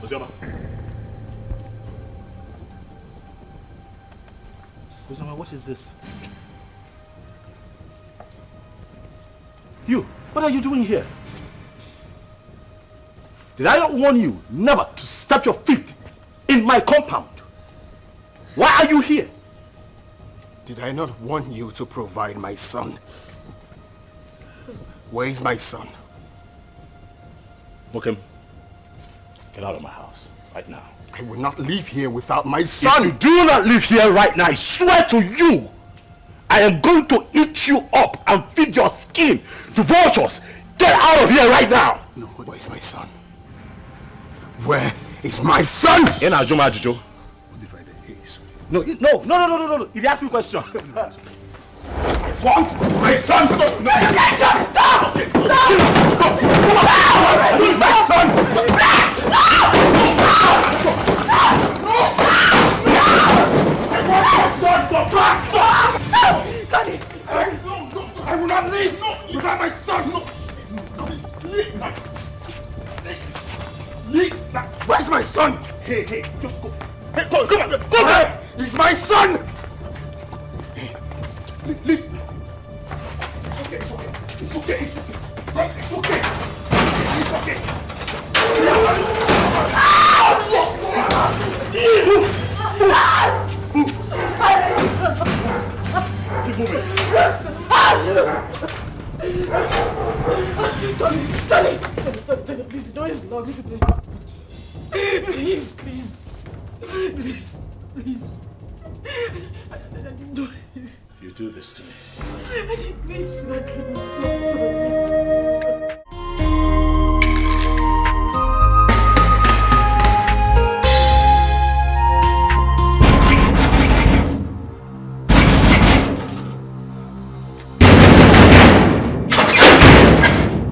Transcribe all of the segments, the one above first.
Ozioma. Ozioma, what is this? You, what are you doing here? Did I not warn you never to step your feet in my compound? Why are you here? Did I not warn you to provide my son? Where is my son? Mokem, get out of my house right now. I will not leave here without my son! If you do not leave here right now, I swear to you, I am going to eat you up and feed your skin to vultures. Get out of here right now! No, where is my son? Where is my son? In Ajuma Ajujo. No, no. He asked me a question. What? My son! Stop! No! Stop! Where is my son? I will not leave without my son! Where's my son? Hey, just go. Hey, come on, go there! He's my son! Leave. It's okay. It's okay. Keep moving. Tony, please, the door is locked. Please. You do this to me. I didn't mean to.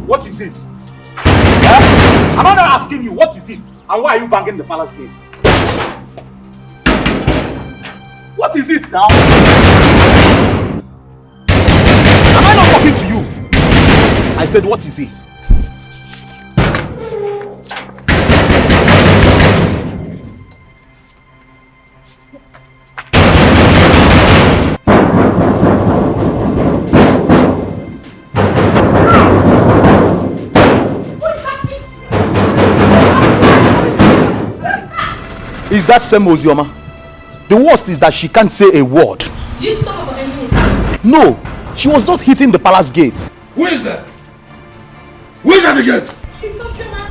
What is it? Huh? Am I not asking you what is it? And why are you banging the palace gate? What is it now? Am I not talking to you? I said, what is it? Is that same Ozioma? The worst is that she can't say a word. Do you stop her from entering the house? No, she was just hitting the palace gate. Who is that? Who is at the gate? It's Ozioma.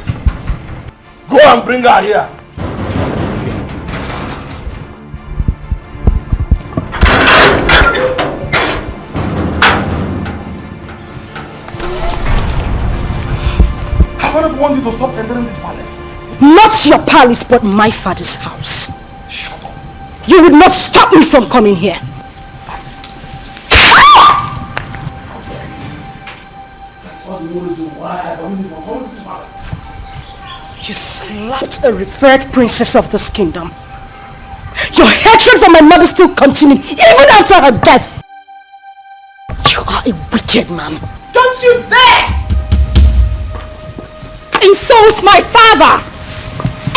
Go and bring her here. Have I not wanted you to stop entering this palace? Not your palace, but my father's house. Shut up. You would not stop me from coming here. That's all the reason why I don't even come to this palace. You slapped a revered princess of this kingdom. Your hatred for my mother still continued even after her death. You are a wicked man. Don't you dare insult my father!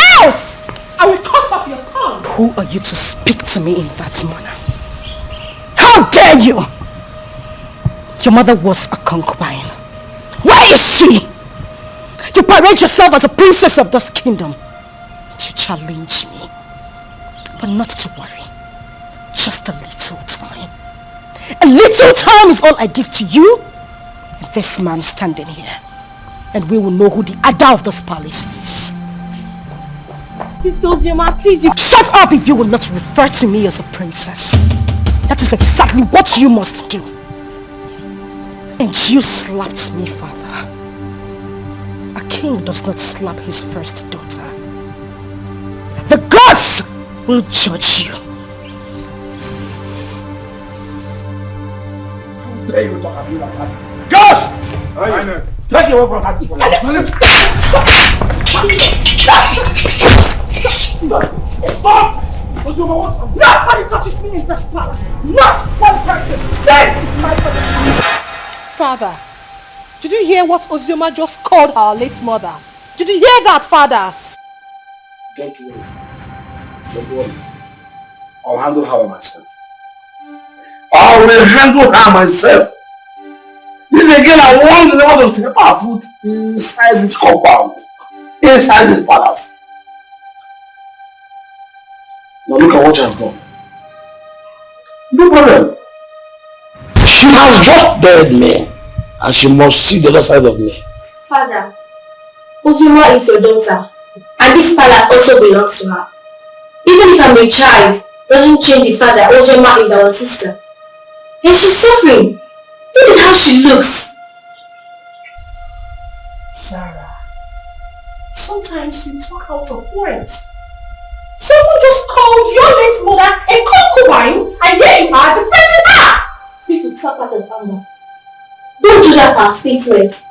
Else I will cut off your tongue. Who are you to speak to me in that manner? How dare you! Your mother was a concubine. Where is she? You parade yourself as a princess of this kingdom. You challenge me. But not to worry. Just a little time. A little time is all I give to you and this man standing here. And we will know who the Ada of this palace is. Sister Ozioma, please, you... Shut up if you will not refer to me as a princess. That is exactly what you must do. And you slapped me, father. A king does not slap his first daughter. The gods will judge you. How dare you talk to me like that? Gosh! Take you away from her. Stop! Nobody touches me in this palace. Not one person. This is my father's house. Father, did you hear what Ozioma just called our late mother? Did you hear that, Father? Don't worry. Don't worry. I'll handle her myself. I will handle her myself. This again, I want the to step our foot inside this compound. Inside this palace. Now look at what she has done. No problem. She has just dared me. And she must see the other side of me. Father, Ozioma is your daughter. And this palace also belongs to her. Even if I'm a child, doesn't change the fact that Ozioma is our sister. And she's suffering. Look at how she looks. Sarah, sometimes you talk out of words. Someone just called your late mother a concubine, and here you are defending her! People talk out of anger. Don't judge her for her statement.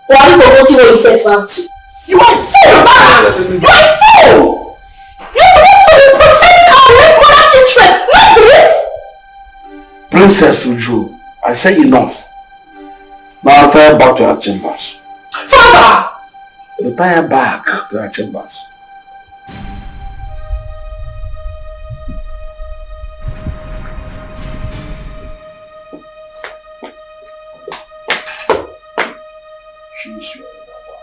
Or are you forgetting what you said to her too? You are a fool, Sarah! You are a fool! You're supposed to be protecting our late mother's interest, not this! Princess Uju, I say enough. Now retire back to her chambers. Father! Retire back to her chambers. She's your lover.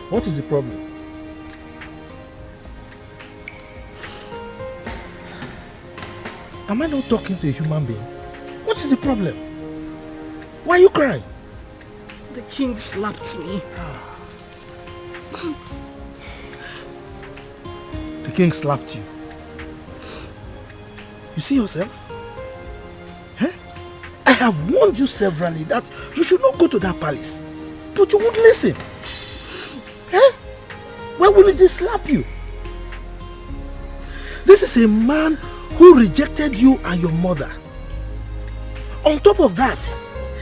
What is the problem? Am I not talking to a human being? What is the problem? Why are you crying? The king slapped me. The king slapped you. You see yourself? Huh? I have warned you severally that you should not go to that palace. But you won't listen. Huh? Why wouldn't he slap you? This is a man who rejected you and your mother. On top of that,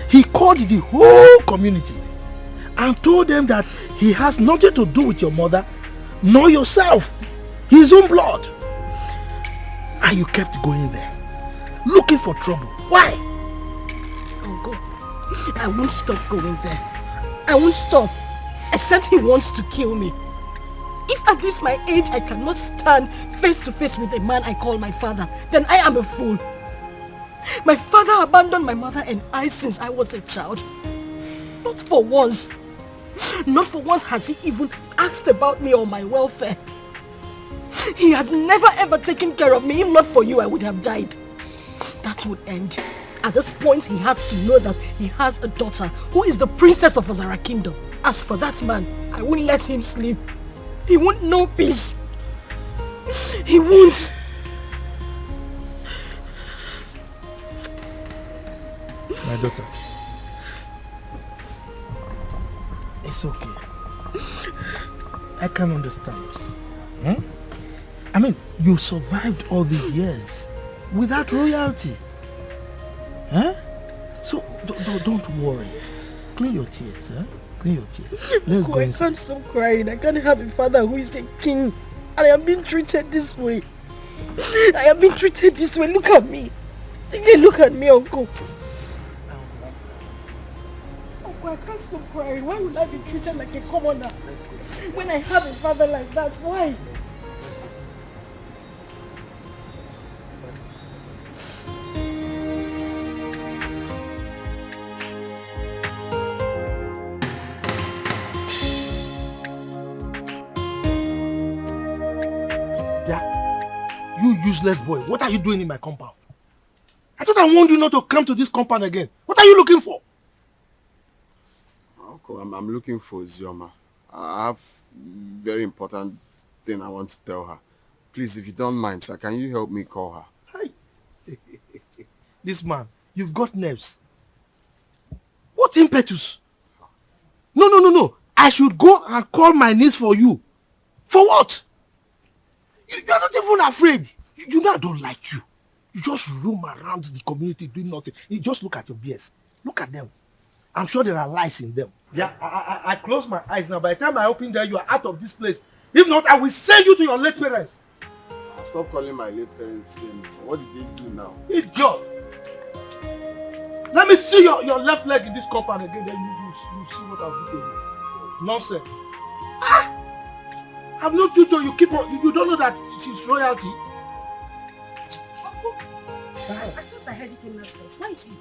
he called the whole community and told them that he has nothing to do with your mother nor yourself, his own blood. And you kept going there, looking for trouble. Why? I'll go. I won't stop going there. I won't stop, except he wants to kill me. If at this my age I cannot stand face to face with a man I call my father, then I am a fool. My father abandoned my mother and I since I was a child. Not for once. Not for once has he even asked about me or my welfare. He has never ever taken care of me. If not for you, I would have died. That would end. At this point, he has to know that he has a daughter who is the princess of Azara Kingdom. As for that man, I won't let him sleep. He won't know peace. He won't. My daughter, it's okay. I can understand. I mean, you survived all these years without royalty. Huh? So don't worry. Clean your tears, huh? Clean your tears. Let's go I inside. can't stop crying. I can't have a father who is a king. And I am being treated this way. I am being treated this way. Look at me. Look at me, Uncle. Uncle, I can't stop crying. Why would I be treated like a commoner when I have a father like that? Why? You useless boy, what are you doing in my compound? I thought I warned you not to come to this compound again. What are you looking for? Uncle, I'm looking for Ozioma. I have very important thing I want to tell her. Please, if you don't mind, sir, can you help me call her? Hi. This man, you've got nerves. What impetus? No. I should go and call my niece for you. For what? You are not even afraid. You know I don't like you. You just roam around the community doing nothing. You just look at your beers. Look at them. I'm sure there are lies in them. Yeah, I close my eyes now. By the time I open there, you are out of this place. If not, I will send you to your late parents. Stop calling my late parents name. What did they do now? Idiot! Let me see your left leg in this compound again, then you see what I'll do to you. Nonsense. I've no future. You don't know that she's royalty. Uncle, I thought I heard you came last place. Why is he?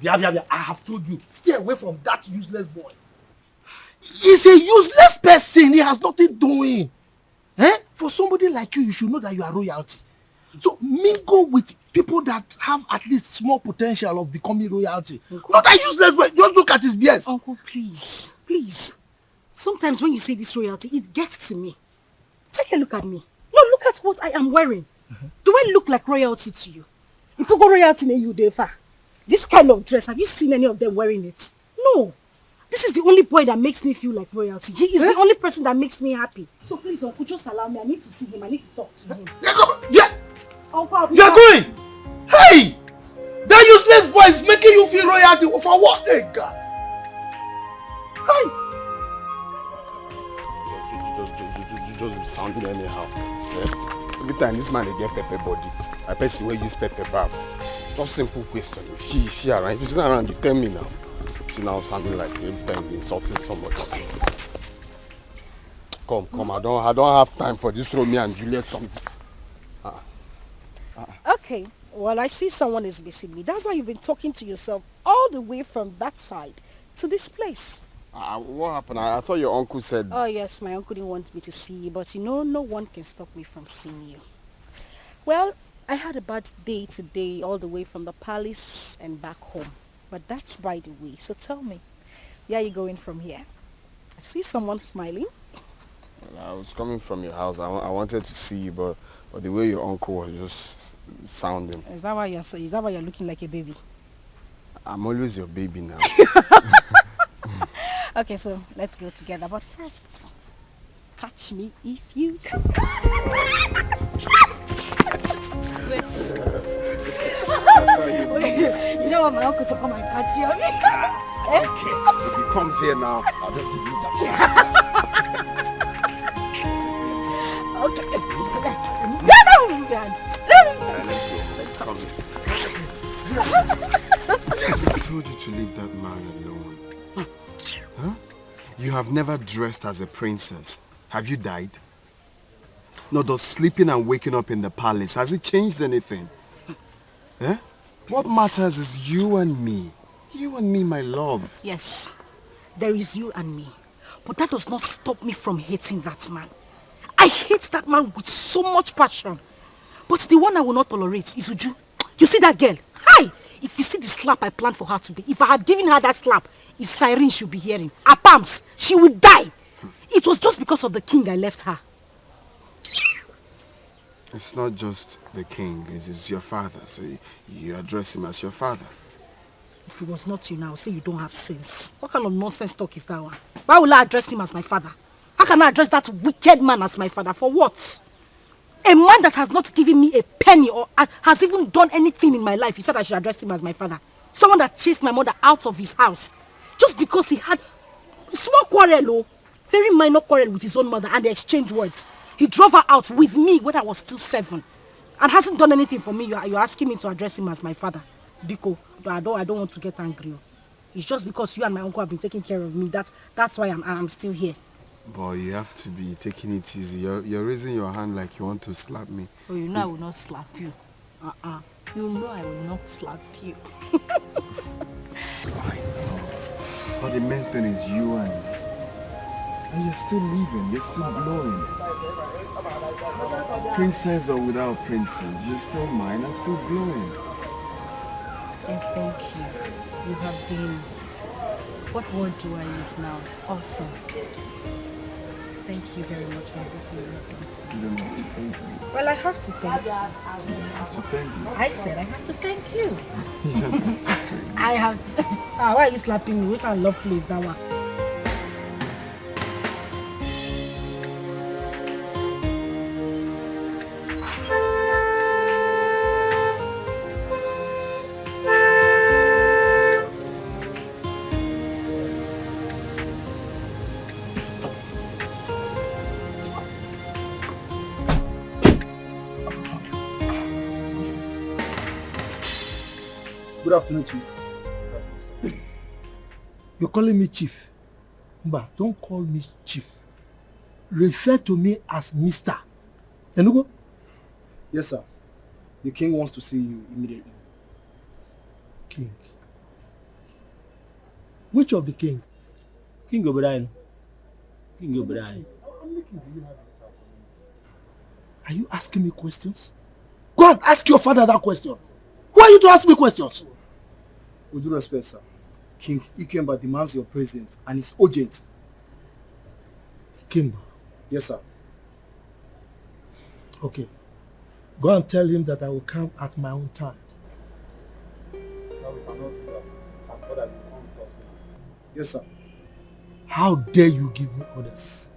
Yeah. I have told you. Stay away from that useless boy. He's a useless person. He has nothing doing. For somebody like you should know that you are royalty. So mingle with people that have at least small potential of becoming royalty. Uncle, not that useless boy. Just look at his BS. Uncle, please. Sometimes when you say this royalty, it gets to me. Take a look at me. No, look at what I am wearing. Do I look like royalty to you? If you go royalty in you, Defa, this kind of dress, have you seen any of them wearing it? No. This is the only boy that makes me feel like royalty. He is the only person that makes me happy. So please, Uncle, just allow me. I need to see him. I need to talk to him. Yeah. Uncle, you're going. Hey! That useless boy is making you feel royalty. For what? Hey, God. Hey! Just be sounding anyhow. Yeah? Every time this man they get pepper body, I person will use pepper bath. Just simple question. She around. If she's not around, you tell me now. She now sounding like every time you're insulting somebody. Come. I don't have time for this Romeo and Juliet song. Okay. Well, I see someone is missing me. That's why you've been talking to yourself all the way from that side to this place. What happened? I thought your uncle said... Oh, yes, my uncle didn't want me to see you, but you know, no one can stop me from seeing you. Well, I had a bad day today, all the way from the palace and back home. But that's by the way. So tell me, where are you going from here? I see someone smiling. Well, I was coming from your house. I wanted to see you, but the way your uncle was just sounding. Is that why you're looking like a baby? I'm always your baby now. Okay, so let's go together. But first, catch me if you can. You don't want my uncle to come and catch you, okay? Okay. If he comes here now, I'll just give you that. Okay. Let's go. I told you to leave that man alone. Huh? You have never dressed as a princess. Have you died? No, does sleeping and waking up in the palace, has it changed anything? Eh? What matters is you and me. You and me, my love. Yes, there is you and me. But that does not stop me from hating that man. I hate that man with so much passion. But the one I will not tolerate is Uju. You see that girl? Hi! If you see the slap I planned for her today, if I had given her that slap, it's siren she'll be hearing. Her palms, she would die. It was just because of the king I left her. It's not just the king, it's your father, so you address him as your father. If it was not you now, say you don't have sense. What kind of nonsense talk is that one? Why will I address him as my father? How can I address that wicked man as my father? For what? A man that has not given me a penny or has even done anything in my life, you said I should address him as my father. Someone that chased my mother out of his house just because he had small quarrel, very minor quarrel with his own mother, and they exchanged words. He drove her out with me when I was still 7 and hasn't done anything for me. You're asking me to address him as my father. Biko, but I don't want to get angry. It's just because you and my uncle have been taking care of me. That's why I'm still here. Boy, you have to be taking it easy. You're raising your hand like you want to slap me. Oh, you know I will not slap you. You know I will not slap you. I know. But the main thing is you and me. And you're still living, you're still glowing. Princess or without princess, you're still mine and still glowing. And thank you. You have been, what word do I use now? Awesome. Thank you very much for everything you've done. You don't have to thank me. Well, I have to thank you. You have to thank me. I said I have to thank you. You don't have to thank me. I have to. Why are you slapping me? We can't love please that one. Good afternoon, Chief. You're calling me Chief. Mba, don't call me Chief. Refer to me as Mr. Enugo? Yes, sir. The king wants to see you immediately. King. Which of the king? King Obrien. King Obrien. Are you asking me questions? Go and ask your father that question. Who are you to ask me questions? With due respect, sir. King Ikemba demands your presence and it's urgent. Ikemba? Yes, sir. Okay. Go and tell him that I will come at my own time. No, we cannot do that. Some father will come with us now. Yes, sir. How dare you give me orders?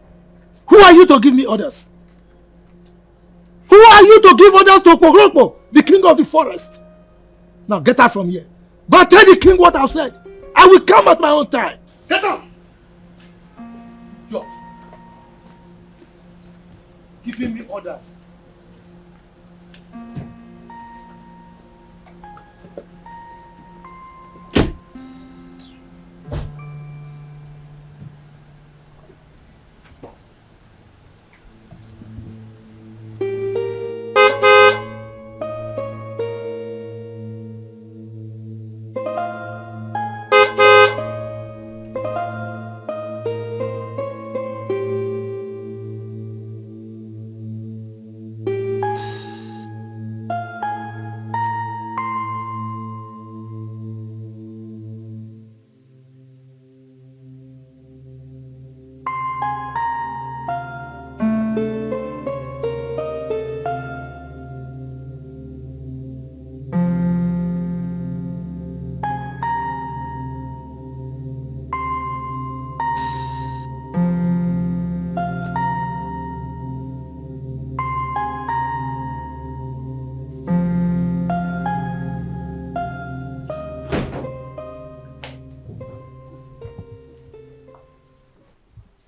Who are you to give me orders? Who are you to give orders to Pogrokpo, the king of the forest? Now get out from here. Go and tell the king what I've said. I will come at my own time. Get out! Yo. Giving me orders.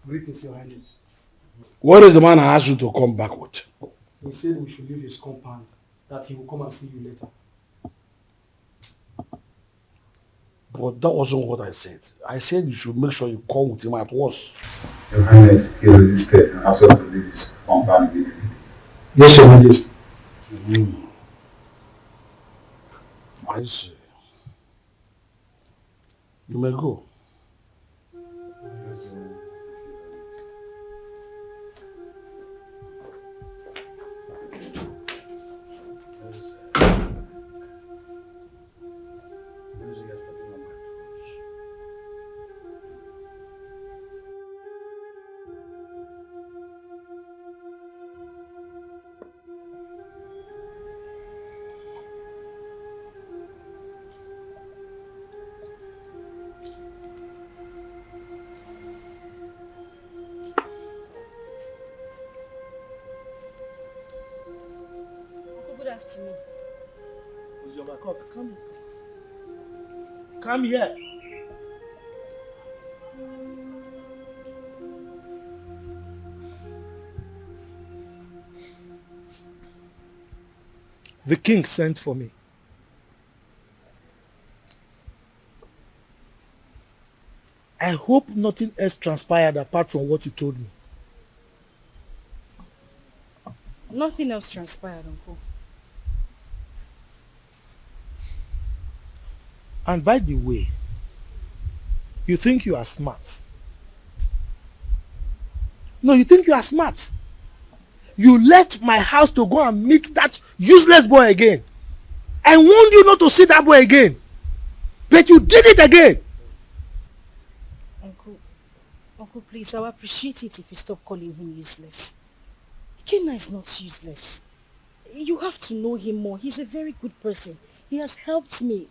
Greetings, Your Highness. What is the man I asked you to come back with? He said we should leave his compound, that he will come and see you later. But that wasn't what I said. I said you should make sure you come with him at once. Your Highness, he resisted and asked us to leave his compound immediately. Yes, Your Highness. I see. You may go. Good afternoon. Ozioma, come here. The king sent for me. I hope nothing else transpired apart from what you told me. Nothing else transpired, Uncle. And by the way, you think you are smart. No, you think you are smart. You left my house to go and meet that useless boy again. I warned you not to see that boy again. But you did it again. Uncle, please, I would appreciate it if you stop calling him useless. Kenna is not useless. You have to know him more. He's a very good person. He has helped me.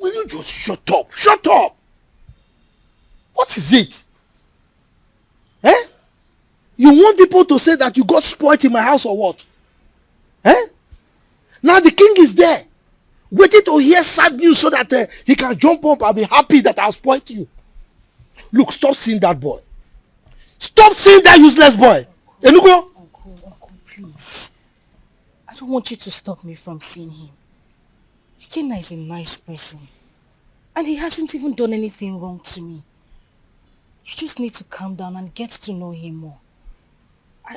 Will you just shut up? Shut up! What is it? Eh? You want people to say that you got spoiled in my house or what? Eh? Now the king is there, waiting to hear sad news so that he can jump up and be happy that I spoiled you. Look, stop seeing that boy. Stop seeing that useless boy. Enugo? Uncle, please. I don't want you to stop me from seeing him. Ikenna is a nice person. And he hasn't even done anything wrong to me. You just need to calm down and get to know him more.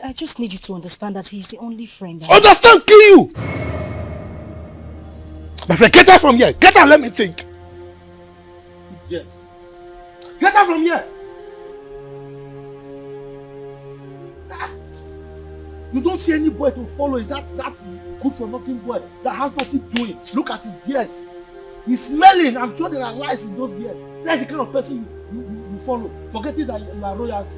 I just need you to understand that he's the only friend I have. Understand, kill you! My friend, get out from here. Get out, let me think. Yes. Get out from here. You don't see any boy to follow. Is that good for nothing boy that has nothing doing? Look at his beard. He's smelling. I'm sure there are lies in those beards. That's the kind of person you follow. Forgetting that you are royalty.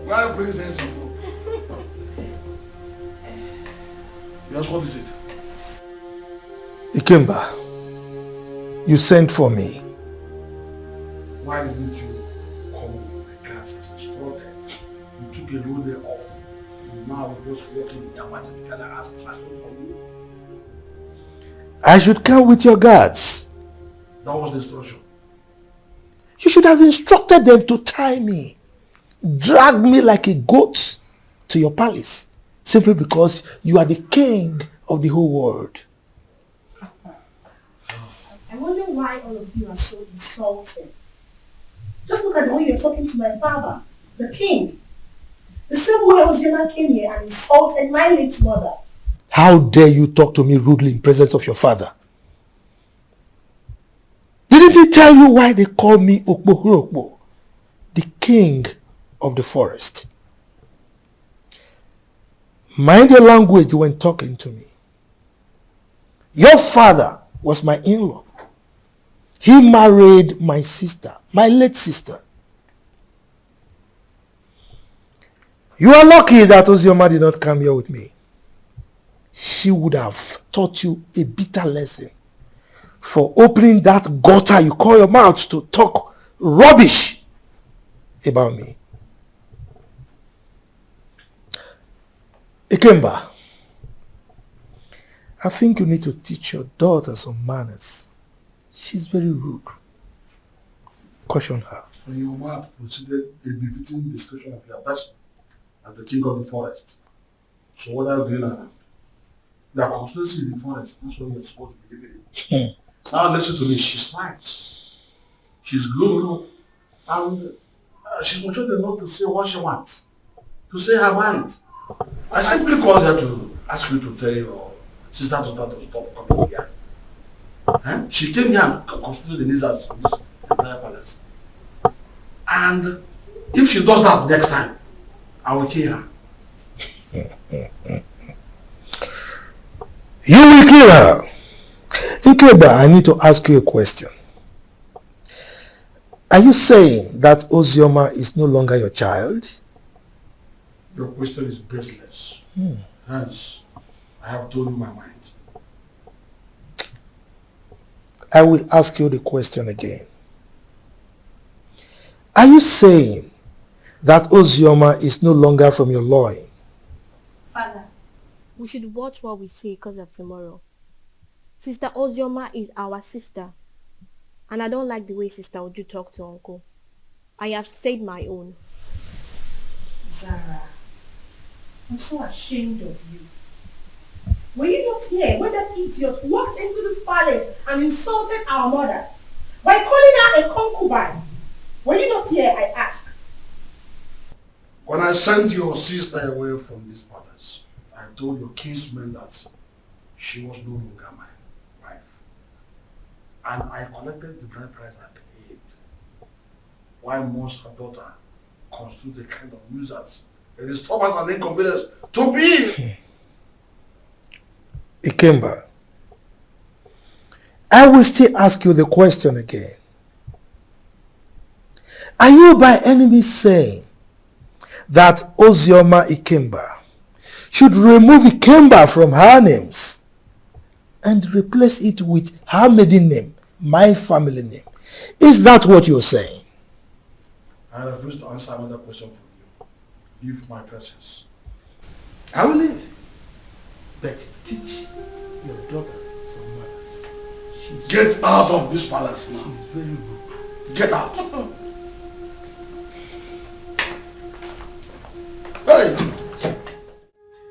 Why bring sense of hope? Yes, what is it? Ikemba, you sent for me. Why didn't you come with my class as instructed? You took a whole day off. And now we're just working in Yamada together as a classroom for you. I should come with your guards. That was the instruction. You should have instructed them to tie me. Drag me like a goat to your palace. Simply because you are the king of the whole world. I wonder why all of you are so insulting. Just look at the way you're talking to my father, the king. The same way Ozioma came here and insulted my late mother. How dare you talk to me rudely in presence of your father? Didn't he tell you why they call me Okpohurokpo, the king of the forest? Mind your language when talking to me. Your father was my in-law. He married my sister, my late sister. You are lucky that Ozioma did not come here with me. She would have taught you a bitter lesson for opening that gutter you call your mouth to talk rubbish about me. Ikemba, I think you need to teach your daughter some manners. She's very rude. Caution her. So your mother considered a befitting description of your person as the king of the forest. So what are you doing now? Your constituency in the forest, that's what you're supposed to be living in. Now listen to me, she's right. She's grown up and she's mature enough to say what she wants. To say her mind. I simply called her to ask you to tell your sister to stop coming here. She came here and constituted the needs of this entire palace. And if she does that next time, I will kill her. You will kill her. Ikemba, I need to ask you a question. Are you saying that Ozioma is no longer your child? Your question is baseless. Hence, I have told you my mind. I will ask you the question again. Are you saying that Ozioma is no longer from your loin? Father, we should watch what we say because of tomorrow. Sister Ozioma is our sister. And I don't like the way Sister Oju talk to Uncle. I have said my own. Zara, I'm so ashamed of you. Were you not here when that idiot walked into this palace and insulted our mother by calling her a concubine? Were you not here, I ask? When I sent your sister away from this palace, I told your kinsman that she was no longer my wife. And I collected the bride price I paid. Why must her daughter constitute a kind of nuisance a disturbance and inconvenience to me. Ikemba, I will still ask you the question again. Are you by any means saying that Ozioma Ikemba should remove Ikemba from her names and replace it with her maiden name, my family name? Is that what you're saying? I refuse to answer another question from you. Leave my presence. I will leave. But teach your daughter some manners. Get out of this palace now. She's very rude. Get out. Hey!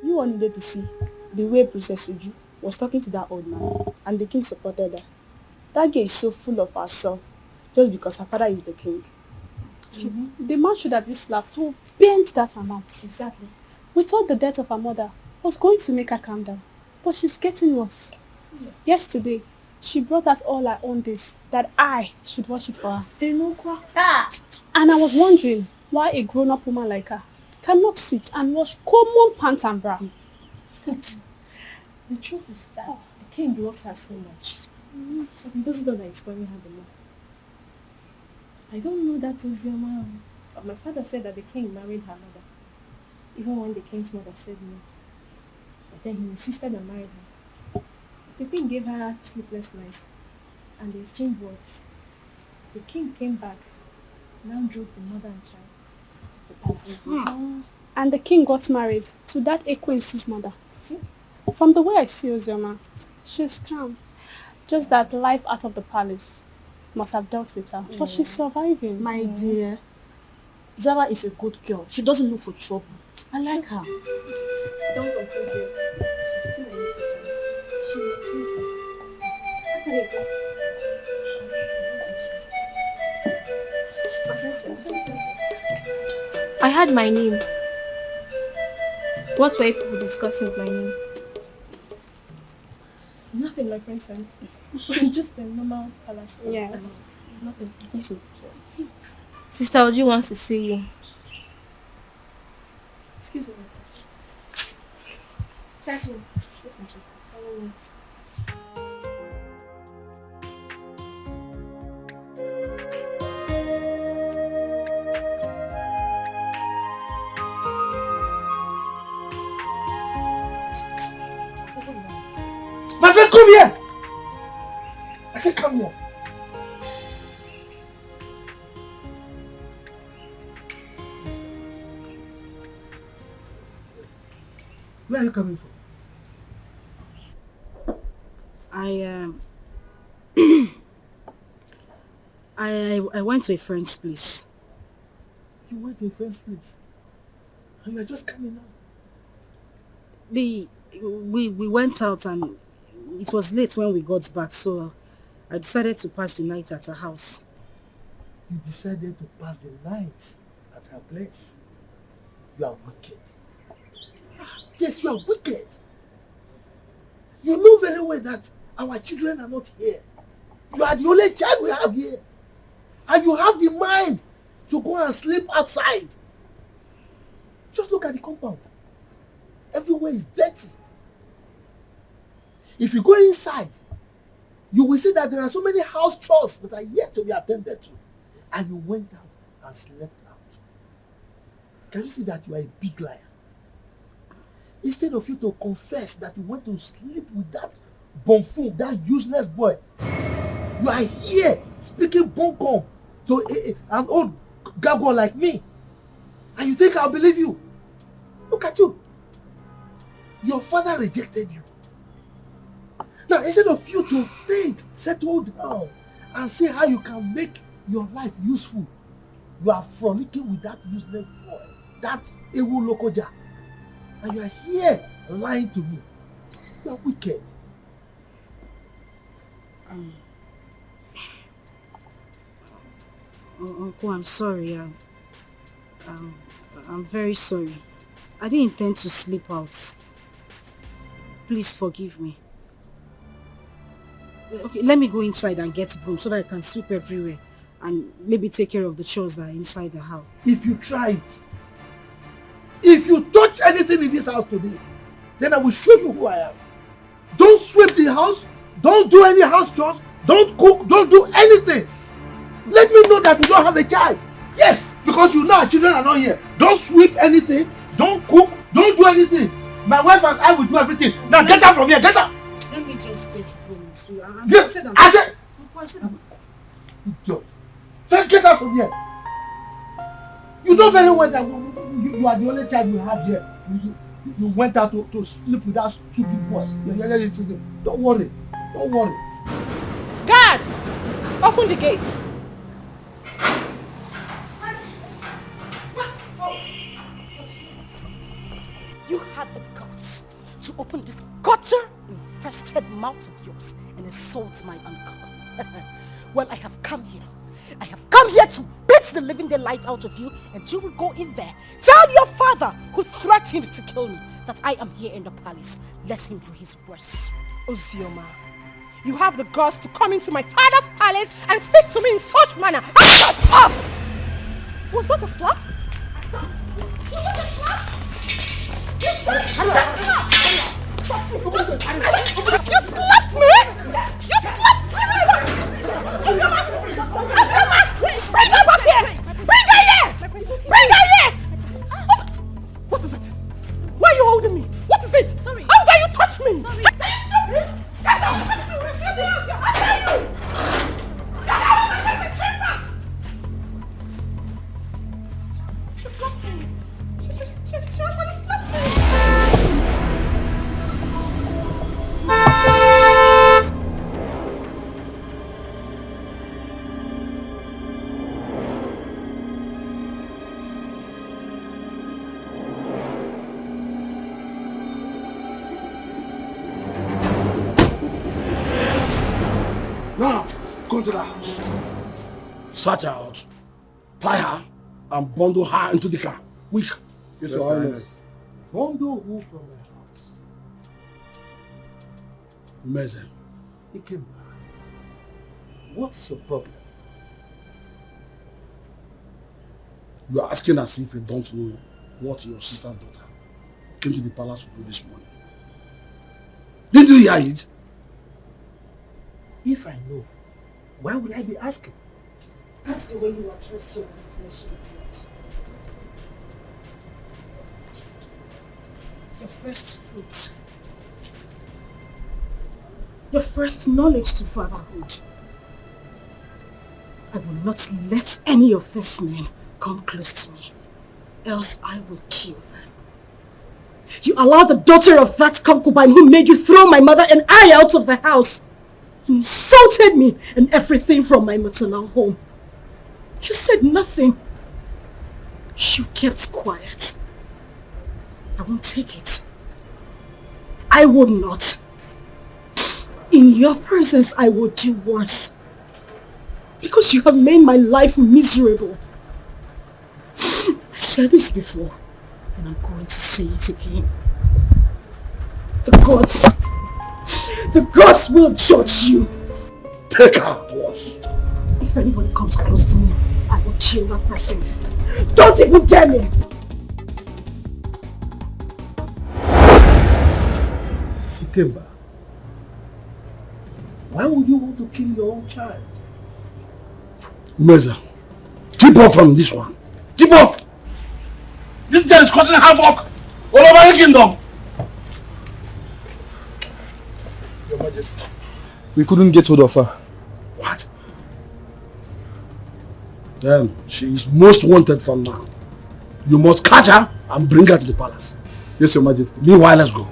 You all needed to see the way Princess Uju was talking to that old man, and the king supported her. That girl is so full of herself just because her father is the king. The man should have been slapped to bend that amount. Exactly. We thought the death of her mother was going to make her calm down, but she's getting worse. Yesterday, she brought out all her own days that I should watch it for her. And I was wondering why a grown-up woman like her cannot sit and wash common pant and bra. The truth is that the king loves her so much. This is not that it's spoiling her the more. I don't know that Ozioma, but my father said that the king married her mother, even when the king's mother said no. But then he insisted on marrying her. The king gave her sleepless nights, and they exchanged words. The king came back, now drove the mother and child to the palace. And the king got married to that acquaintance's mother. See? From the way I see Ozioma, she's calm. Just that life out of the palace must have dealt with her. But she's surviving. My dear, Zara is a good girl. She doesn't look for trouble. I like her. Don't conclude yet. She's still a little child. She will change her. How can it go? I had my name. What were people discussing with my name? Nothing, my princess. Just a normal palace. Yes. Nothing. Yes. Sister Oji wants to see you. Excuse me, my princess. Exactly. Yes, my princess. My friend, come here! I said come here. Where are you coming from? I went to a friend's place. You went to a friend's place? And you are just coming out? We went out and it was late when we got back, so I decided to pass the night at her house. You decided to pass the night at her place? You are wicked. Yes, you are wicked. You know very well that our children are not here. You are the only child we have here. And you have the mind to go and sleep outside. Just look at the compound. Everywhere is dirty. If you go inside, you will see that there are so many house chores that are yet to be attended to. And you went out and slept out. Can you see that you are a big liar? Instead of you to confess that you went to sleep with that buffoon, that useless boy, you are here speaking bunkum to an old gargoyle like me. And you think I'll believe you? Look at you. Your father rejected you. Now, instead of you to think, settle down, and see how you can make your life useful, you are frolicking with that useless boy, that Ewu Lokoja. And you are here lying to me. You are wicked. Uncle, I'm sorry. I'm very sorry. I didn't intend to sleep out. Please forgive me. Okay, let me go inside and get broom so that I can sweep everywhere and maybe take care of the chores that are inside the house. If you try it, If you touch anything in this house today, then I will show you who I am. Don't sweep the house. Don't do any house chores. Don't cook. Don't do anything. Let me know that you don't have a child. Yes, because you know our children are not here. Don't sweep anything. Don't cook. Don't do anything. My wife and I will do everything. Now get out from here. Get out. Let me just get home. I said. Just get out from here. You know very well that you are the only child we have here. You went out to sleep with that stupid boy. Don't worry. Don't worry. Guard! Open the gate. You had the guts to open this gutter-infested mouth of yours and insult my uncle. Well, I have come here. I have come here to beat the living daylight out of you, and you will go in there. Tell your father, who threatened to kill me, that I am here in the palace. Let him do his worst. Ozioma, you have the guts to come into my father's palace and speak to me in such manner. Shut up! Was that a slap? Was that a slap? You slapped me! You slapped me! Bring her back here! Bring her here! Bring her here! What is it? Why are you holding me? What is it? Sorry. How dare you touch me? Sorry. Get out of my face! How dare you? Get out of my face! She slapped me. She actually slapped me. Now, go to the house. Search her out. Tie her and bundle her into the car. Quick. Yes, Your Highness. Bundle who from the house? Mezen. Ikemba. What's your problem? You are asking as if you don't know what your sister's daughter came to the palace to do this morning. Didn't you hear it? If I know, why would I be asking? That's the way you address your flesh and blood. Your first fruit. Your first knowledge to fatherhood. I will not let any of these men come close to me, else I will kill them. You allowed the daughter of that concubine who made you throw my mother and I out of the house. You insulted me and everything from my maternal home. You said nothing. You kept quiet. I won't take it. I would not. In your presence, I will do worse. Because you have made my life miserable. I said this before, and I'm going to say it again. The gods will judge you. Take her to us. If anybody comes close to me, I will kill that person. Don't even dare me! Ikemba, why would you want to kill your own child? Meza, keep off from this one. Keep off! This girl is causing havoc all over the kingdom. Your Majesty, we couldn't get hold of her. What? Then she is most wanted from now. You must catch her and bring her to the palace. Yes, Your Majesty. Meanwhile, let's go.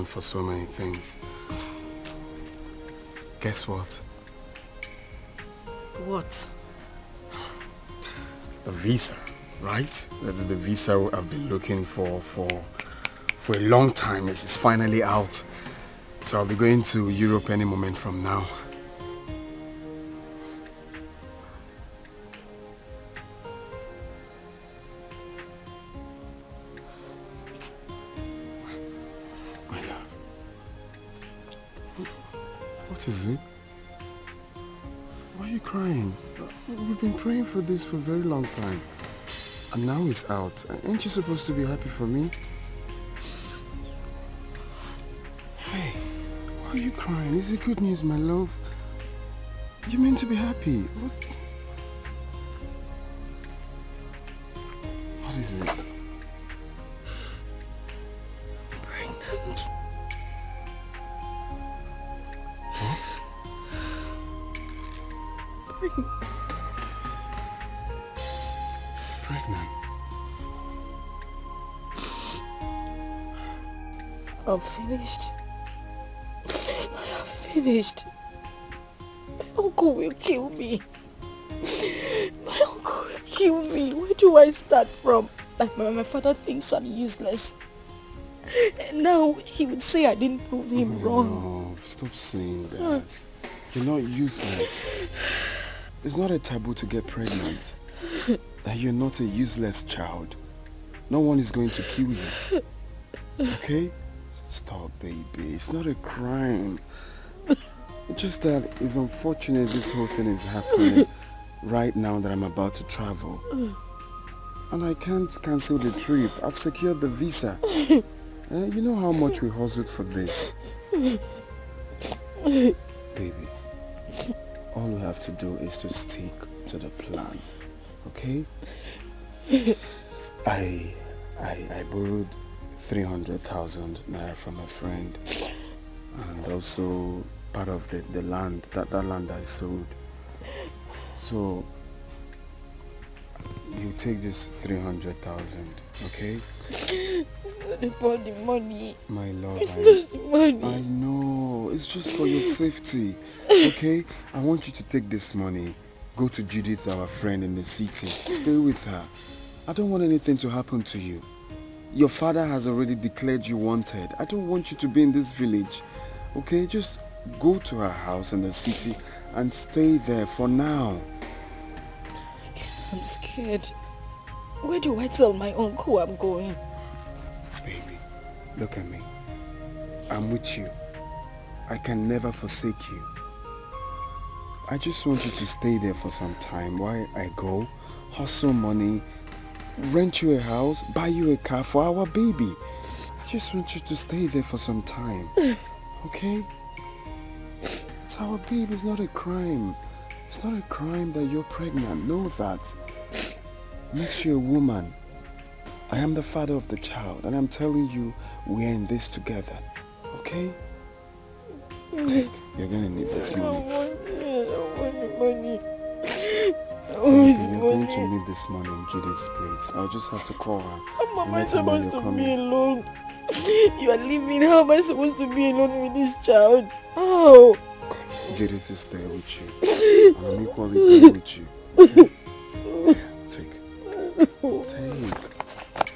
for so many things. Guess what? What? The visa, right? The visa I've been looking for a long time is finally out. So I'll be going to Europe any moment from now. My love. What is it? Why are you crying? We've been praying for this for a very long time. And now it's out. Ain't you supposed to be happy for me? Hey, why are you crying? Is it good news, my love? You meant to be happy. What is it? Pregnant. Huh? Pregnant. I'm finished. I am finished. My uncle will kill me. My uncle will kill me. Where do I start from? Like my father thinks I'm useless. And now he would say I didn't prove him wrong. No, stop saying that. You're not useless. It's not a taboo to get pregnant. That you're not a useless child. No one is going to kill you. Okay? Stop, baby. It's not a crime. It's just that it's unfortunate this whole thing is happening right now that I'm about to travel. And I can't cancel the trip. I've secured the visa. You know how much we hustled for this. Baby, all we have to do is to stick to the plan. Okay? I borrowed 300,000 naira from a friend, and also part of the land, that land I sold. So you take this 300,000, okay? It's not about the money. My love, it's not the money. I know, it's just for your safety, okay? I want you to take this money, go to Judith, our friend in the city, stay with her. I don't want anything to happen to you. Your father has already declared you wanted. I don't want you to be in this village, okay? Just go to her house in the city and stay there for now. I'm scared. Where do I tell my uncle I'm going? Baby, look at me. I'm with you. I can never forsake you. I just want you to stay there for some time while I go, hustle money, rent you a house, buy you a car for our baby. I just want you to stay there for some time. Okay? It's our baby, it's not a crime. It's not a crime that you're pregnant. Know that. Makes you a woman. I am the father of the child, and I'm telling you, we're in this together. Okay? Take. You're gonna need this money. I don't want the money. You're going to need this money in Judith's place. I'll just have to call her. How am I supposed to be alone? You are leaving. How am I supposed to be alone with this child? Oh. Judith is there with you. And I'm equally there with you. Okay? Take.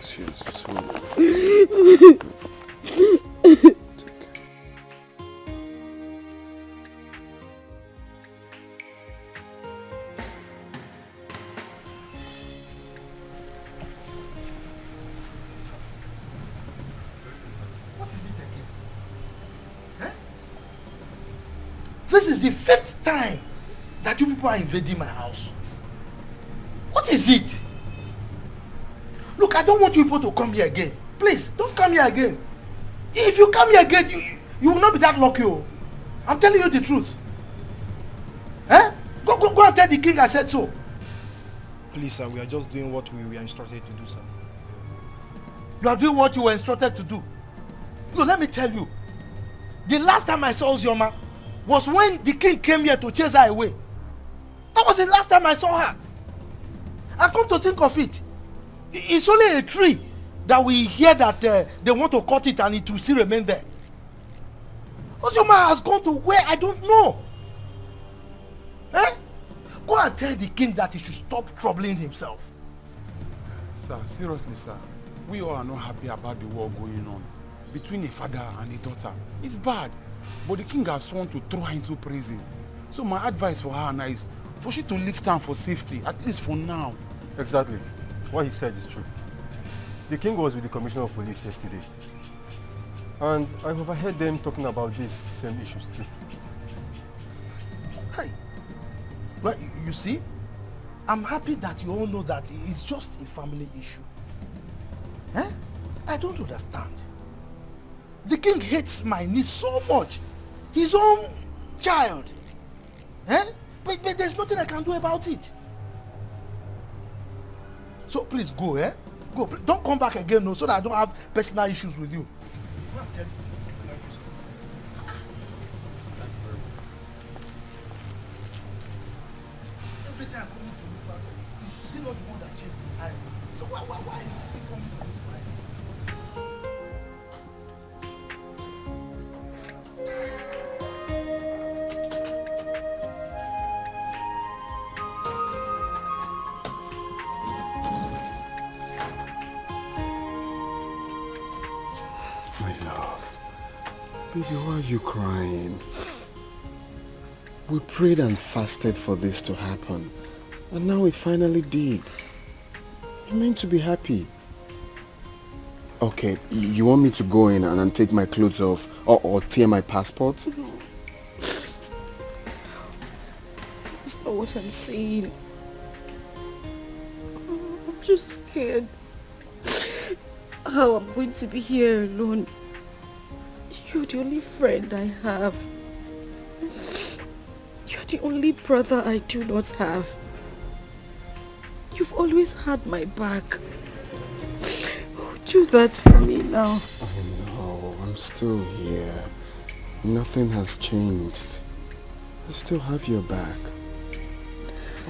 Cheers. Just hold it. Take. This is the 5th time that you people are invading my house. What is it? Look, I don't want you people to come here again. Please, don't come here again. If you come here again, you will not be that lucky. Oh. I'm telling you the truth. Eh? Go and tell the king I said so. Please, sir, we are just doing what we were instructed to do, sir. You are doing what you were instructed to do. No, let me tell you. The last time I saw Ozioma was when the king came here to chase her away. That was the last time I saw her. And come to think of it, it's only a tree that we hear that they want to cut it and it will still remain there. Ozioma has gone to where I don't know. Eh? Go and tell the king that he should stop troubling himself. Sir, seriously, sir. We all are not happy about the war going on between a father and a daughter. It's bad. But the king has sworn to throw her into prison. So my advice for her now is for she to leave town for safety, at least for now. Exactly. What he said is true. The king was with the commissioner of police yesterday. And I overheard them talking about these same issues too. Hey, well, you see, I'm happy that you all know that it's just a family issue. Eh? I don't understand. The king hates my niece so much. His own child. Eh? But there's nothing I can do about it. So please go, eh? Go. Don't come back again, no, so that I don't have personal issues with you. Every time coming to me, father, is still not the one that chased the eye. So why is he coming to me? Baby, why are you crying? We prayed and fasted for this to happen. And now it finally did. You're meant to be happy. Okay, you want me to go in and take my clothes off or tear my passport? No. That's not what I'm saying. I'm just scared. How I'm going to be here alone. You're the only friend I have. You're the only brother I do not have. You've always had my back. Do that for me now. I know, I'm still here. Nothing has changed. I still have your back.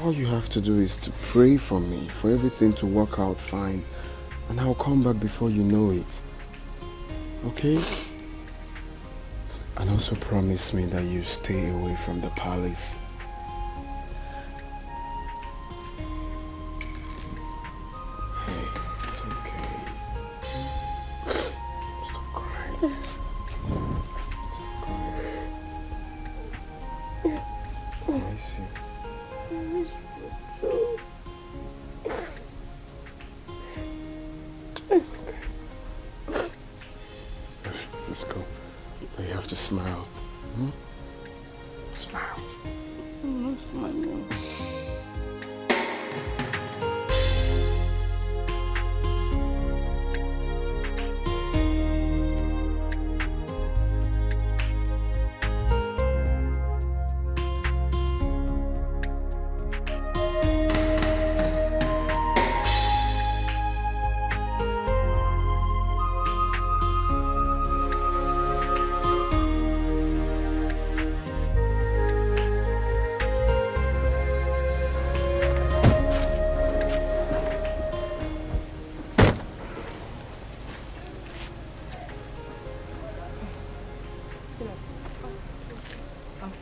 All you have to do is to pray for me, for everything to work out fine. And I'll come back before you know it. Okay? And also promise me that you stay away from the palace. Hey, it's okay. Stop crying. Stop crying. I miss you. I miss you too. Okay. Alright, let's go. But you have to smile. Hmm? Smile. I'm not smiling.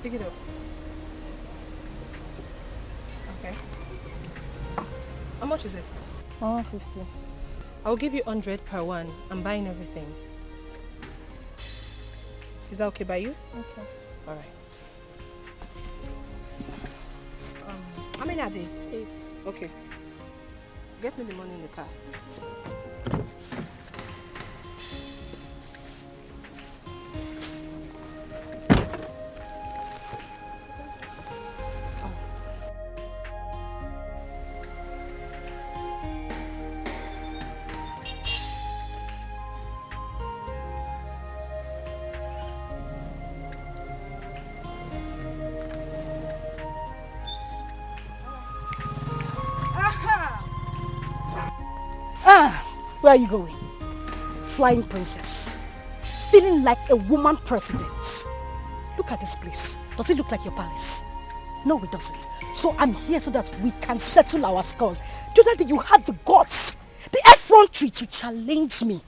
Pick it up. Okay. How much is it? 150. I'll give you 100 per one. I'm buying everything. Is that okay by you? Okay. All right. How many are they? 8. Okay. Get me the money in the car. Where are you going? Flying princess. Feeling like a woman president. Look at this place. Does it look like your palace? No, it doesn't. So I'm here so that we can settle our scores. The other day you had the guts, the effrontery to challenge me.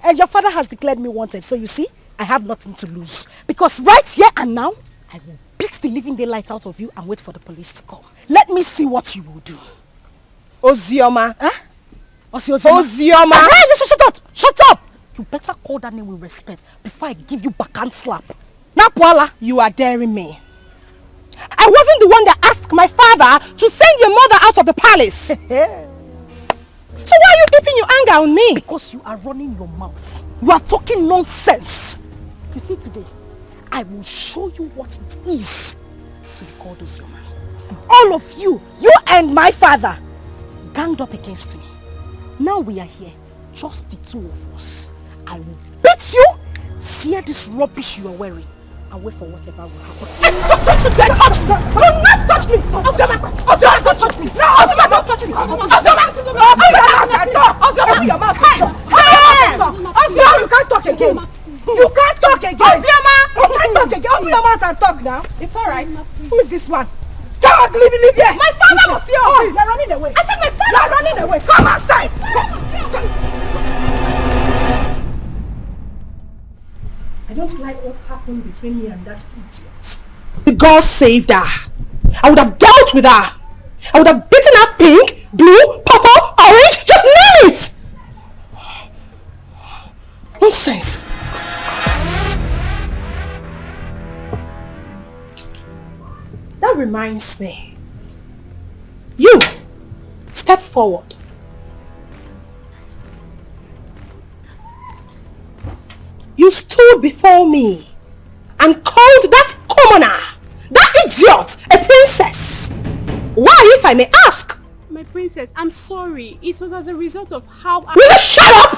And your father has declared me wanted. So you see, I have nothing to lose. Because right here and now, I will beat the living daylight out of you and wait for the police to come. Let me see what you will do. Ozioma. Huh? Ozioma? Ozioma. Hey, listen, shut up! Shut up! You better call that name with respect before I give you backhand slap. Now, Paula, you are daring me. I wasn't the one that asked my father to send your mother out of the palace. So why are you keeping your anger on me? Because you are running your mouth. You are talking nonsense. You see today, I will show you what it is to be called Ozioma. All of you, you and my father, ganged up against me. Now we are here, just the two of us. I will beat you, tear this rubbish you are wearing, and wait for whatever will happen. Don't dare touch me! Do not touch me! Ozioma, don't touch me! No, Ozioma, don't touch me! Ozioma, open your mouth and talk! Ozioma, you can't talk again! You can't talk again! Ozioma! You can't talk again! Open your mouth and talk now! It's alright. Who is this one? Come on, leave here! My father was here! Oh, you're running away! I said my father! You're running away! Come outside! Come. I don't like what happened between me and that idiot. God saved her. I would have dealt with her. I would have beaten her pink, blue, purple, orange, just name it! Nonsense. That reminds me. You, step forward. You stood before me and called that commoner, that idiot, a princess. Why, if I may ask? My princess, I'm sorry. It was as a result of how I... Will you shut up?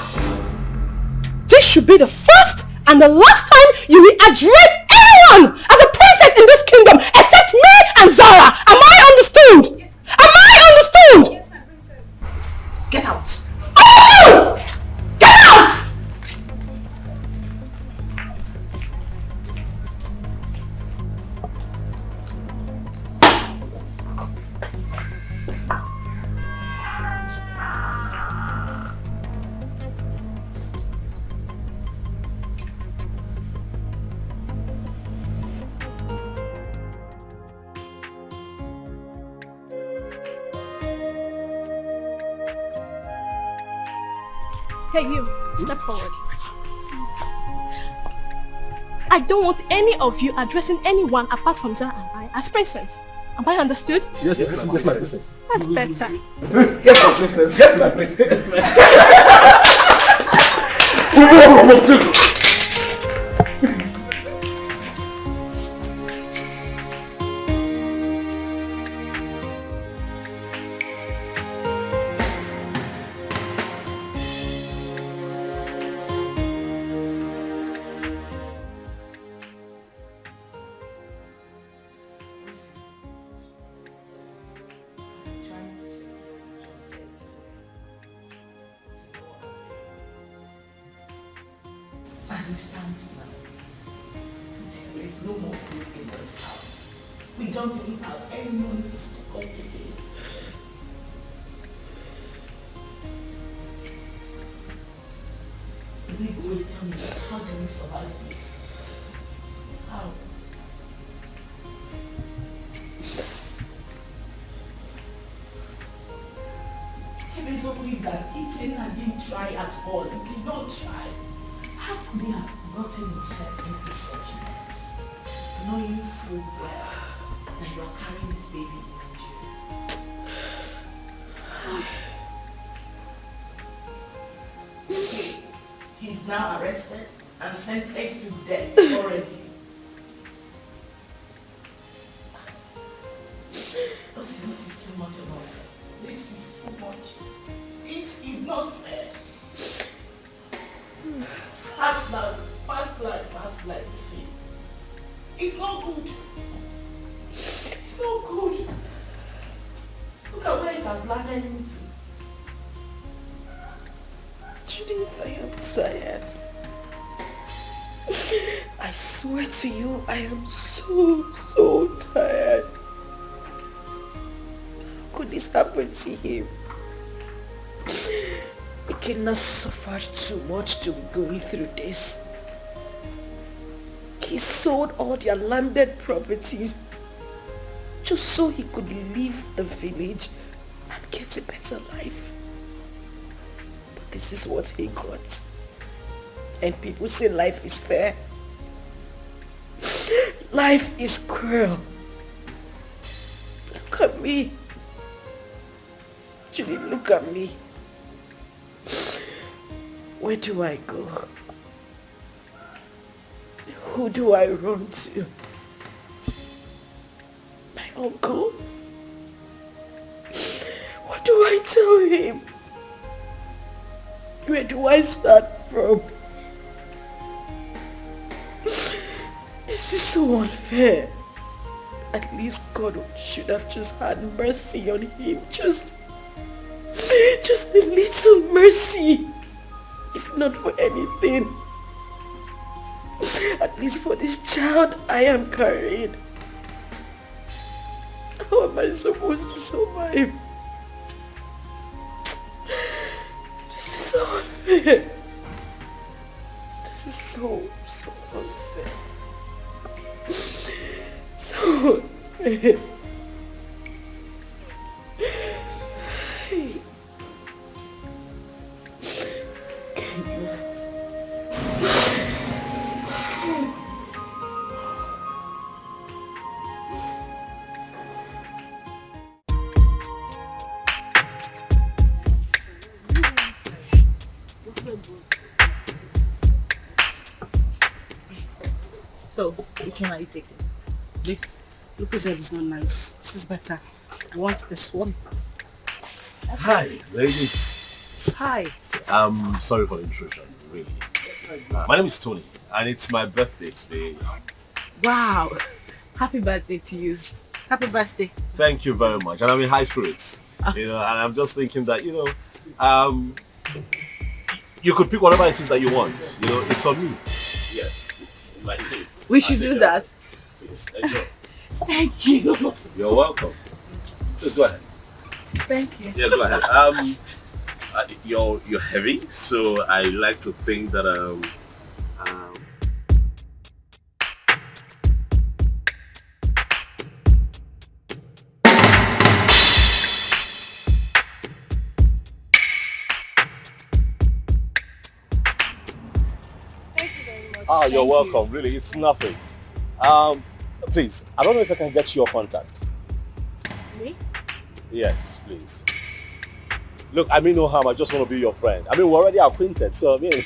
This should be the first and the last time you will address anyone as a princess in this kingdom except me and Zara. Am I understood? Am I understood? Yes, my princess. Get out. Oh! Get out! Hey, you, step forward. I don't want any of you addressing anyone apart from Zara and I as princess. Am I understood? Yes, my princess. That's better. Yes, my princess. Yes, my princess. As it stands now, there is no more food in this house. We don't even have any money to stock up again. The big boys tell me, how do we survive this? How? The reason is that Ikenna didn't try at all. He did not try. How could he have gotten himself into such a mess, knowing full well that you are carrying this baby in jail? He's now arrested and sentenced to death already. This is too much of us. This is too much. This is not fair. Fast life, see. It's not good. It's not good. Look at where it has landed into. Judith, I am tired. I swear to you, I am so tired. How could this happen to him? We cannot suffer too much to be going through this. He sold all their landed properties just so he could leave the village and get a better life. But this is what he got. And people say life is fair. Life is cruel. Look at me. Julie, look at me. Where do I go? Who do I run to? My uncle? What do I tell him? Where do I start from? This is so unfair. At least God should have just had mercy on him. Just a little mercy. If not for anything. At least for this child I am carrying. How am I supposed to survive? This is so unfair. This is so unfair. So unfair. So, which one are you taking? This? Look, said it's not nice. This is better. I want this one. Hi, ladies. Hi. I'm sorry for the intrusion, really. My name is Tony, and it's my birthday today. Wow. Happy birthday to you. Happy birthday. Thank you very much, and I'm in high spirits. You know, and I'm just thinking that, you could pick whatever it is that you want. You know, it's on me. Yes. We should do that. Please, enjoy. Thank you. You're welcome. Just go ahead. Thank you. Yeah, go ahead. You're heavy, so I like to think that Oh, you're welcome. Really, it's nothing. Please, I don't know if I can get your contact. Me? Yes, please. Look, I mean no harm. I just want to be your friend. I mean, we're already acquainted, so I mean,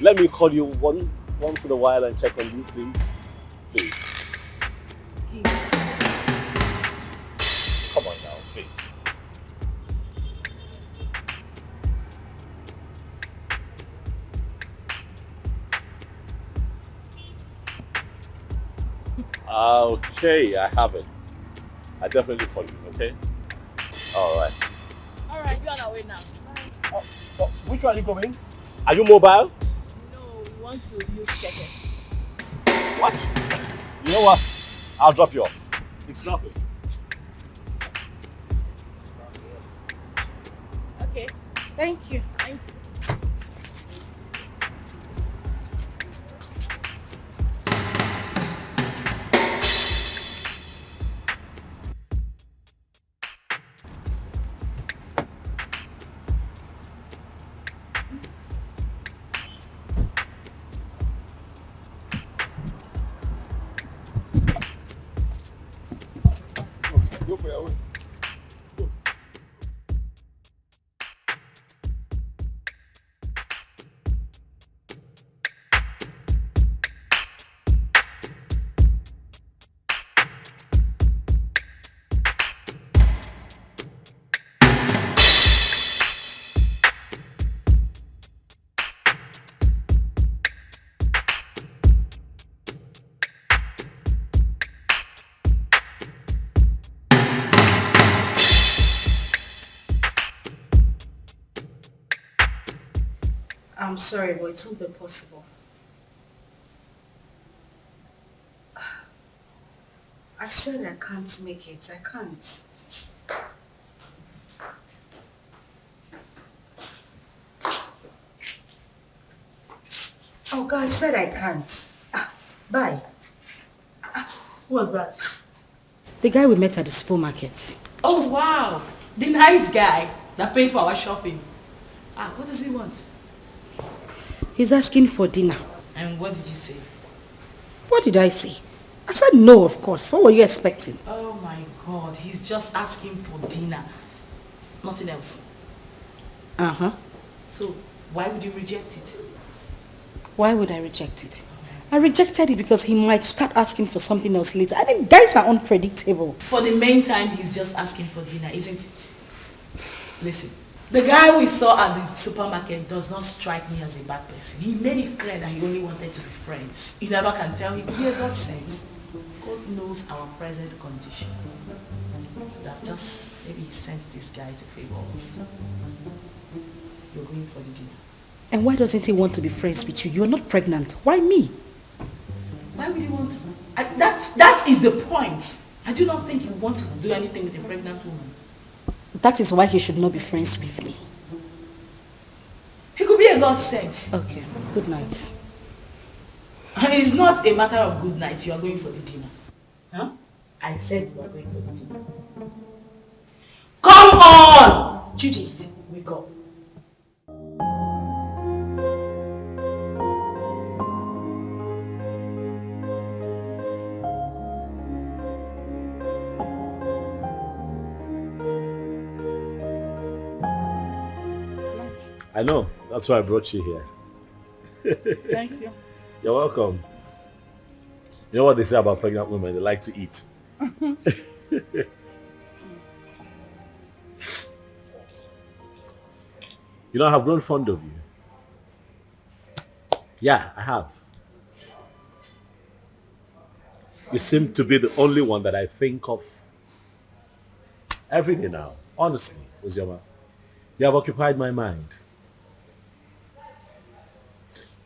let me call you once in a while and check on you, please. Please. Come on now, please. Okay, I have it. I definitely call you, okay? Alright. Alright, you're on our way now. Oh, which one are you going? Are you mobile? No, we want to use Keke. What? You know what? I'll drop you off. It's nothing. Okay, thank you. Thank you. Go for your way. Go. I'm sorry, but it won't be possible. I said I can't make it. I can't. Oh God, I said I can't. Bye. Who was that? The guy we met at the supermarket. Oh, wow. The nice guy that paid for our shopping. What does he want? He's asking for dinner. And what did you say? What did I say? I said no, of course. What were you expecting? Oh my God, he's just asking for dinner. Nothing else. Uh-huh. So, why would you reject it? Why would I reject it? I rejected it because he might start asking for something else later. I mean, guys are unpredictable. For the main time, he's just asking for dinner, isn't it? Listen, the guy we saw at the supermarket does not strike me as a bad person. He made it clear that he only wanted to be friends. You never can tell him, yeah, God sent. God knows our present condition. That just, maybe he sent this guy to favor us. You're going for the dinner. And why doesn't he want to be friends with you? You're not pregnant. Why me? Why would he want to? That is the point. I do not think he wants to do anything with a pregnant woman. That is why he should not be friends with me. He could be a God sent. Okay, good night. And it's not a matter of good night. You are going for the dinner. Huh? I said you are going for the dinner. Come on! Judith, wake up. I know. That's why I brought you here. Thank you. You're welcome. You know what they say about pregnant women? They like to eat. You know, I have grown fond of you. Yeah, I have. You seem to be the only one that I think of every day now. Honestly, Ozioma. You have occupied my mind.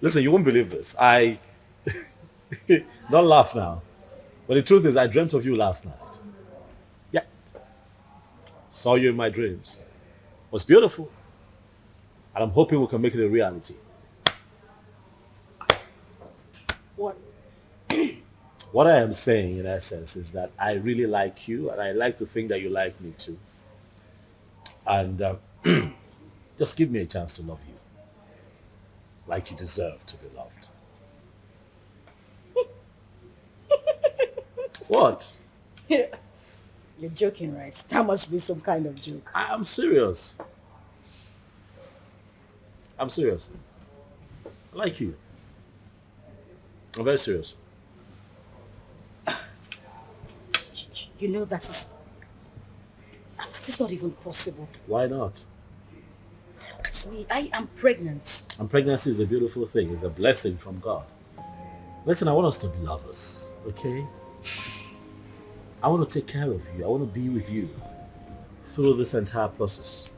Listen, you won't believe this. Don't laugh now. But the truth is, I dreamt of you last night. Yeah. Saw you in my dreams. It was beautiful. And I'm hoping we can make it a reality. What? What I am saying, in essence, is that I really like you, and I like to think that you like me too. And just give me a chance to love you. Like you deserve to be loved. What? You're joking, right? That must be some kind of joke. I'm serious. I'm serious. I like you. I'm very serious. You know that is not even possible. Why not? Look at me. I am pregnant. And pregnancy is a beautiful thing. It's a blessing from God. Listen, I want us to be lovers, okay? I want to take care of you. I want to be with you through this entire process.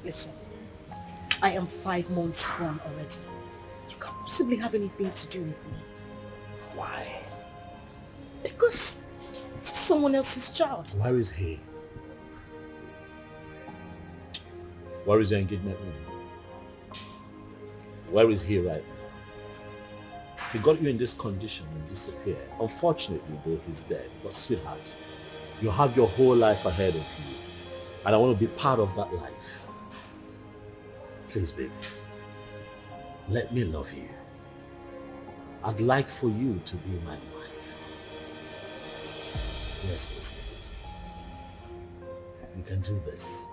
Listen, I am 5 months gone already. You can't possibly have anything to do with me. Why? Because it's someone else's child. Where is he? Where is your engagement ring? Where is he right now? He got you in this condition and disappeared. Unfortunately, though, he's dead. But sweetheart, you have your whole life ahead of you. And I want to be part of that life. Please, baby, let me love you. I'd like for you to be my wife. Yes, Lucy. We can do this.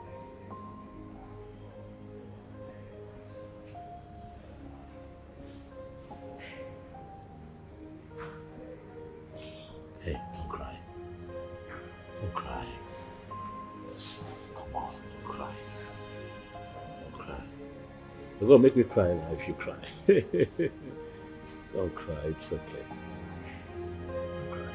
Hey, don't cry. Don't cry. Come on, don't cry. Don't cry. You're gonna make me cry now if you cry. Don't cry, it's okay. Don't cry.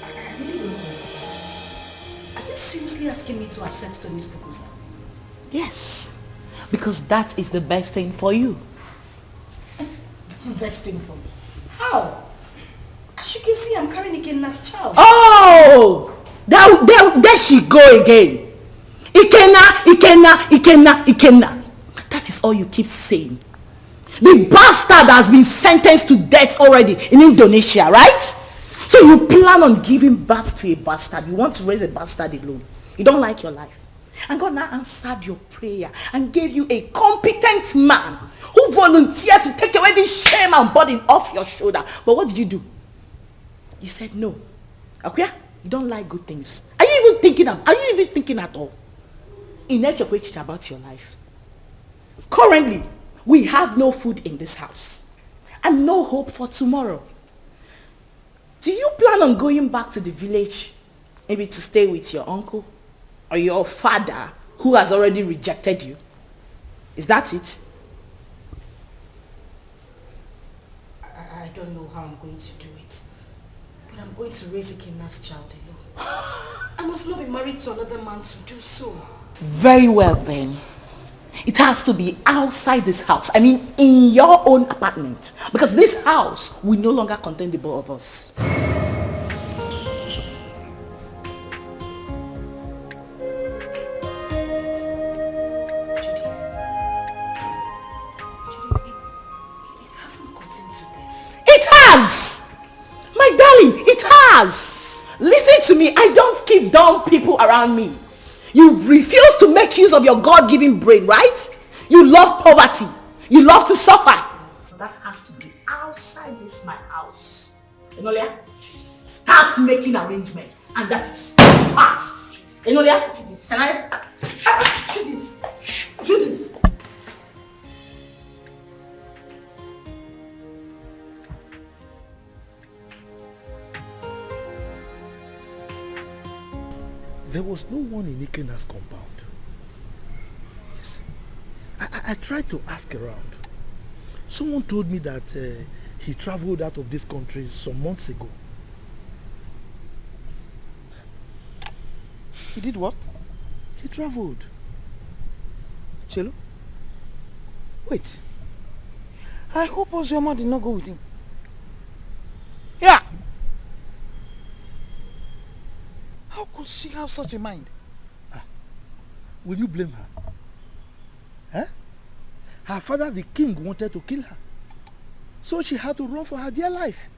I really don't understand. Are you seriously asking me to accept Tony's proposal? Yes, because that is the best thing for you. Best thing for me? How? As you can see, I'm carrying a kidnapped child. Oh! There she go again. Ikenna. That is all you keep saying. The bastard has been sentenced to death already in Indonesia, right? So you plan on giving birth to a bastard. You want to raise a bastard alone. You don't like your life. And God now answered your prayer and gave you a competent man who volunteered to take away this shame and burden off your shoulder. But what did you do? You said no. Akuya, you don't like good things. Are you even thinking at all? In about your life. Currently, we have no food in this house and no hope for tomorrow. Do you plan on going back to the village, maybe to stay with your uncle or your father who has already rejected you? Is that it? I don't know how I'm going to do it, but I'm going to raise Ikenna's child alone. I must not be married to another man to do so. Very well then. It has to be outside this house. I mean, in your own apartment. Because this house will no longer contain the both of us. It hasn't gotten to this. It has! My darling, it has! Listen to me, I don't keep dumb people around me. You refuse to make use of your God-given brain, right? You love poverty. You love to suffer. That has to be outside this my house. Enolia, start making arrangements. And that is fast. Enolia, can I? Judith. There was no one in Ikenna's compound. Yes. I tried to ask around. Someone told me that he traveled out of this country some months ago. He did what? He traveled. Chelo? Wait. I hope Ozioma did not go with him. Yeah! How could she have such a mind? Will you blame her? Huh? Her father, the king, wanted to kill her. So she had to run for her dear life.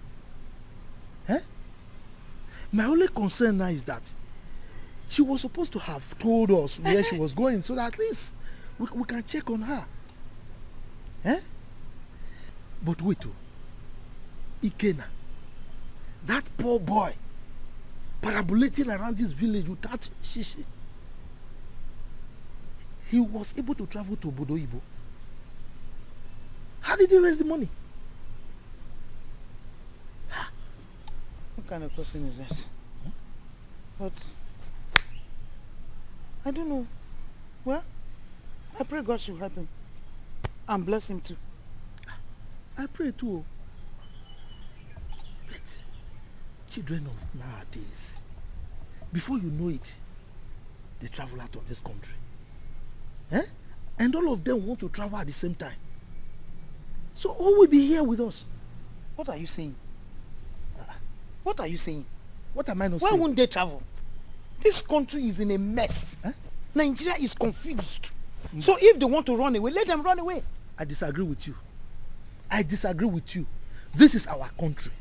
Huh? My only concern now is that she was supposed to have told us where she was going so that at least we can check on her. Huh? But wait, Ikenna, that poor boy, parabolating around this village without shishi. He was able to travel to Obodo Ibo. How did he raise the money? What kind of person is that? But I don't know. Well, I pray God should help him and bless him too. I pray too. But children of nowadays, before you know it, they travel out of this country. Eh? And all of them want to travel at the same time. So who will be here with us? What are you saying? What are you saying? What am I not Why saying? Why won't they travel? This country is in a mess. Eh? Nigeria is confused. So if they want to run away, let them run away. I disagree with you. I disagree with you. This is our country.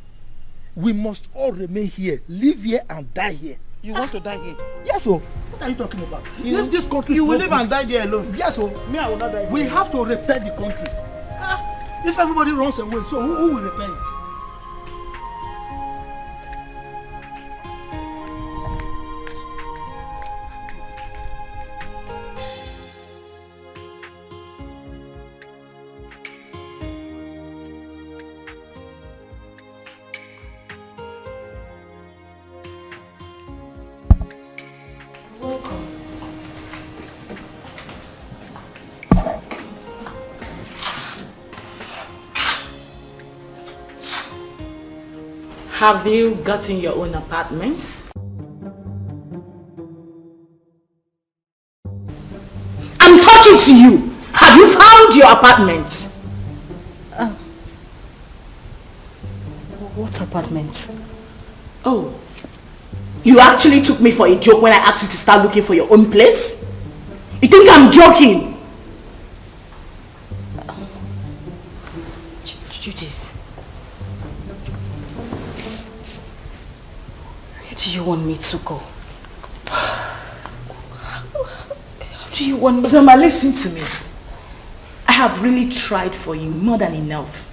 We must all remain here, live here and die here. You want to die here? Yes, sir. What are you talking about? If this country you will live and die there alone. Yes, sir. Me, I will not die. We have to repair the country. If everybody runs away, so who will repair it? Have you gotten your own apartment? I'm talking to you. Have you found your apartment? What apartment? Oh, You actually took me for a joke when I asked you to start looking for your own place? You think I'm joking? Judith. Where do you want me to go? How do you want me to... Ozioma, listen to me. I have really tried for you more than enough.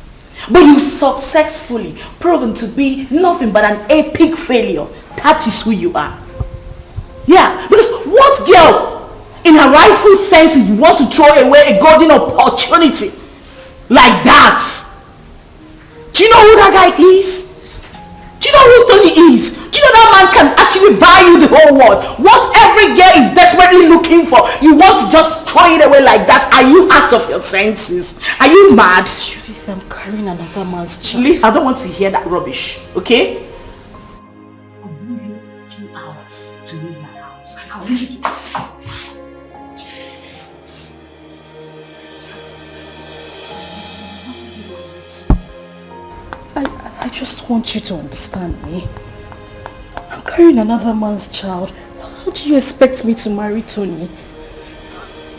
But you successfully proven to be nothing but an epic failure. That is who you are. Yeah, because what girl in her rightful senses want to throw away a golden opportunity like that? Do you know who that guy is? Do you know who Tony is? Do you know that man can actually buy you the whole world? What every girl is desperately looking for, you want to just throw it away like that? Are you out of your senses? Are you mad? Judith, I'm carrying another man's child. Listen, I don't want to hear that rubbish, okay? I'll give you a few hours to leave my house. I want you to... I just want you to understand me. I'm carrying another man's child. How do you expect me to marry Tony?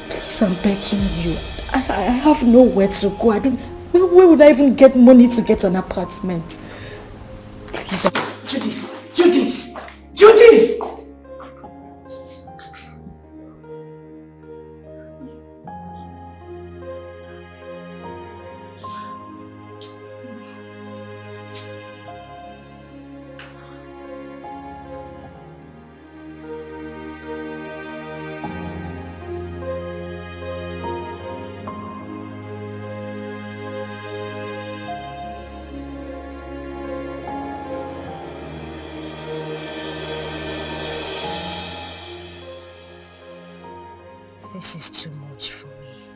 Please, I'm begging you. I have nowhere to go. Where would I even get money to get an apartment? Please. Judith! Judith! Judith! This is too much for me.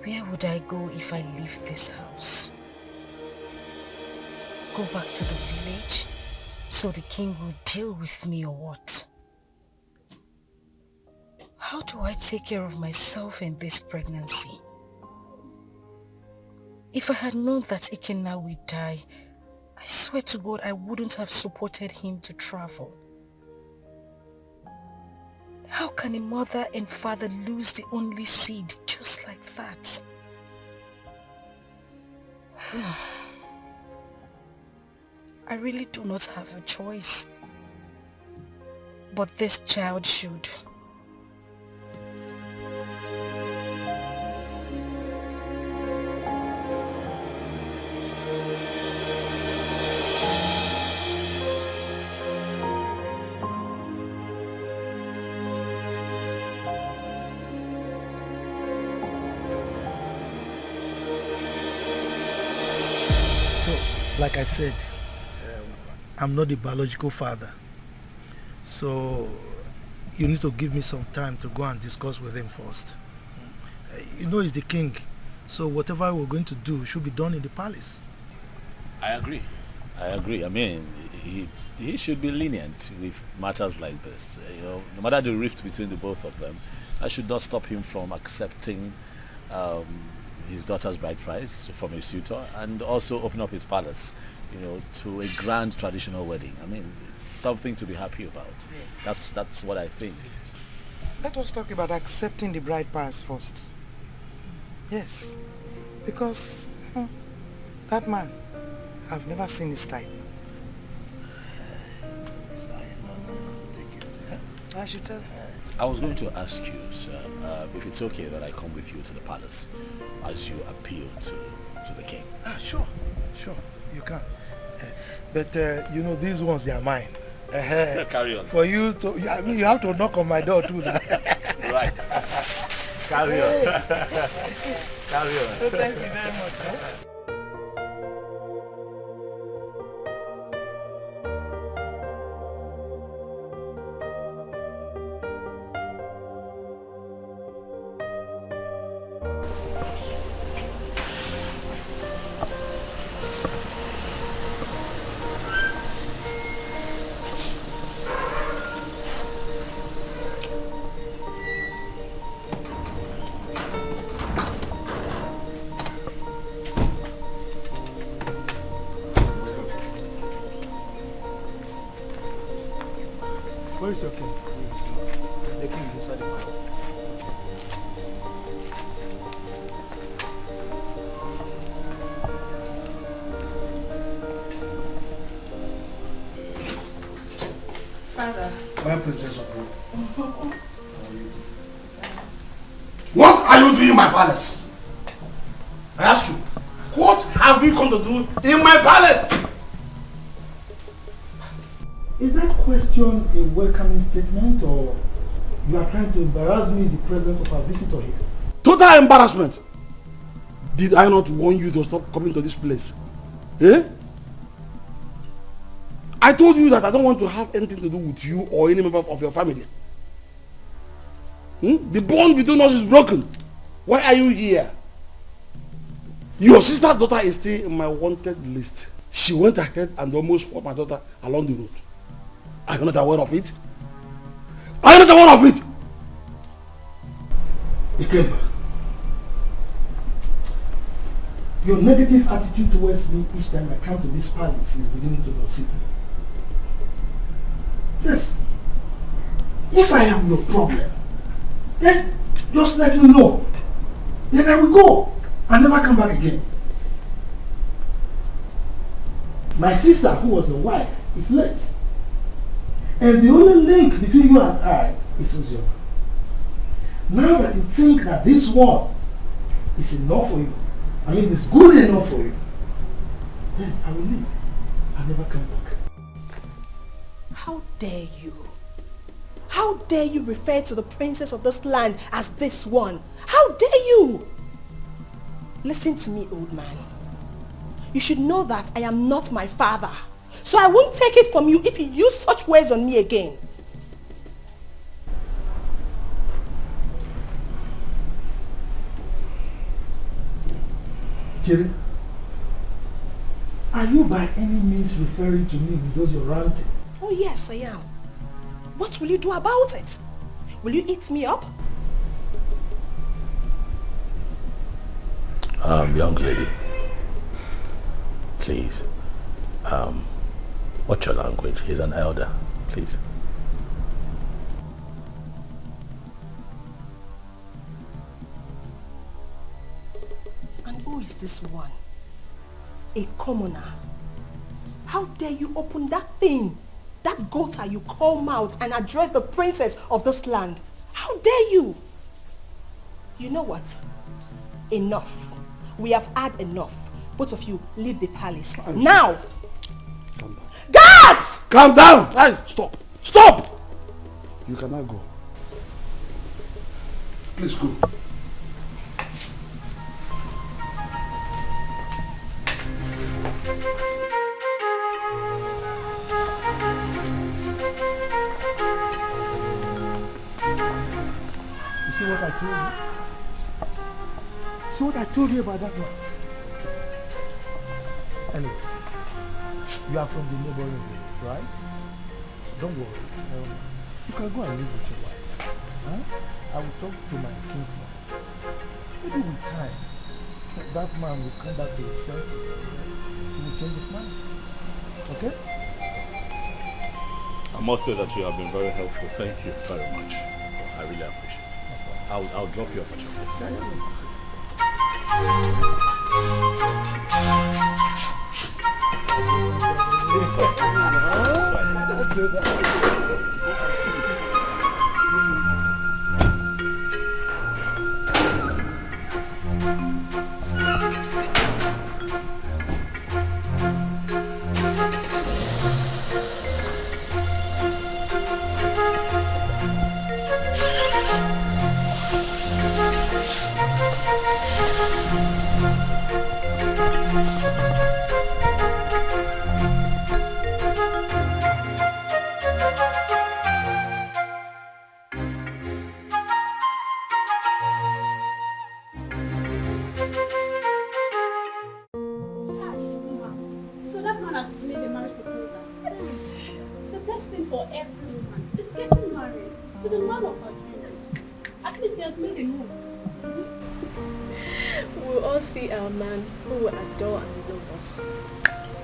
Where would I go if I leave this house? Go back to the village so the king will deal with me or what? How do I take care of myself in this pregnancy? If I had known that Ikenna would die, I swear to God I wouldn't have supported him to travel. How can a mother and father lose the only seed just like that? I really do not have a choice. But this child should. Like I said, I'm not the biological father. So you need to give me some time to go and discuss with him first. You know he's the king, so whatever we're going to do should be done in the palace. I agree. I mean, he should be lenient with matters like this. You know, no matter the rift between the both of them, that should not stop him from accepting his daughter's bride price from a suitor and also open up his palace, you know, to a grand traditional wedding. I mean, it's something to be happy about. That's what I think. Let us talk about accepting the bride price first. Yes, because that man, I've never seen his type. I should tell her. I was going to ask you, sir, if it's okay that I come with you to the palace as you appeal to the king. Sure, you can. But you know, these ones, they are mine. Carry on. For you to, I mean, you have to knock on my door too. Right. Carry on. Carry on. So thank you very much. Where is your king? The king is inside the palace. Father. My princess of Rome. What are you doing in my palace? I ask you, what have you come to do in my palace? Is that question a welcoming statement, or you are trying to embarrass me in the presence of our visitor here? Total embarrassment. Did I not warn you to stop coming to this place? Eh? I told you that I don't want to have anything to do with you or any member of your family. The bond between us is broken. Why are you here? Your sister's daughter is still in my wanted list. She went ahead and almost fought my daughter along the road. Are you not aware of it? Are you not aware of it? Ikemba, your negative attitude towards me each time I come to this palace is beginning to lose me. Yes. If I am your problem, then just let me know. Then I will go and never come back again. My sister, who was your wife, is late. And the only link between you and I is Ozioma. Now that you think that this one is enough for you, I mean it's good enough for you, then I will leave and never come back. How dare you? How dare you refer to the princess of this land as this one? How dare you? Listen to me, old man. You should know that I am not my father. So I won't take it from you if you use such words on me again. Jerry, are you by any means referring to me with those you're ranting? Oh yes, I am. What will you do about it? Will you eat me up? Young lady, please, watch your language. He's an elder, please. And who is this one? A commoner. How dare you open that thing, that gutter you call mouth, and address the princess of this land? How dare you? You know what? Enough. We have had enough. Both of you leave the palace. Now! Calm down. Guards! Calm down! Hey, stop! Stop! You cannot go. Please go. You see what I told you? See what I told you about that one? Anyway, you are from the neighboring village, right? Don't worry. You can go and live with your wife. Huh? I will talk to my kinsman. Maybe with time, that man will come back to his senses and he will change his mind. Okay? I must say that you have been very helpful. Thank you very much. I really appreciate it. I'll drop you off at your place. It's fine. Let's do that.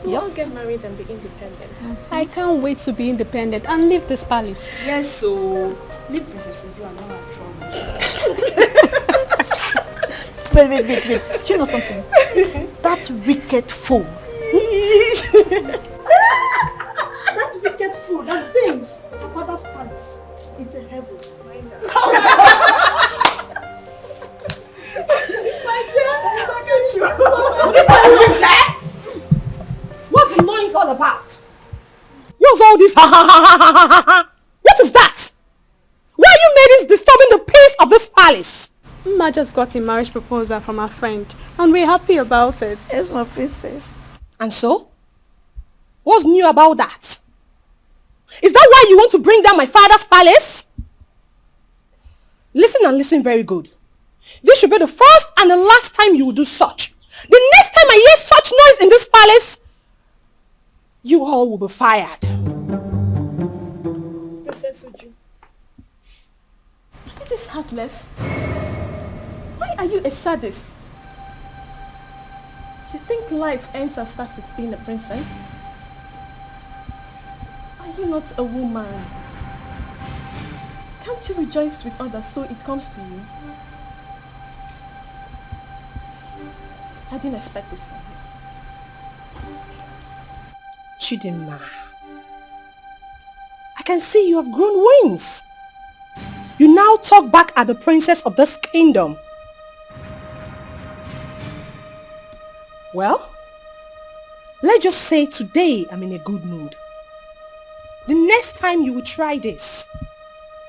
We'll all get married and be independent. I can't wait to be independent and leave this palace. Yes, so leave Princess Uju and all our troubles. Wait. Do you know something? That wicked fool. That wicked fool, that thinks her father's palace, it's a heaven. What's the noise all about? What's all this? What is that? Why are you ladies disturbing the peace of this palace? Ma just got a marriage proposal from her friend and we're happy about it. Yes, my princess. And so? What's new about that? Is that why you want to bring down my father's palace? Listen and listen very good. This should be the first and the last time you will do such. The next time I hear such noise in this palace, you all will be fired. Princess Uju, It is heartless. Why are you a sadist? you think life ends and starts with being a princess? Are you not a woman? Can't you rejoice with others so it comes to you? I didn't expect this from you. Chidinma, I can see you have grown wings. You now talk back at the princess of this kingdom. Well, let's just say today I'm in a good mood. The next time you will try this,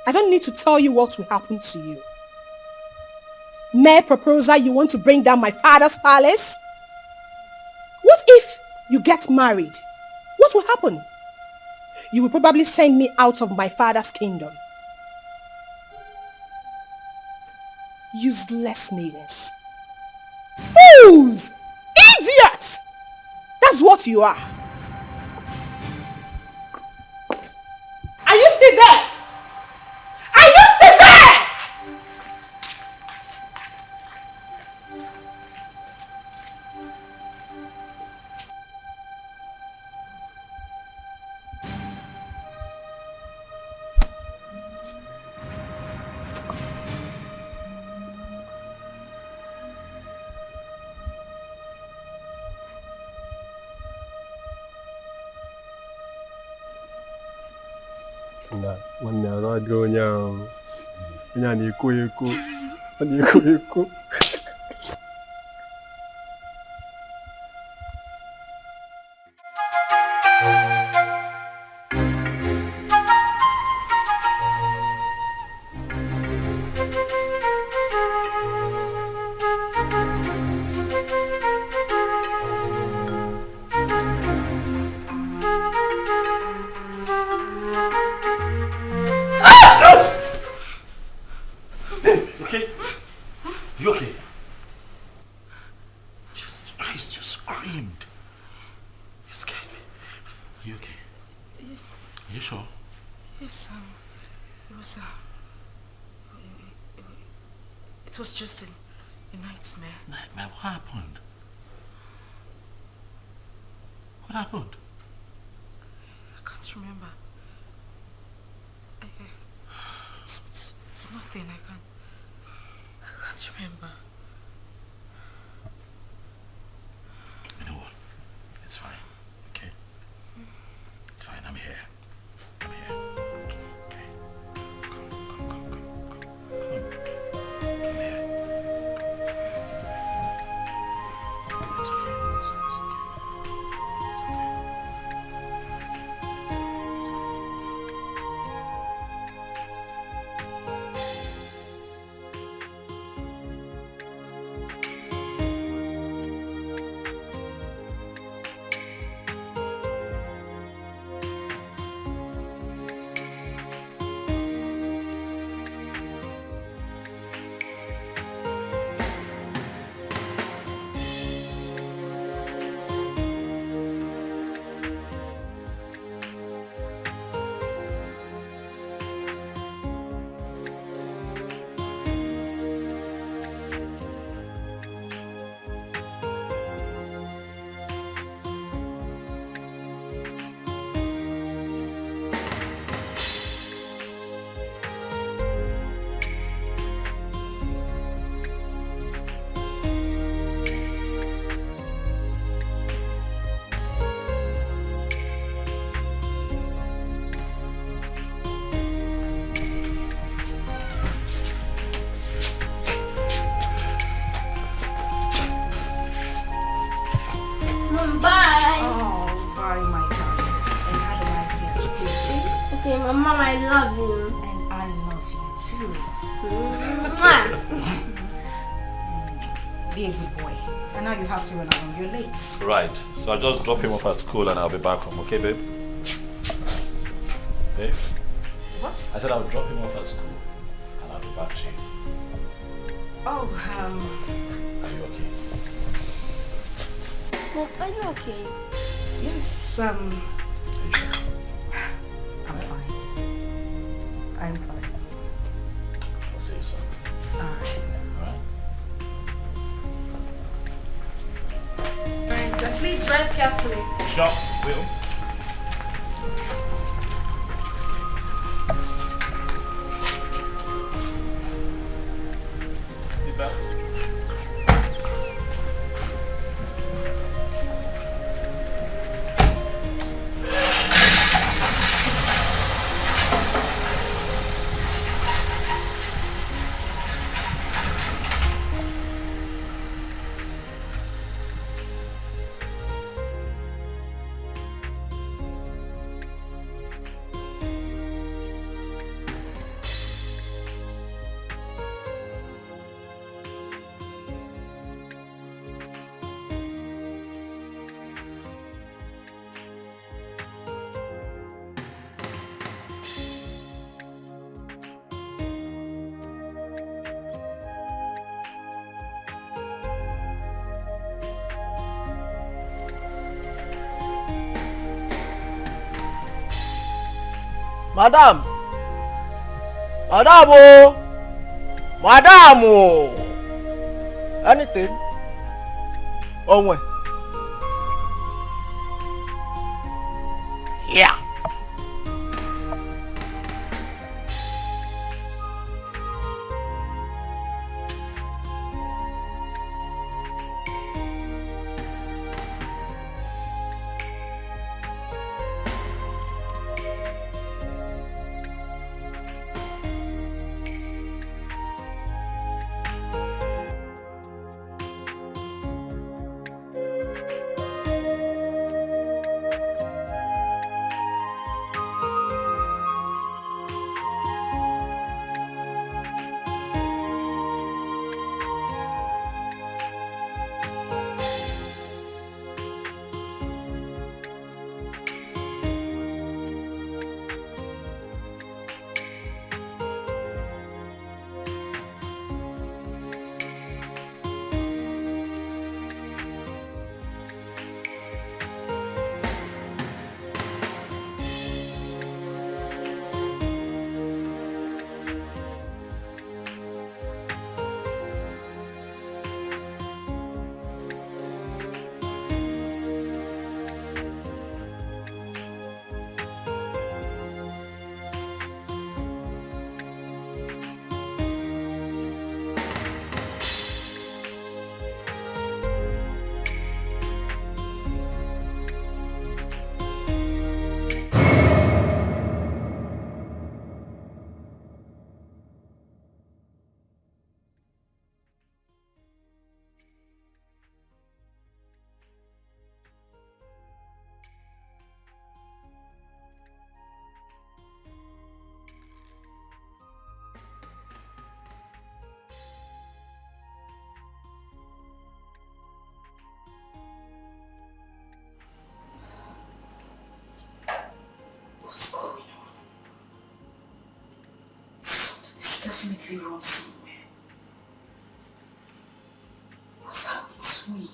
I don't need to tell you what will happen to you. Mere proposal, you want to bring down my father's palace? What if you get married? What will happen? You will probably send me out of my father's kingdom. Useless maidens. Fools! Idiots! That's what you are. Are you still there? Are you still there? Nwanne arụ adịghị onye ahụ. Onye a na-ekwo ekwo. Ọ na-ekwo ekwo. It was just a nightmare. Nightmare? What happened? What happened? I can't remember. It's nothing. I can't remember. You know what? It's fine. Okay? It's fine. I'm here. I'm here. Okay. Come. Come here. It's okay. It's okay. Mom, I love you. And I love you too. Be a good boy. And now you have to run along. You're late. Right. So I'll just drop him off at school and I'll be back home. Okay, babe? Babe? What? I said I'll drop him off at school and I'll be back to you. Oh, Are you okay? Mom, are you okay? yes, Are you sure? I'm fine. I'm fine. I'll see you soon. Alright. Alright? Alright, please drive carefully. Sure, will. Sit back. Madam! Madam! Oh! Madam! Oh! Anything? Oh, when? Yeah. Definitely wrong somewhere. What's happened to me?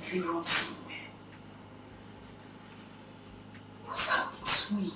definitely wrong somewhere. What's happened to me?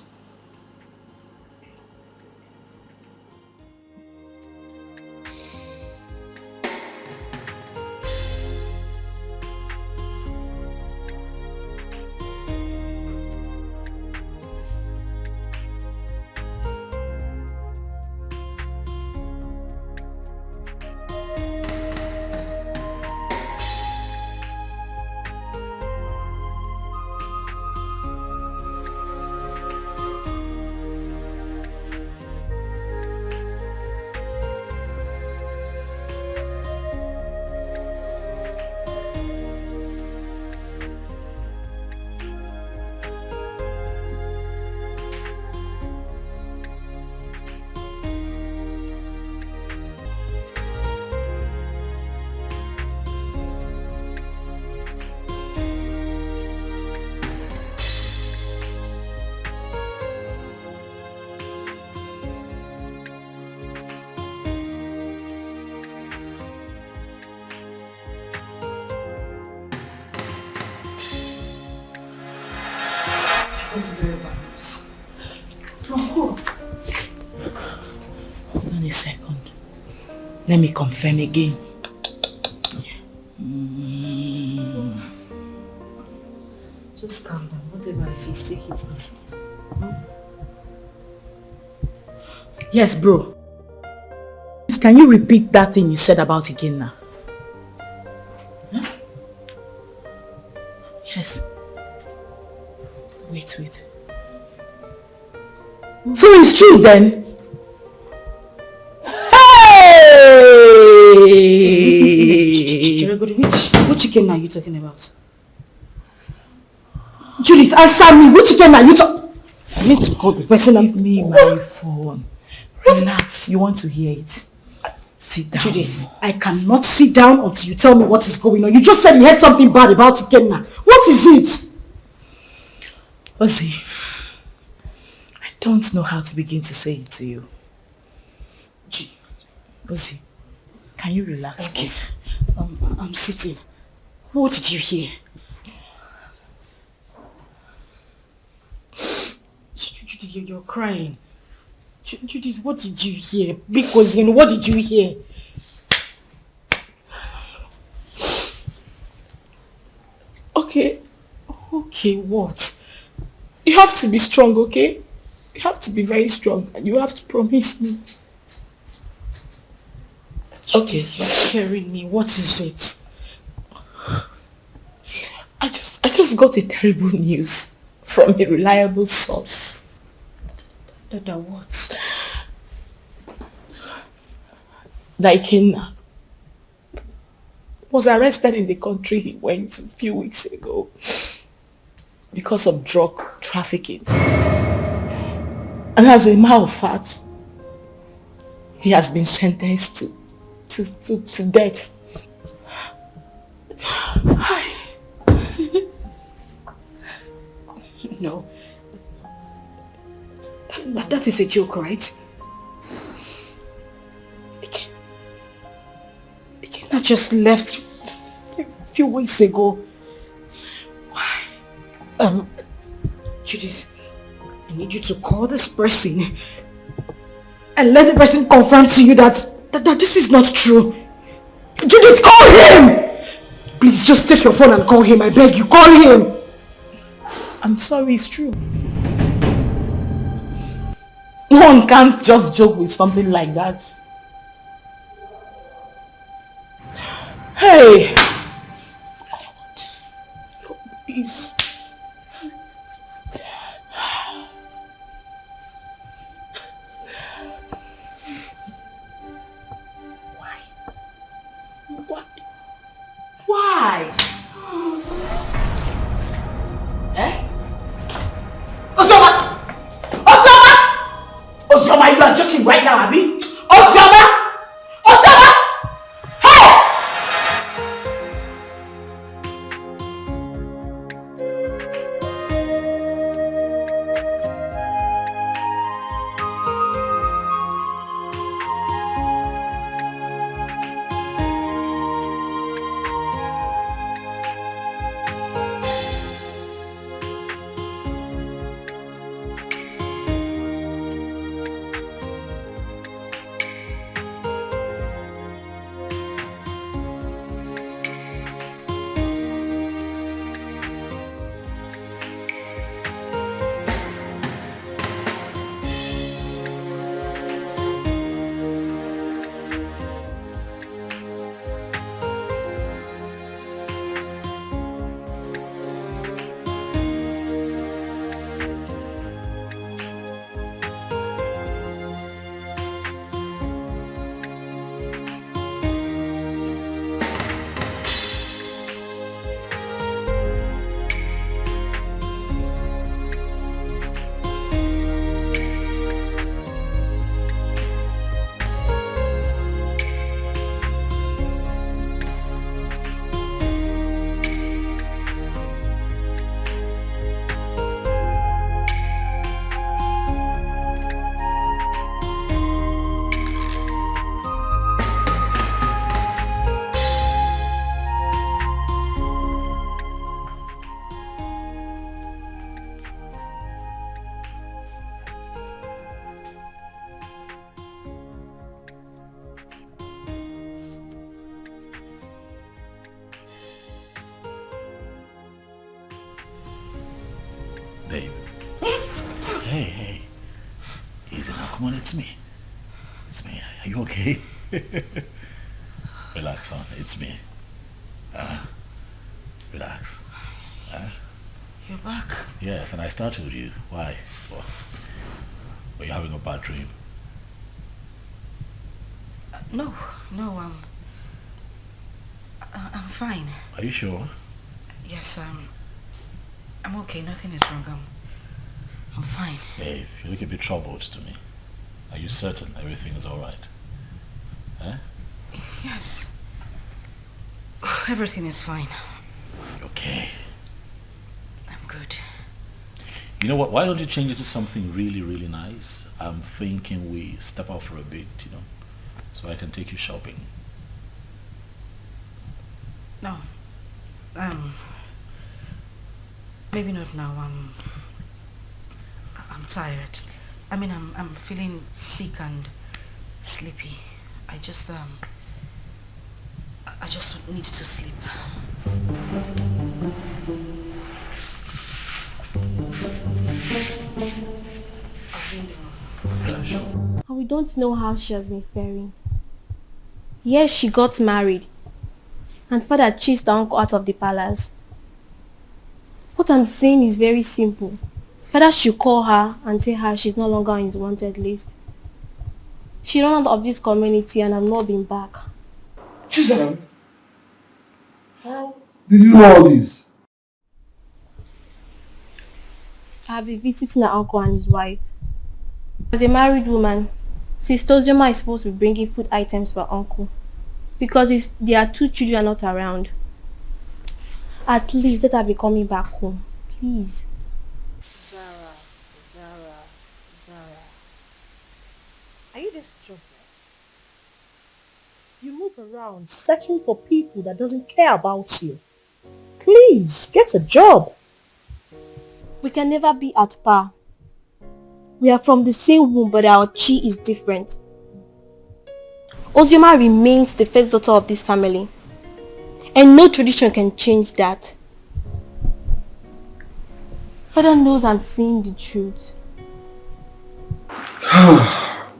That's very bad news. From who? Hold on a second. Let me confirm again. Just calm down. Whatever it is, take it easy. Yes, bro. Can you repeat that thing you said about again now? Huh? Yes. Wait. So it's true then? Hey! Which chicken are you talking about? Judith, answer me. Which chicken are you talking? I need to call the person. Give me my phone. Relax. You want to hear it? Sit down. Judith, I cannot sit down until you tell me what is going on. You just said you heard something bad about Ikenna. What is it? Ozzy, I don't know how to begin to say it to you. Ozzy, can you relax, please? I'm sitting. What did you hear? Judith, you're crying. Judith, what did you hear? Because what did you hear? Okay, what? You have to be strong, okay? You have to be very strong and you have to promise me. Okay, you're scaring me. What is it? I just got a terrible news from a reliable source. That what? That Ikenna was arrested in the country he went a few weeks ago because of drug trafficking. And as a matter of fact, he has been sentenced to death. No. That is a joke, right? Ikenna just left a few weeks ago. Why? Judith, I need you to call this person and let the person confirm to you that this is not true. Judith, call him! Please, just take your phone and call him. I beg you, call him! I'm sorry, it's true. One can't just joke with something like that. Hey! Please. Why? Eh? Ozioma! Ozioma, you are joking right now, Abby? Ozioma! Hey! come on, it's me. It's me. Are you okay? Relax, son. It's me. Relax. You're back? Yes, and I started with you. Why? Well, were you having a bad dream? No, I'm fine. Are you sure? Yes, I'm okay. Nothing is wrong. I'm fine. Hey, you look a bit troubled to me. Are you certain everything is alright? Huh? Yes. Everything is fine. Okay. I'm good. You know what? Why don't you change it to something really, really nice? I'm thinking we step out for a bit, so I can take you shopping. No. Maybe not now. I'm tired. I mean, I'm feeling sick and sleepy. I just need to sleep. And we don't know how she has been faring. Yes, she got married. And father chased her uncle out of the palace. What I'm saying is very simple. Father should call her and tell her she's no longer on his wanted list. She ran out of this community and has not been back. Chisholm, how did you know all this? I have been visiting her uncle and his wife. As a married woman, Sister Ozioma is supposed to be bringing food items for her uncle. Because their 2 children are not around. At least let her be coming back home. Please. Zara. Are you this jobless? You move around searching for people that doesn't care about you. Please, get a job. We can never be at par. We are from the same womb, but our chi is different. Ozioma remains the first daughter of this family. And no tradition can change that. Father knows I'm saying the truth.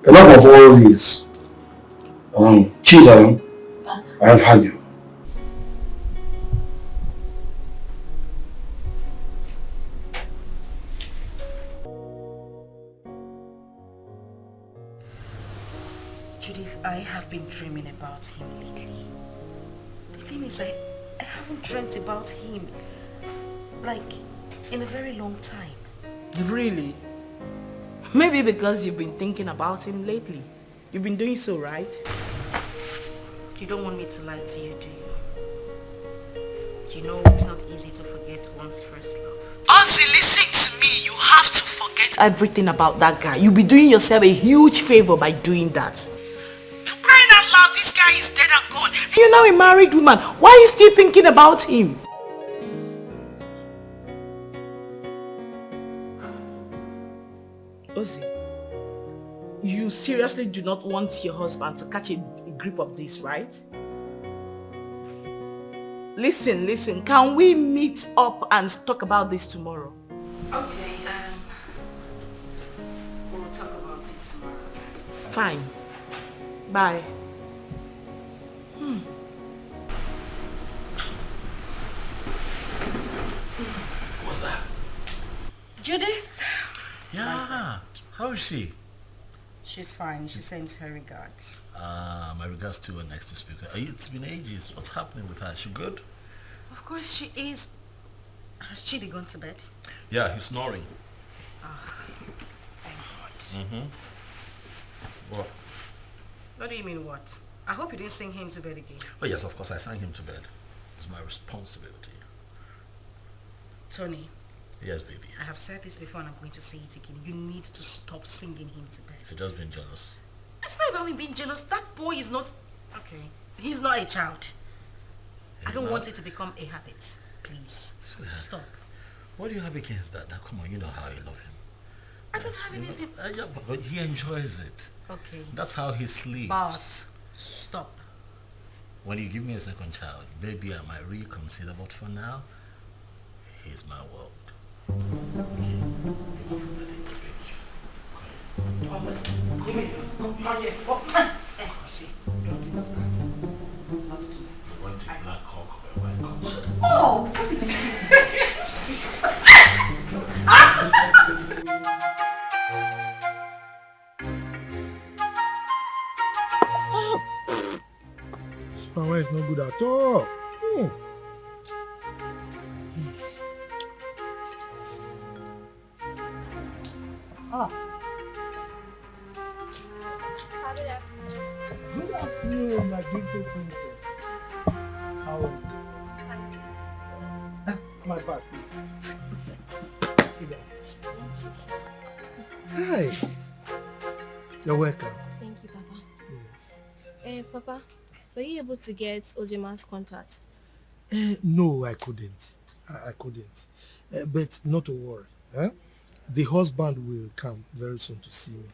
Enough of all this. Chisholm, I have had you. Judith, I have been dreaming about him lately. The thing is, I haven't dreamt about him, like, in a very long time. Really? Maybe because you've been thinking about him lately. You've been doing so, right? You don't want me to lie to you, do you? You know it's not easy to forget one's first love. Ozzy, listen to me. You have to forget everything about that guy. You'll be doing yourself a huge favor by doing that. For crying out loud, this guy is dead and gone. And you're now a married woman. Why are you still thinking about him? Ozzy, you seriously do not want your husband to catch a grip of this, right? Listen, can we meet up and talk about this tomorrow? Okay, we'll talk about it tomorrow. Fine. Bye. What's that? Judith? Yeah. How is she? She's fine. She sends her regards. My regards to her next speaker. It's been ages. What's happening with her? She good? Of course she is. Has Chidi gone to bed? Yeah, he's snoring. Thank God. What? What do you mean what? I hope you didn't sing him to bed again. Oh yes, of course I sang him to bed. It's my responsibility. Tony. Yes, baby. I have said this before and I'm going to say it again. You need to stop singing him to bed. You're just being jealous. It's not about me being jealous. That boy is not... Okay. He's not a child. I don't want it to become a habit. Please. Stop. What do you have against that? Now, come on, you know how you love him. I don't have anything... Yeah, but he enjoys it. Okay. That's how he sleeps. But stop. When you give me a second child, maybe I might reconsider, but for now, he's my world. Okay. Come here. See, don't even start. Not too late. You want a black cock or a white cock? Oh, see. This power is not good at all. Good afternoon, my beautiful princess. How are you? My bad, please. Sit down. Hi. You're welcome. Thank you, Papa. Yes. Papa, were you able to get Ozioma's contact? No, I couldn't. I couldn't. But not to worry. The husband will come very soon to see me.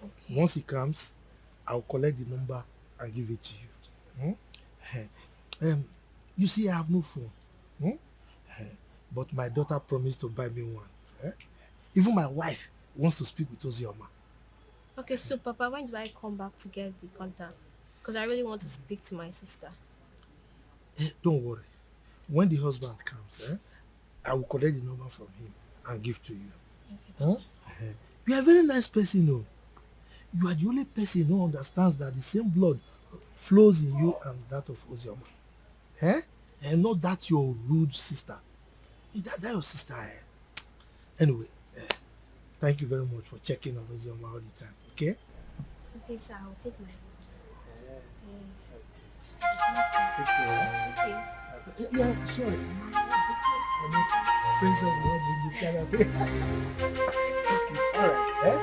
Okay. Once he comes, I'll collect the number and give it to you. You see, I have no phone. But my daughter promised to buy me one. Even my wife wants to speak with Ozioma. Okay, so Papa, when do I come back to get the contact? Because I really want to speak to my sister. Don't worry. When the husband comes, I will collect the number from him and give to you. Okay. You are a very nice person, no? You are the only person who understands that the same blood flows in you and that of Ozioma. And not that your rude sister. That your sister. Anyway, thank you very much for checking on Ozioma all the time. Okay? Okay, sir. I'll take my Take care. Okay. Yeah, sorry. Friends of the all right.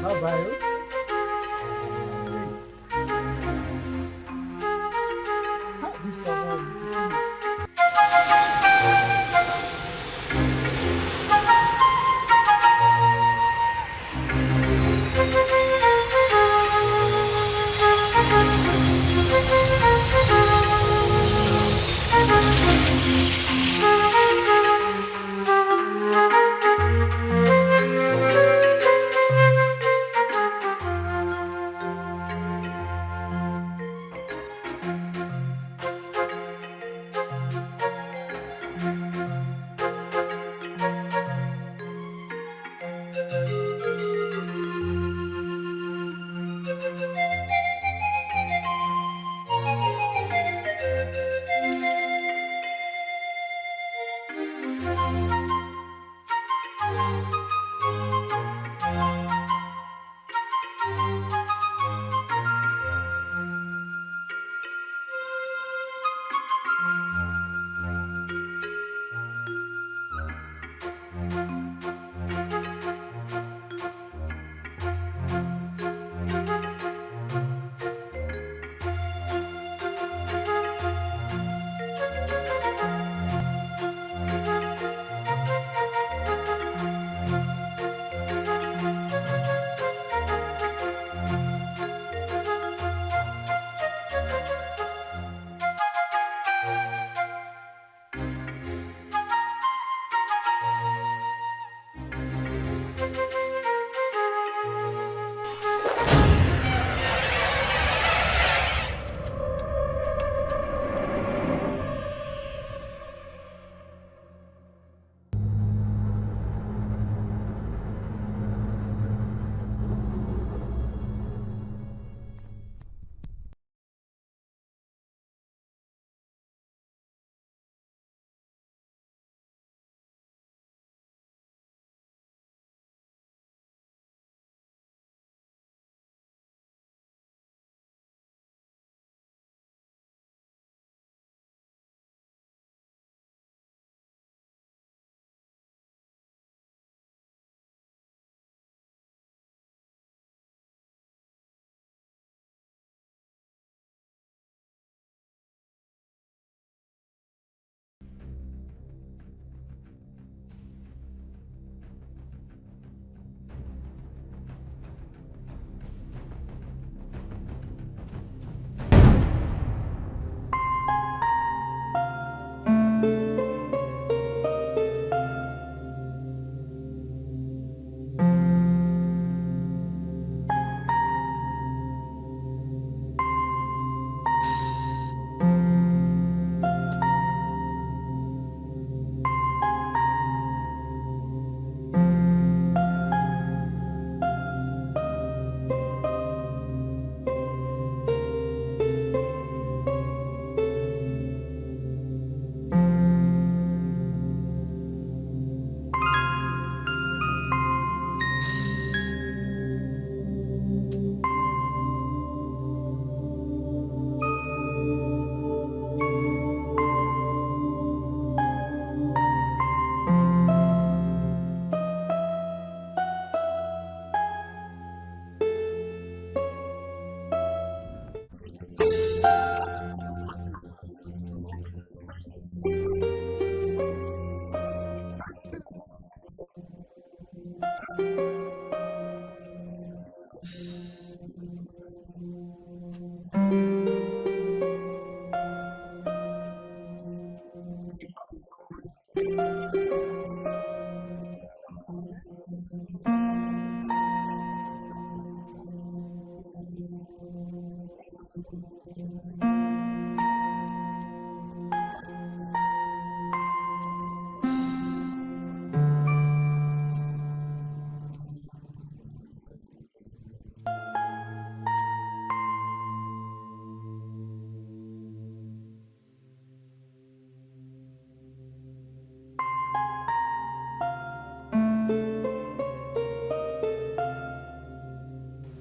Bye-bye. This cover is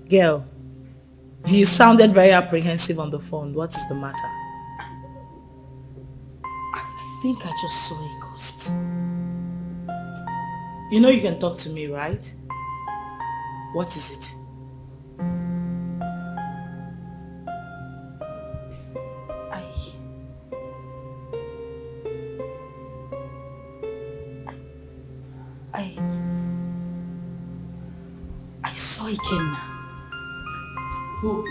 Girl, you sounded very apprehensive on the phone. What is the matter? I think I just saw a ghost. You know you can talk to me, right? What is it? I saw Ikenna. Who?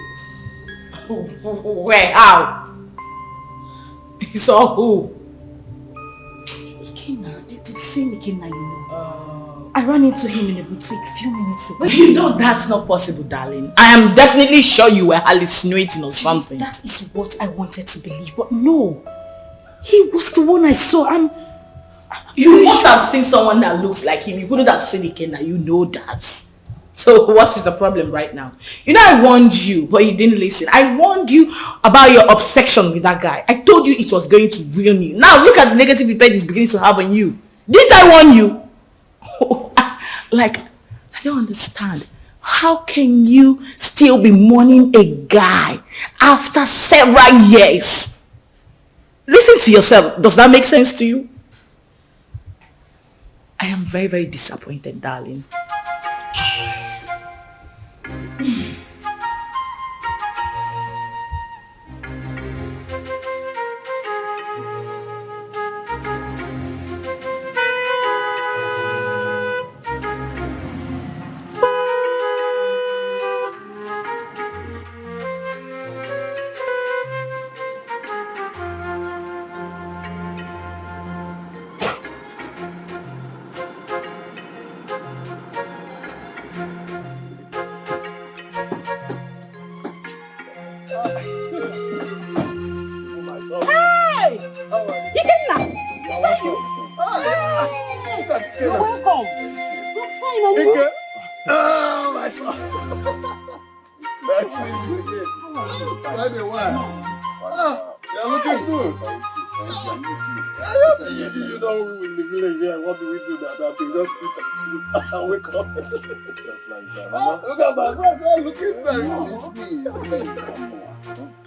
Where? How? You saw who? Ikenna, the same Ikenna you know. I ran into him in a boutique a few minutes ago. But you know that's not possible, darling. I am definitely sure you were hallucinating or something. That is what I wanted to believe, but no. He was the one I saw. You must have seen someone that looks like him. You couldn't have seen Ikenna. You know that. So what is the problem right now? You know I warned you, but you didn't listen. I warned you about your obsession with that guy. I told you it was going to ruin you. Now look at the negative effect it's beginning to have on you. Didn't I warn you? Like, I don't understand. How can you still be mourning a guy after several years? Listen to yourself. Does that make sense to you? I am very, very disappointed, darling. Wake up. Look at my brother looking very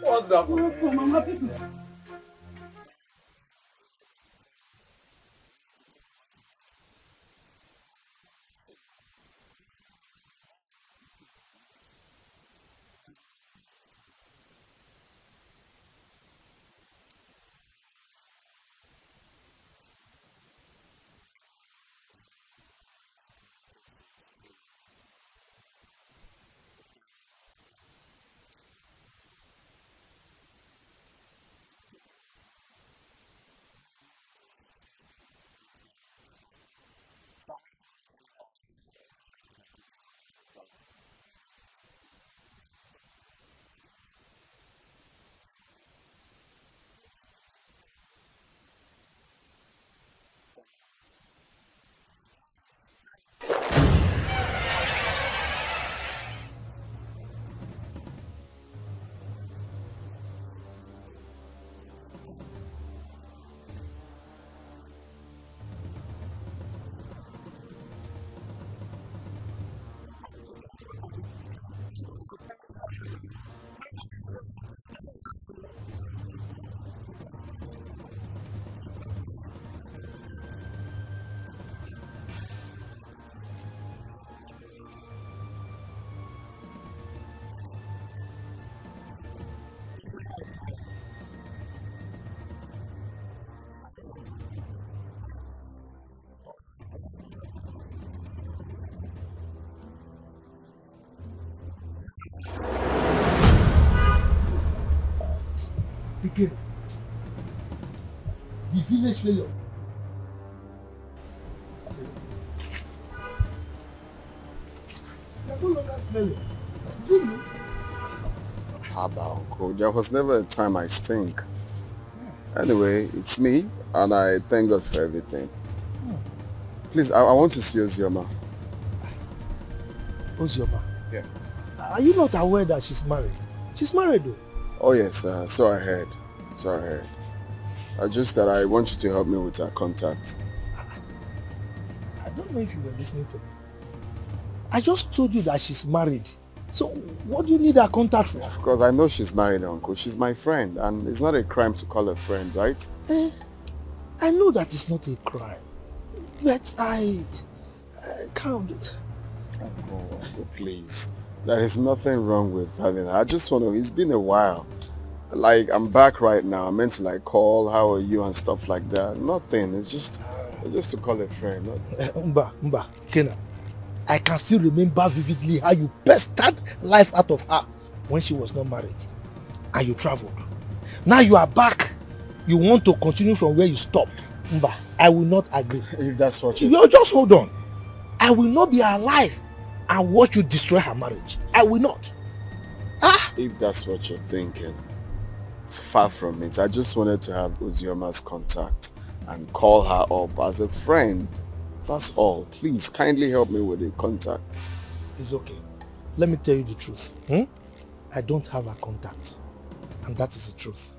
wonderful. I'm happy to. Again, the village failure. You're no longer smelling. Is it you? Haba, Uncle. There was never a time I stink. Anyway, it's me, and I thank God for everything. Please, I want to see Ozioma. Ozioma? Yeah. Are you not aware that she's married? She's married though. Oh yes, so I heard. Just that I want you to help me with her contact. I don't know if you were listening to me. I just told you that she's married. So what do you need her contact for? Of course, I know she's married, Uncle. She's my friend, and it's not a crime to call her friend, right? I know that it's not a crime. But I can't. Uncle, please. There is nothing wrong with having her. I just want to, it's been a while. Like, I'm back right now. I meant to like call, how are you and stuff like that. Nothing. It's just to call a friend. Mba, Kena. I can still remember vividly how you pestered life out of her when she was not married. And you traveled. Now you are back. You want to continue from where you stopped. Mba, I will not agree. If that's what you just hold on. I will not be alive and watch you destroy her marriage. I will not. If that's what you're thinking, it's far from it. I just wanted to have Ozioma's contact and call her up as a friend. That's all. Please, kindly help me with the contact. It's okay. Let me tell you the truth. I don't have a contact. And that is the truth.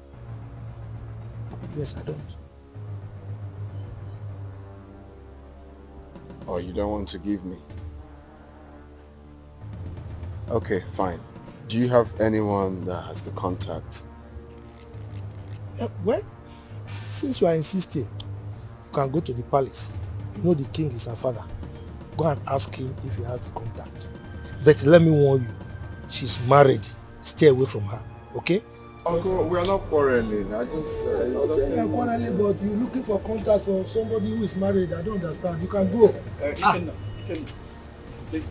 Yes, I don't. Oh, you don't want to give me? Okay, fine. Do you have anyone that has the contact? Well, since you are insisting, you can go to the palace. You know the king is her father. Go and ask him if he has the contact. But let me warn you, she's married. Stay away from her, okay? Uncle, we are not quarreling. I just... I'm not quarreling, but you're looking for contact for somebody who is married. I don't understand. You can go. Please,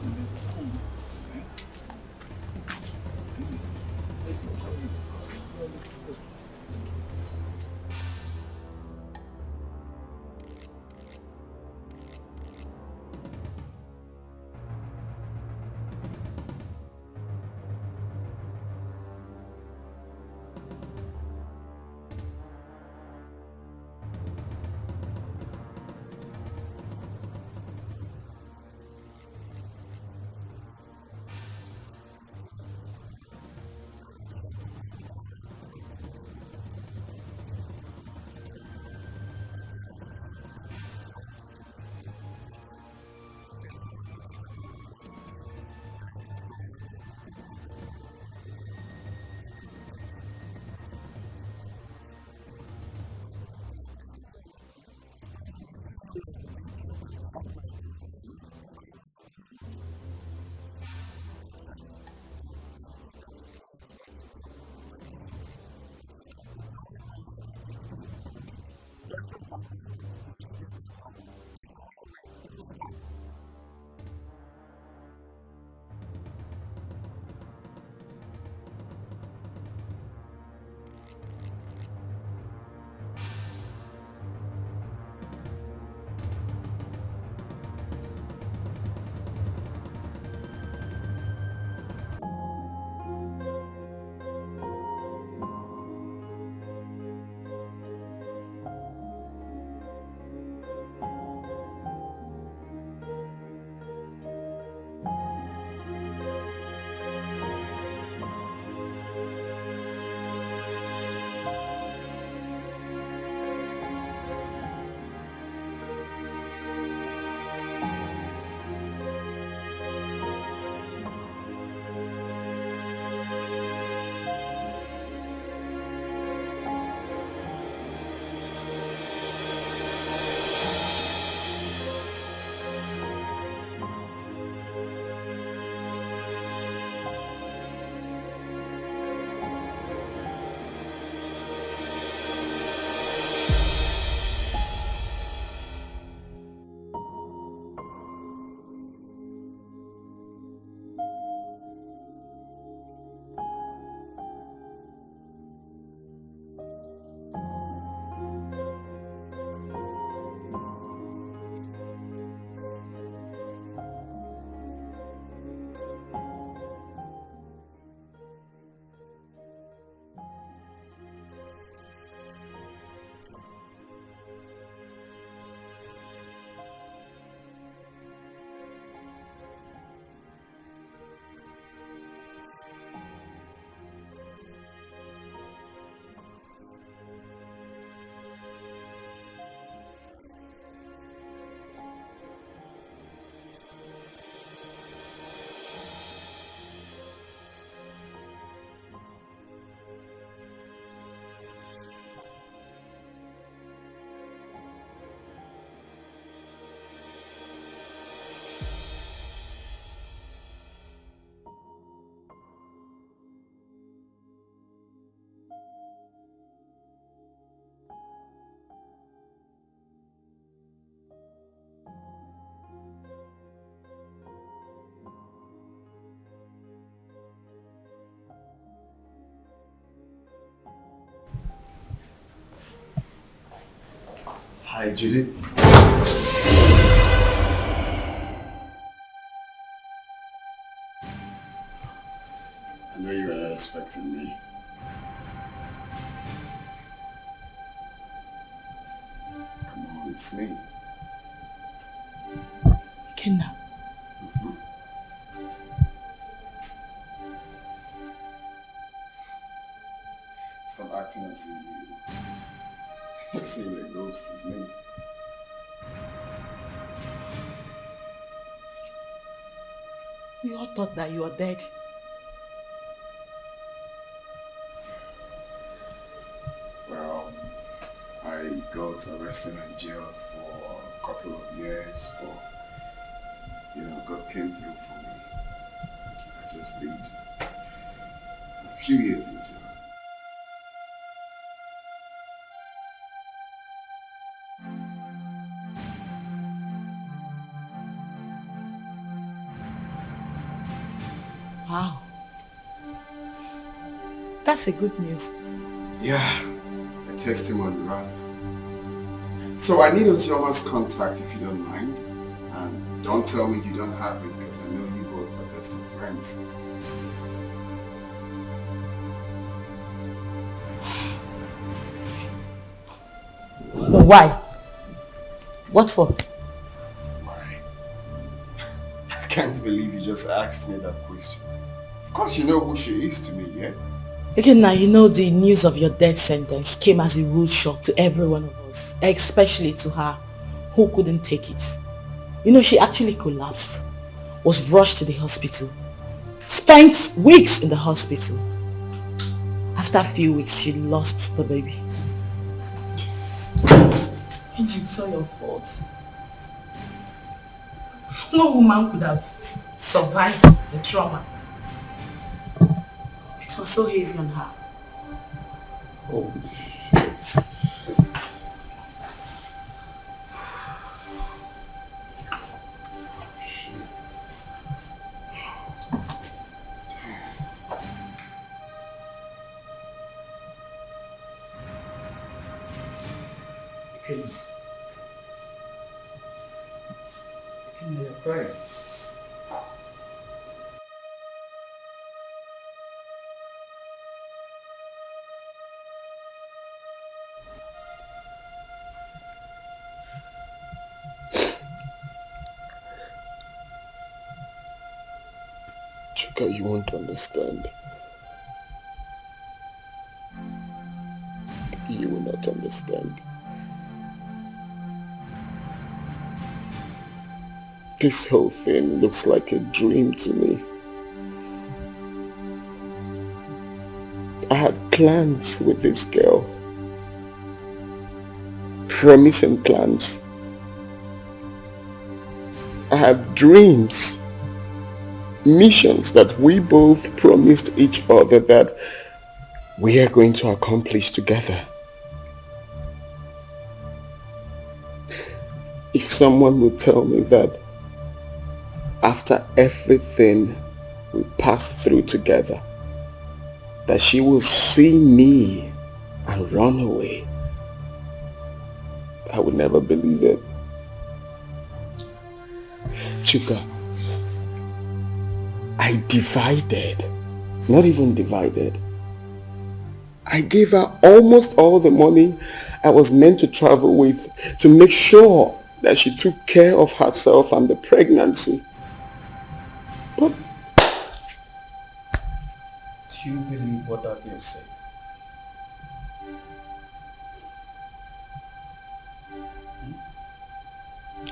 Hi, Judy. I know you were not expecting me. Come on, it's me. Kidnap. Stop acting as if you're saying the ghost is me. We all thought that you were dead. Well, I got arrested and jailed for a couple of years, but God came through for me. I just did a few years in jail. Wow. That's a good news. Yeah, a testimony rather. So I need Ozioma's contact if you don't mind. And don't tell me you don't have it because I know you both are best of friends. Why? What for? Why? I can't believe you just asked me that question. Of course you know who she is to me, yeah? Okay, now you know the news of your death sentence came as a rude shock to every one of us, especially to her, who couldn't take it. You know, she actually collapsed, was rushed to the hospital, spent weeks in the hospital. After a few weeks, she lost the baby. And it's all your fault. No woman could have survived the trauma. It was so heavy on her. Holy shit. You're crying. Chuka, you won't understand. You will not understand. This whole thing looks like a dream to me. I had plans with this girl. Promising plans. I have dreams. Missions that we both promised each other that we are going to accomplish together. If someone would tell me that after everything we passed through together, that she will see me and run away, I would never believe it. Chuka, I divided, not even divided. I gave her almost all the money I was meant to travel with to make sure that she took care of herself and the pregnancy. But do you believe what that girl said?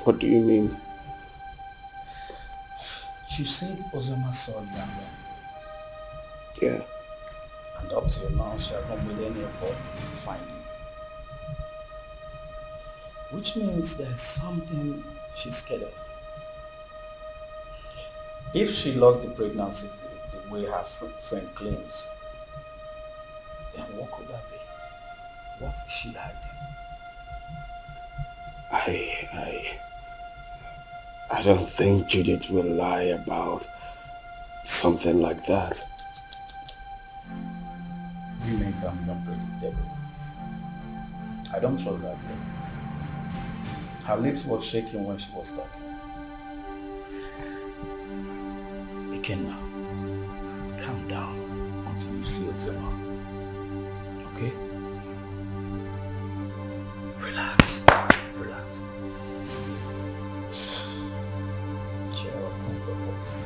What do you mean? She said Ozioma saw you and ran. Yeah. And up till now, she hasn't made any effort to find you. Which means there's something she's scared of. If she lost the pregnancy the way her friend claims, then what could that be? What is she hiding? I don't think Judith will lie about something like that. Women can be unpredictable. I don't trust that girl. Her lips were shaking when she was talking. Ikenna, calm down until you see Ozioma. Okay? Relax. Relax. Cheer up, Mr. Host.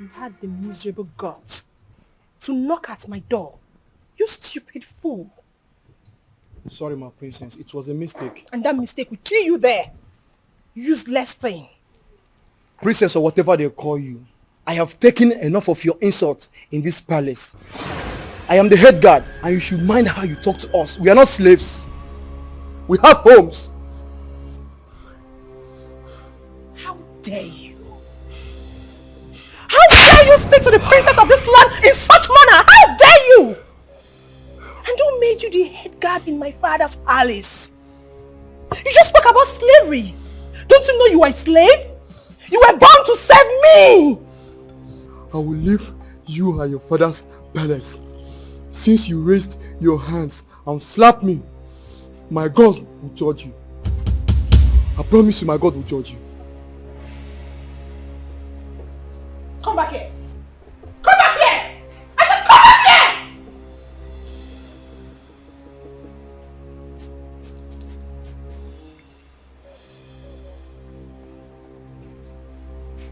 You had the miserable guts to knock at my door. You stupid fool. Sorry, my princess. It was a mistake. And that mistake will kill you there. Useless thing. Princess or whatever they call you, I have taken enough of your insults in this palace. I am the head guard and you should mind how you talk to us. We are not slaves. We have homes. How dare you? How dare you speak to the princess of this land in such manner? How dare you? And who made you the head guard in my father's palace? You just spoke about slavery. Don't you know you are a slave? You were born to serve me. I will leave you and your father's palace. Since you raised your hands and slapped me, my God will judge you. I promise you my God will judge you. Come back here. Come back here. I said come back here.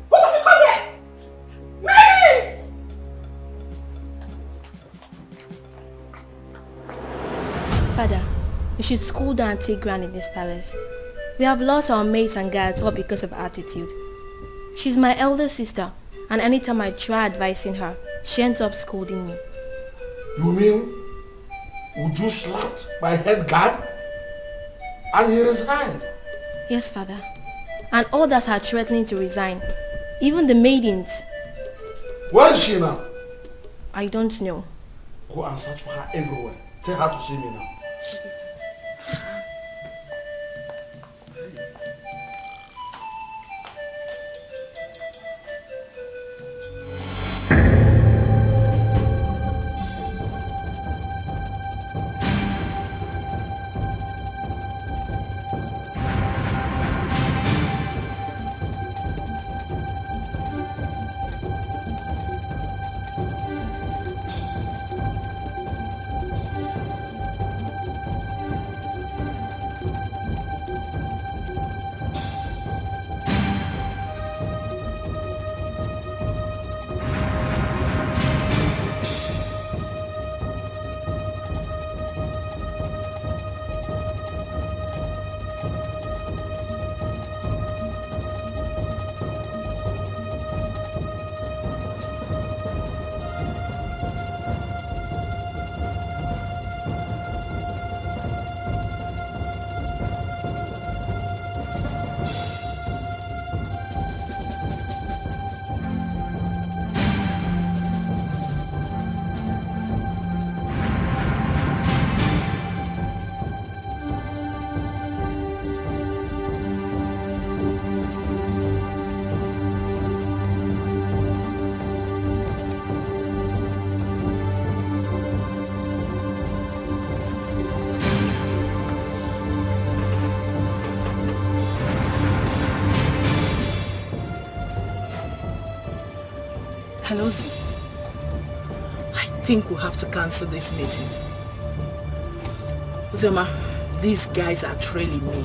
Both of you come here. Please. Father, you should school down and take ground in this palace. We have lost our maids and guards all because of attitude. She's my elder sister, and anytime I try advising her, she ends up scolding me. You mean Uju slapped my head guard and he resigned? Yes, Father. And others are threatening to resign. Even the maidens. Where is she now? I don't know. Go and search for her everywhere. Tell her to see me now. Ozi, I think we'll have to cancel this meeting. Ozioma, these guys are trailing me.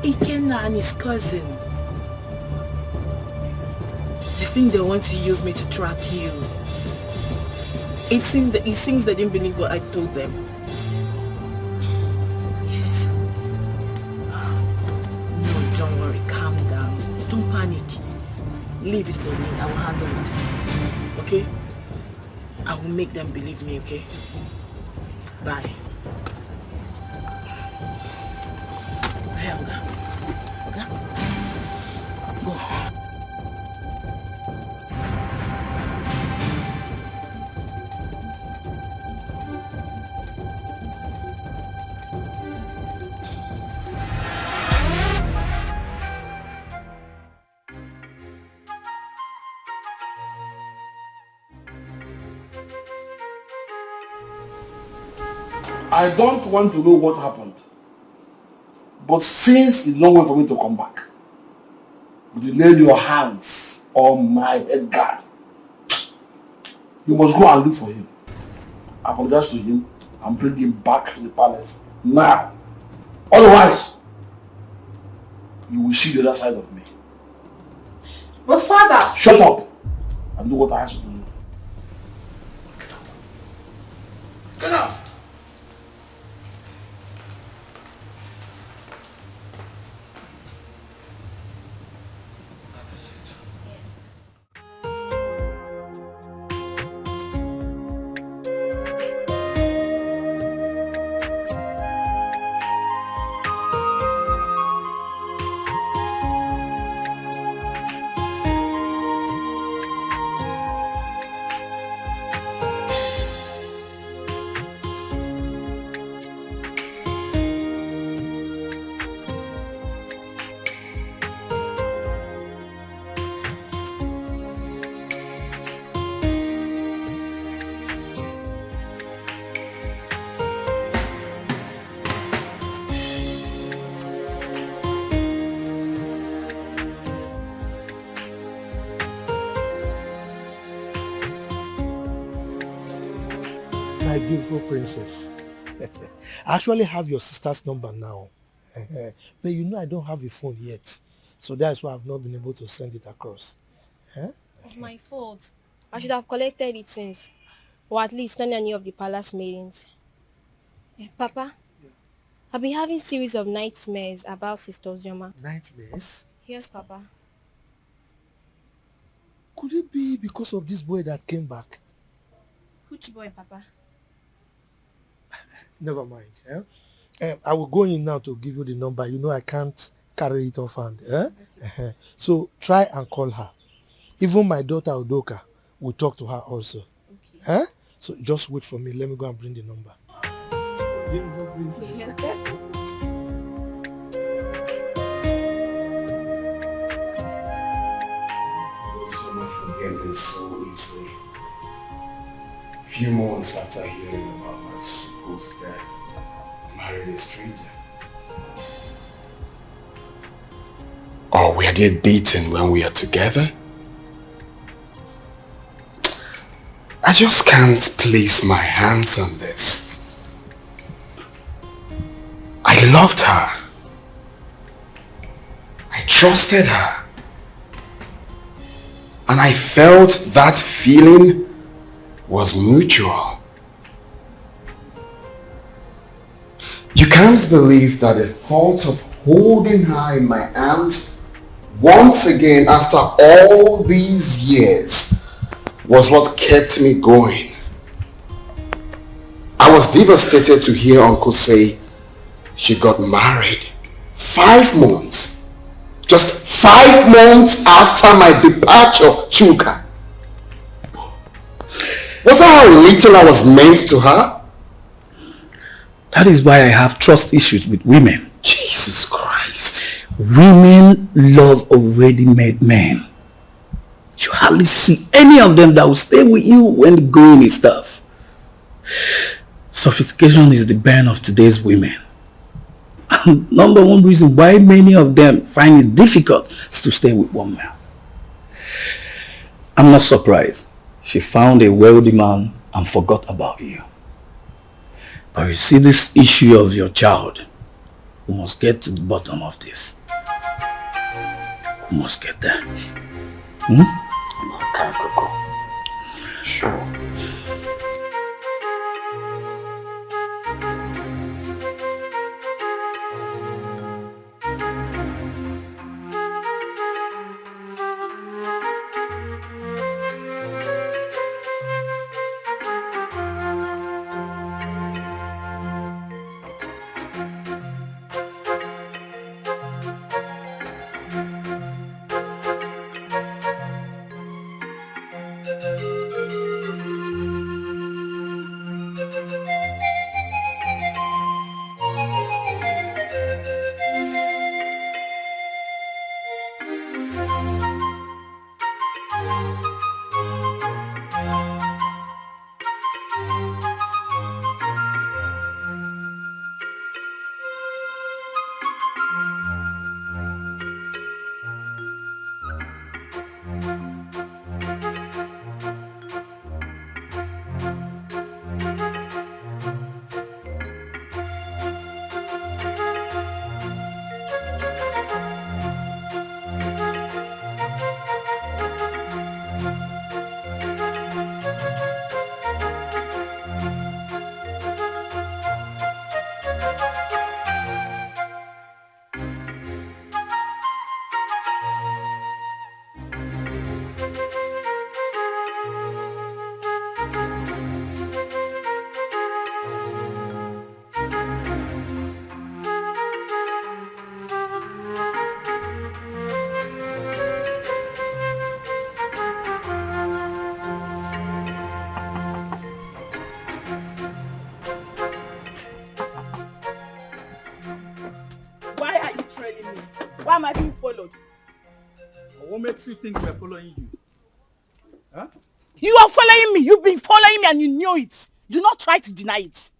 Ikenna and his cousin. They think they want to use me to track you. It seems they didn't believe what I told them. Yes. No, don't worry. Calm down. Don't panic. Leave it for me. I will handle it. Okay? I will make them believe me, okay? Bye. Hey, Oga. Oga? Go. I don't want to know what happened. But since it's long way for me to come back, you lay your hands on my head guard. You must go and look for him. Apologize to him and bring him back to the palace now. Otherwise, you will see the other side of me. But father... Shut up and do what I ask you to do. Get out! My beautiful princess. I actually have your sister's number now. But you know I don't have a phone yet. So that's why I've not been able to send it across. It's my fault. I should have collected it since. Or at least not any of the palace meetings. Papa, I've been having series of nightmares about Sister Ozioma. Nightmares? Yes, Papa. Could it be because of this boy that came back? Which boy, Papa? Never mind. I will go in now to give you the number. You know I can't carry it off hand. Okay. So try and call her. Even my daughter Udoka will talk to her also. Okay. So just wait for me. Let me go and bring the number. Beautiful princess. You so much forget this so easily. Few months after hearing about my supposed death, I married a stranger. Or were they dating when we are together? I just can't place my hands on this. I loved her. I trusted her. And I felt that feeling was mutual. You can't believe that the thought of holding her in my arms once again after all these years was what kept me going. I was devastated to hear Uncle say she got married 5 months. Just 5 months after my departure, Chuka. Was that how little I was meant to her? That is why I have trust issues with women. Jesus Christ. Women love already made men. You hardly see any of them that will stay with you when the going is tough. Sophistication is the bane of today's women. And number one reason why many of them find it difficult is to stay with one man. I'm not surprised. She found a wealthy man and forgot about you. But you see, this issue of your child, we must get to the bottom of this. We must get there. Okay, go. Sure. Why am I being followed? What makes you think we're following you? Huh? You are following me. You've been following me and you knew it. Do not try to deny it.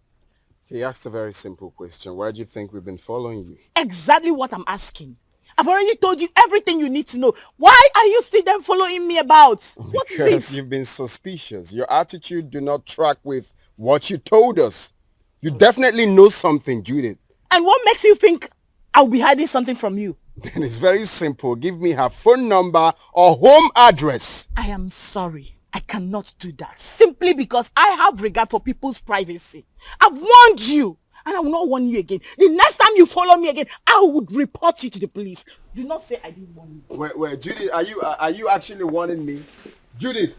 He asked a very simple question. Why do you think we've been following you? Exactly what I'm asking. I've already told you everything you need to know. Why are you still then following me about? What is Because it? you've been suspicious. Your attitude do not track with what you told us. You definitely know something, Judith. And what makes you think I'll be hiding something from you? Then it's very simple. Give me her phone number or home address. I am sorry. I cannot do that. Simply because I have regard for people's privacy. I've warned you. And I will not warn you again. The next time you follow me again, I would report you to the police. Do not say I didn't warn you. Wait, Judith, are you actually warning me? Judith!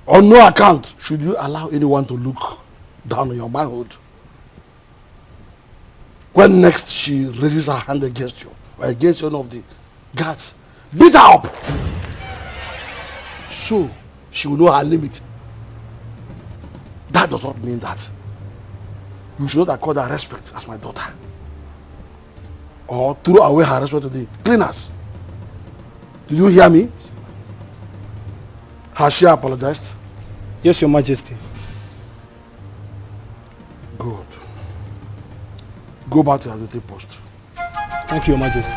On no account should you allow anyone to look down on your manhood. When next she raises her hand against you, or against one of the guards, beat her up. So she will know her limit. That does not mean that you should not accord her respect as my daughter. Or throw away her respect to the cleaners. Did you hear me? Has she apologized? Yes, Your Majesty. Good. Go back to your duty post. Thank you, Your Majesty.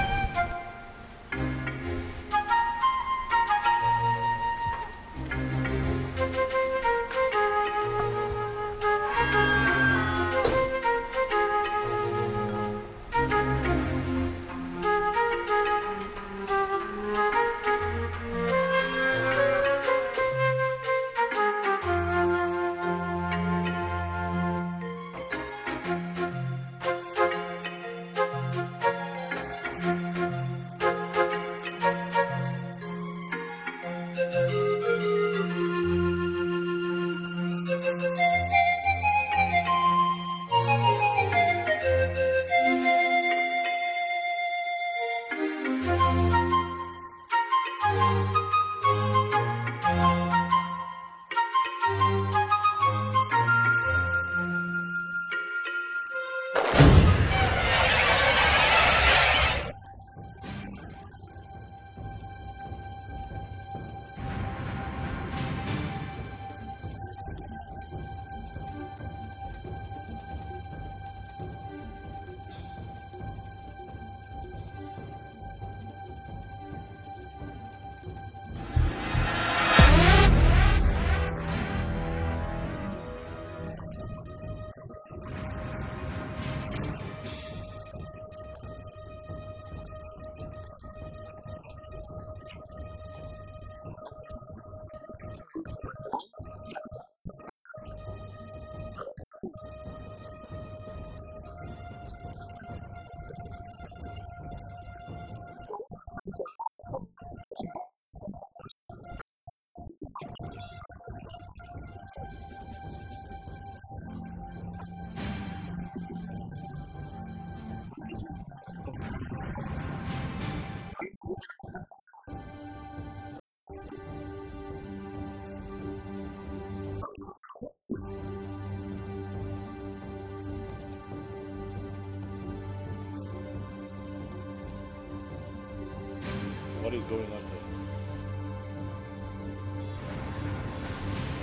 What is going on here?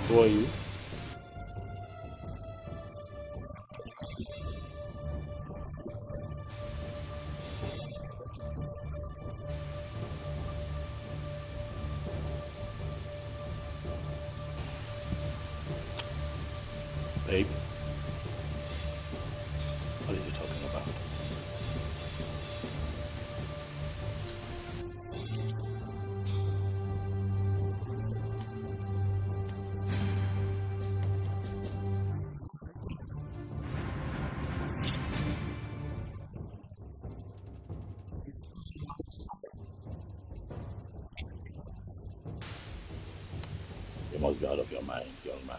Who are you? Babe? What is he talking about? You must be out of your mind, young man.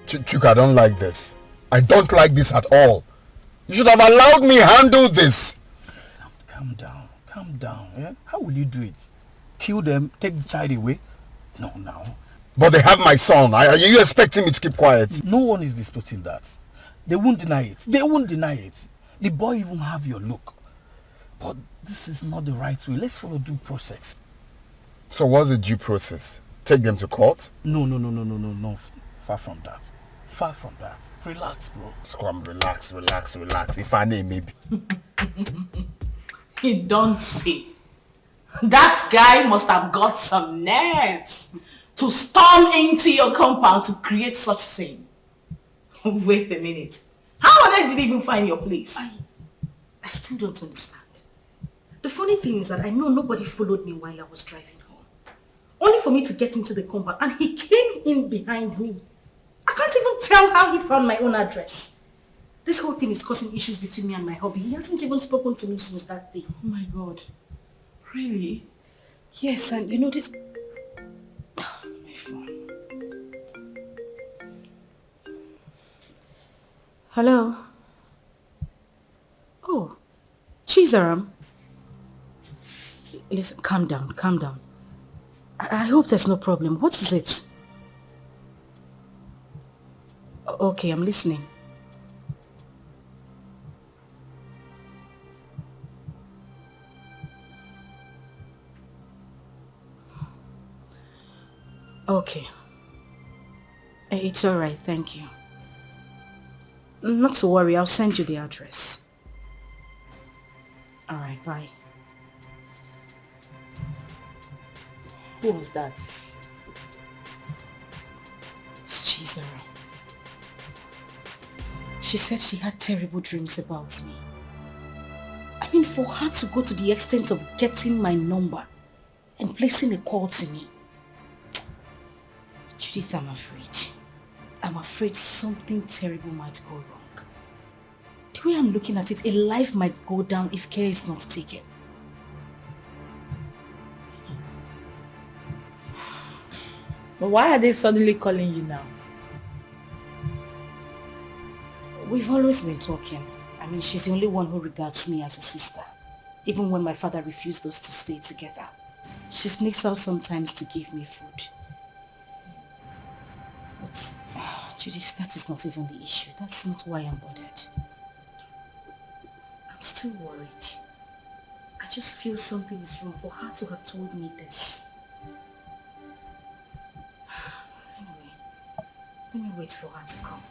Chuka, I don't like this. I don't like this at all. You should have allowed me handle this. Calm down. Yeah? How will you do it? Kill them, take the child away? No, now. But they have my son. Are you expecting me to keep quiet? No one is disputing that. They won't deny it. The boy even have your look. But this is not the right way. Let's follow due process. So what's the due process? Take them to court? No. Far from that. Far from that. Relax, bro. Come, relax. If I name maybe. You don't see. That guy must have got some nerves to storm into your compound to create such scene. Wait a minute. How on earth did he even find your place? I still don't understand. The funny thing is that I know nobody followed me while I was driving home. Only for me to get into the compound and he came in behind me. I can't even tell how he found my own address. This whole thing is causing issues between me and my hubby. He hasn't even spoken to me since that day. Oh my God. Really? Yes, and you know this... Oh, my phone. Hello? Oh, Chizaram. Listen, calm down. I hope there's no problem. What is it? Okay, I'm listening. Okay. It's alright, thank you. Not to worry, I'll send you the address. Alright, bye. Who was that? It's Chizara. She said she had terrible dreams about me. I mean, for her to go to the extent of getting my number and placing a call to me. Judith, I'm afraid. I'm afraid something terrible might go wrong. The way I'm looking at it, a life might go down if care is not taken. But why are they suddenly calling you now? We've always been talking. I mean, she's the only one who regards me as a sister. Even when my father refused us to stay together. She sneaks out sometimes to give me food. But, Judith, that is not even the issue. That's not why I'm bothered. I'm still worried. I just feel something is wrong for her to have told me this. Anyway, let me wait for her to come.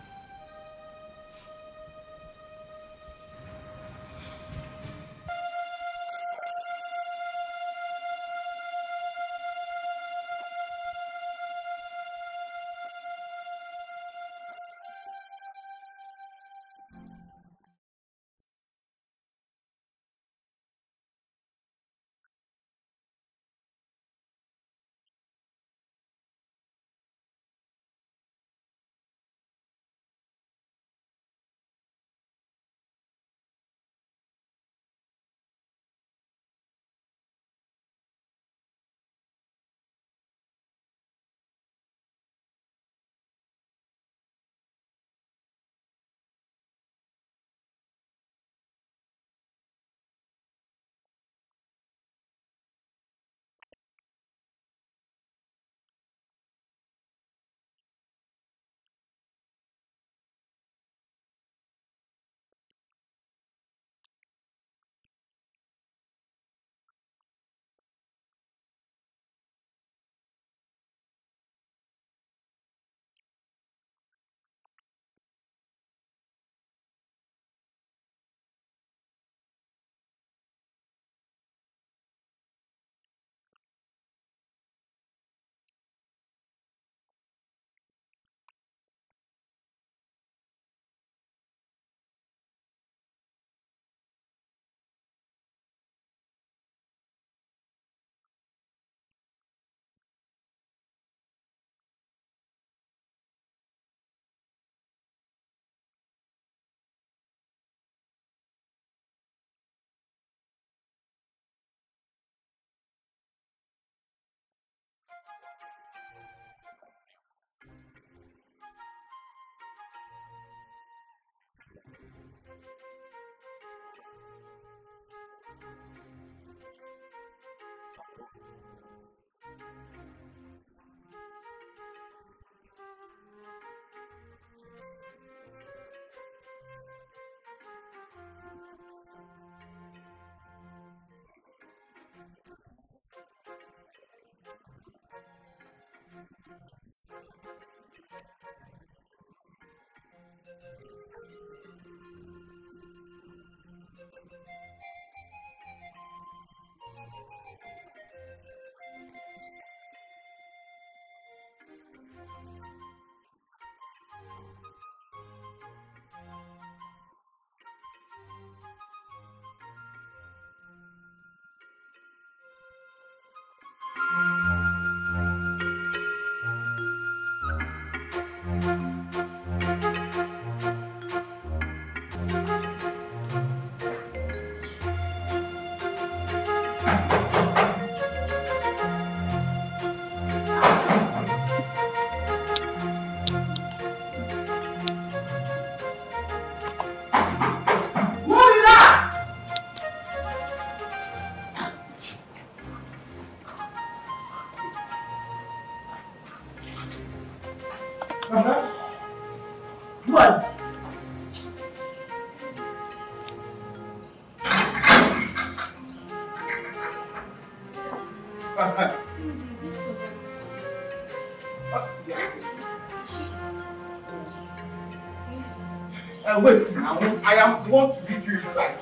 What? Wait, now I am the one to lead you inside.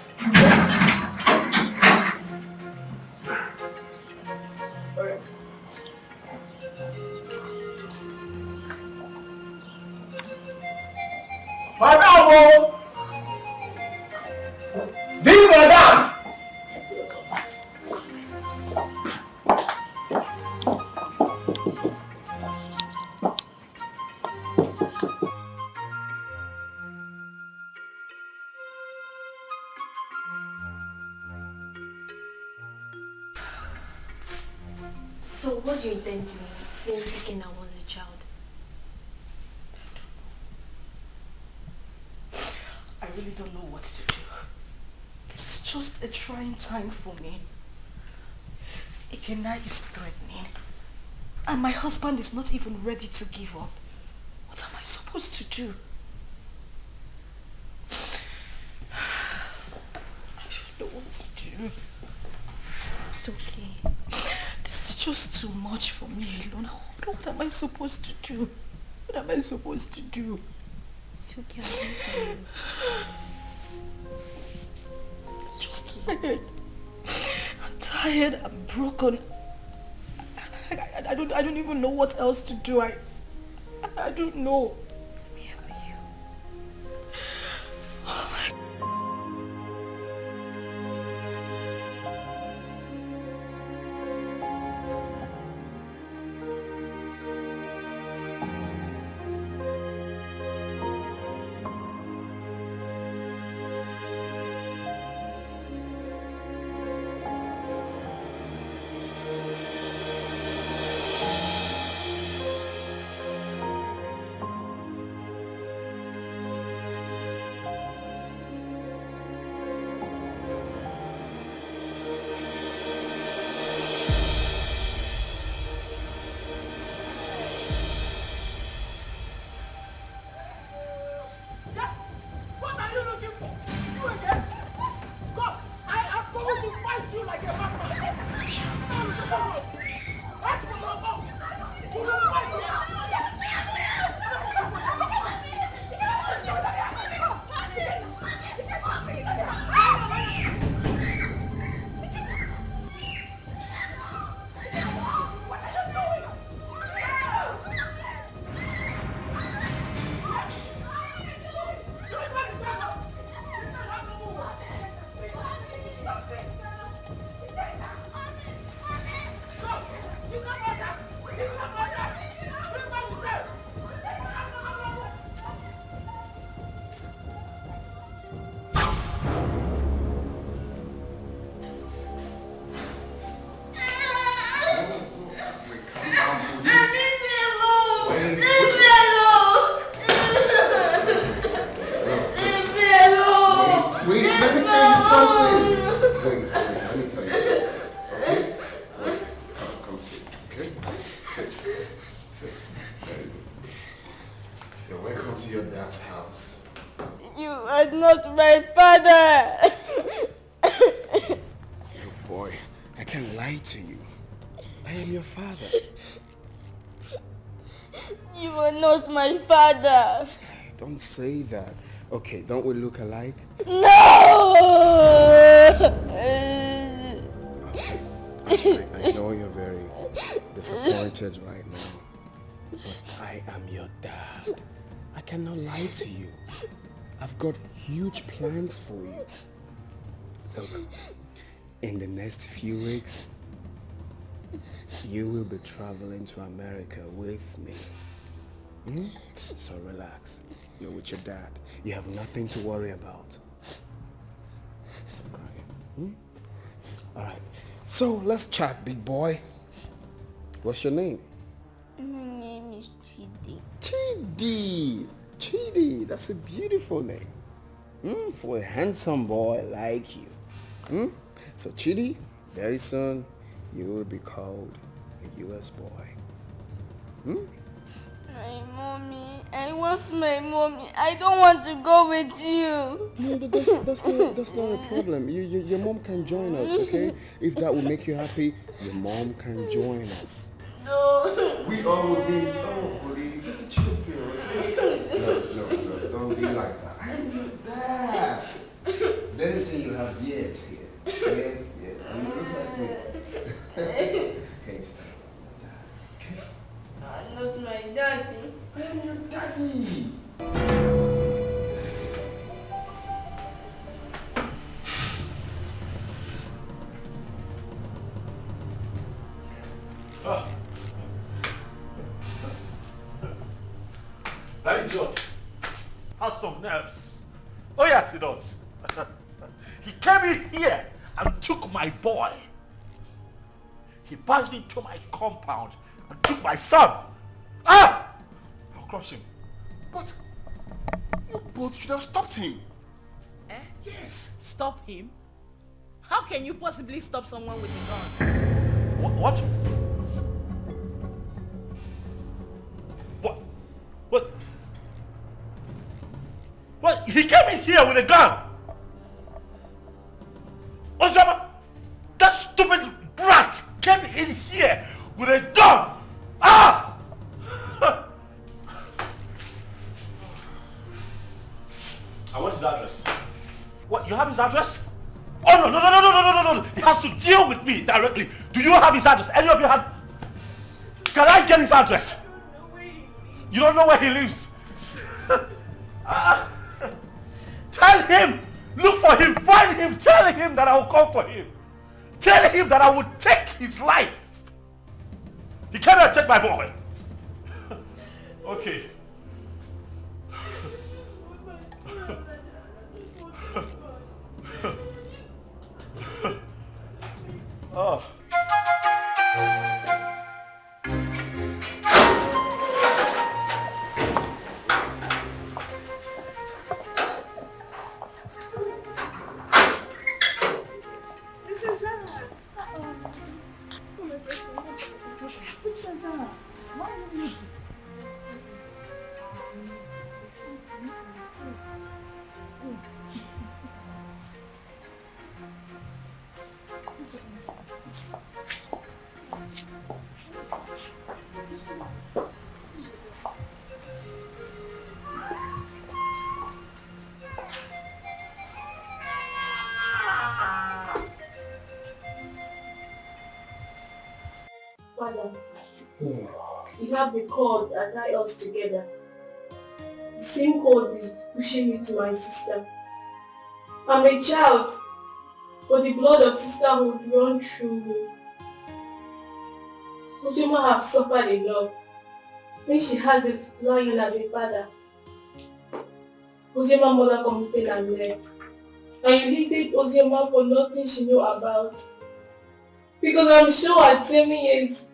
Madam! This madam! So what do you intend doing since Ikena wants a child? I really don't know what to do. This is just a trying time for me. Ikena is threatening. And my husband is not even ready to give up. What am I supposed to do? I don't know what to do. It's okay. This is just too much for me alone. What am I supposed to do? What am I supposed to do? It's okay, I'll do it for you. I'm just tired. I'm tired. I'm broken. I don't even know what else to do. I don't know. Let me help you. Oh my God. Don't say that. Okay, don't we look alike? No! I know you're very disappointed right now, but I am your dad. I cannot lie to you. I've got huge plans for you. Look, in the next few weeks, you will be traveling to America with me. So relax. You're with your dad. You have nothing to worry about. Stop crying. Alright. So let's chat, big boy. What's your name? My name is Chidi. Chidi! Chidi, that's a beautiful name. For a handsome boy like you. So Chidi, very soon you will be called a US boy. My mommy. I want my mommy. I don't want to go with you. No, that's not a problem. Your mom can join us, okay? If that will make you happy, your mom can join us. No. We all will be. Oh, buddy, take a chill pill, okay? No, don't be like that. I'm your dad. Let me see you have beards here. Beards. And you look like me. Hey, stop. I'm not my daddy. I am your daddy. That idiot has some nerves. Oh yes, he does. He came in here and took my boy. He barged into my compound and took my son. I'll crush him. But you both should have stopped him. Eh? Yes. Stop him? How can you possibly stop someone with a gun? What? What? He came in here with a gun. Ozioma, that stupid brat came in here with a gun. I want his address. What? You have his address? Oh no! He has to deal with me directly. Do you have his address? Any of you have? Can I get his address? You don't know where he lives. Tell him, look for him, find him, tell him that I will come for him. Tell him that I will take his life. He cannot take my boy. Okay. Oh. Father, you have the cord that ties us together. The same cord is pushing me to my sister. I'm a child, but the blood of sisterhood runs through me. Ozioma has suffered enough when she has a lion as a father. Ozioma's mother committed and left. And you hated Ozioma for nothing she knew about. Because I'm sure at 7 years,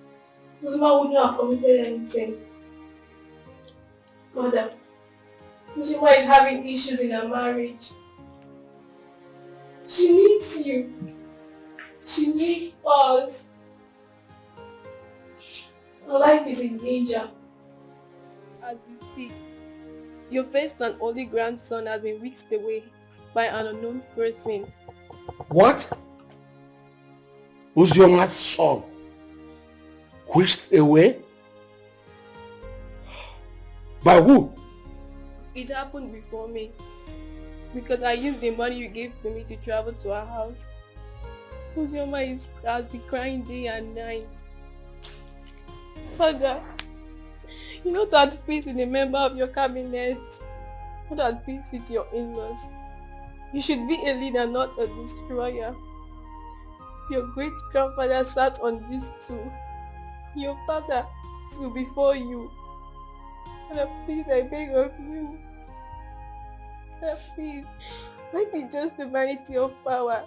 Ozioma wouldn't have committed anything. Mother, Ozioma is having issues in her marriage. She needs you. She needs us. Her life is in danger. As we speak, your first and only grandson has been whisked away by an unknown person. What? Ozioma's son whisked away? By who? It happened before me. Because I used the money you gave to me to travel to our house. Ozioma has been crying day and night. Father, you're not at peace with a member of your cabinet. Not at peace with your in-laws. You should be a leader, not a destroyer. Your great-grandfather sat on this stool. Your father stood before you. Father, please, I beg of you. Father, please, let me just the vanity of power.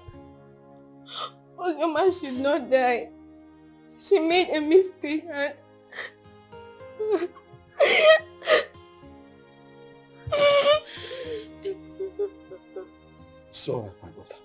Ozioma should not die. She made a mistake and... So, my daughter.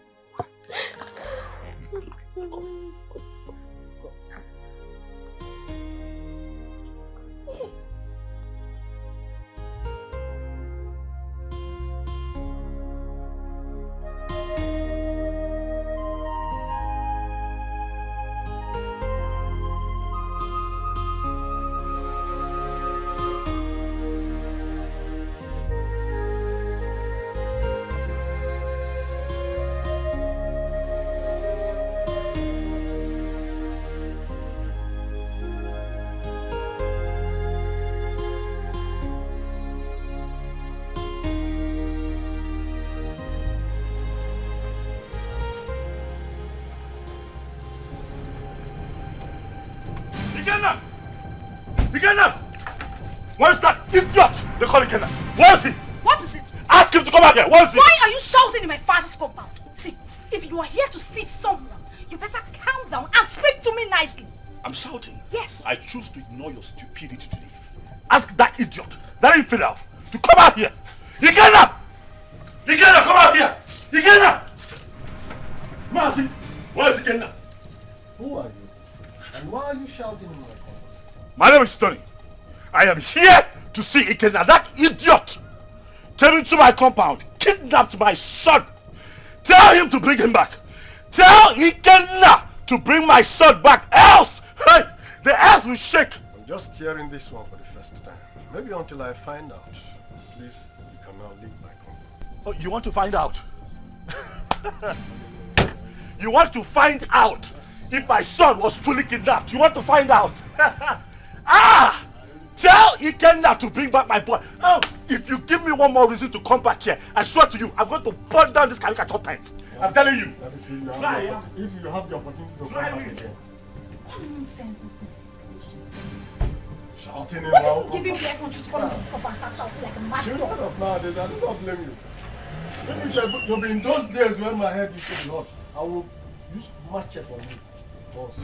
Ikenna! Where's that idiot? They call Ikenna. Where is he? What is it? Ask him to come out here. Where is he? Why are you shouting in my father's compound? See, if you are here to see someone, you better calm down and speak to me nicely. I'm shouting. Yes. I choose to ignore your stupidity today. Ask that idiot, that infidel, to come out here. Ikenna! Ikenna, come out here! Ikenna! Mazi, where is Ikenna? Who are you? And why are you shouting in my compound? My name is Tony. I am here to see Ikenna. That idiot came into my compound, kidnapped my son. Tell him to bring him back. Tell Ikenna to bring my son back, else, hey, the earth will shake. I'm just hearing this one for the first time. Maybe until I find out. Please, you can now leave my compound. Oh, you want to find out? You want to find out if my son was truly kidnapped? You want to find out? Ah! Tell Ikenna to bring back my boy. Oh, if you give me one more reason to come back here, I swear to you, I'm going to burn down this caricature tent. I'm telling you. That is if you have the opportunity to come back again. What nonsense is this? Shouting What around. did you give him the air control to come into this compound and start shouting like a mad Shut dog? up nowadays, I do not blame you. Maybe you'll be in those days when my head used to be hot. I will use machete on you. Also.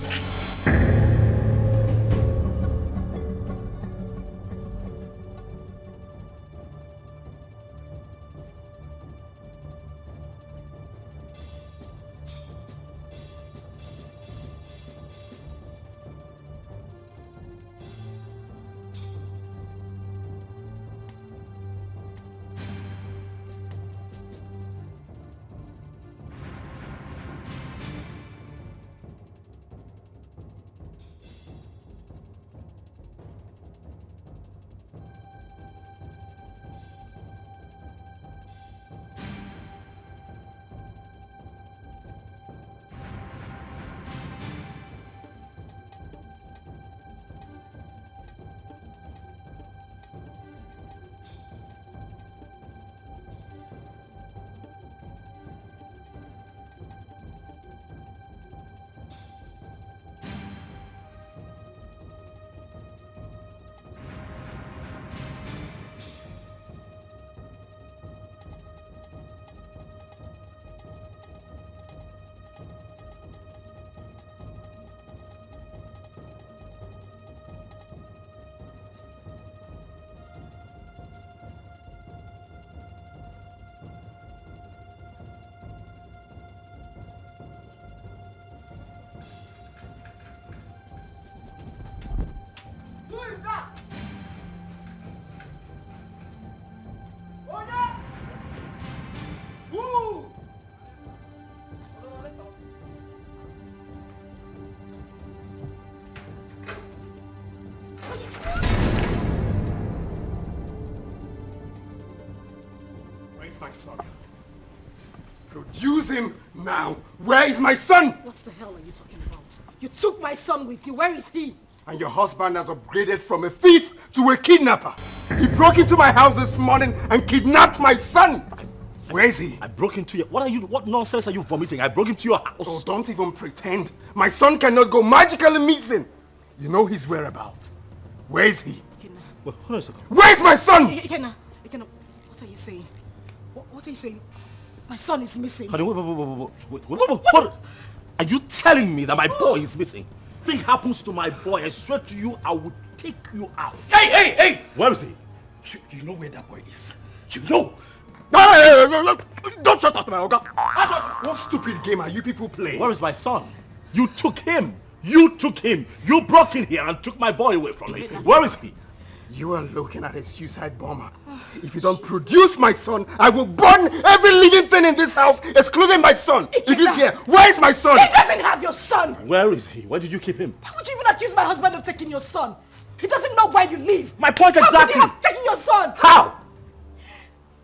My son. Produce him now. Where is my son? What the hell are you talking about? You took my son with you. Where is he? And your husband has upgraded from a thief to a kidnapper. He broke into my house this morning and kidnapped my son. Where is he? I broke into your... What nonsense are you vomiting? I broke into your house. Oh, don't even pretend. My son cannot go magically missing. You know his whereabouts. Where is he? Well, hold on a second. Where is my son? Ikenna, what are you saying? What are you saying? My son is missing. Honey, what? Are you telling me that my boy is missing? Thing happens to my boy, I swear to you, I will take you out. Hey! Where is he? You know where that boy is? You know? Don't shut up, my Oga. What stupid game are you people playing? Where is my son? You took him. You broke in here and took my boy away from me. Where is he? You are looking at a suicide bomber. If you don't produce my son, I will burn every living thing in this house, excluding my son. If he's here, where is my son? He doesn't have your son. Where is he? Where did you keep him? How would you even accuse my husband of taking your son? He doesn't know where you live. My point exactly. How could he have taken your son? How?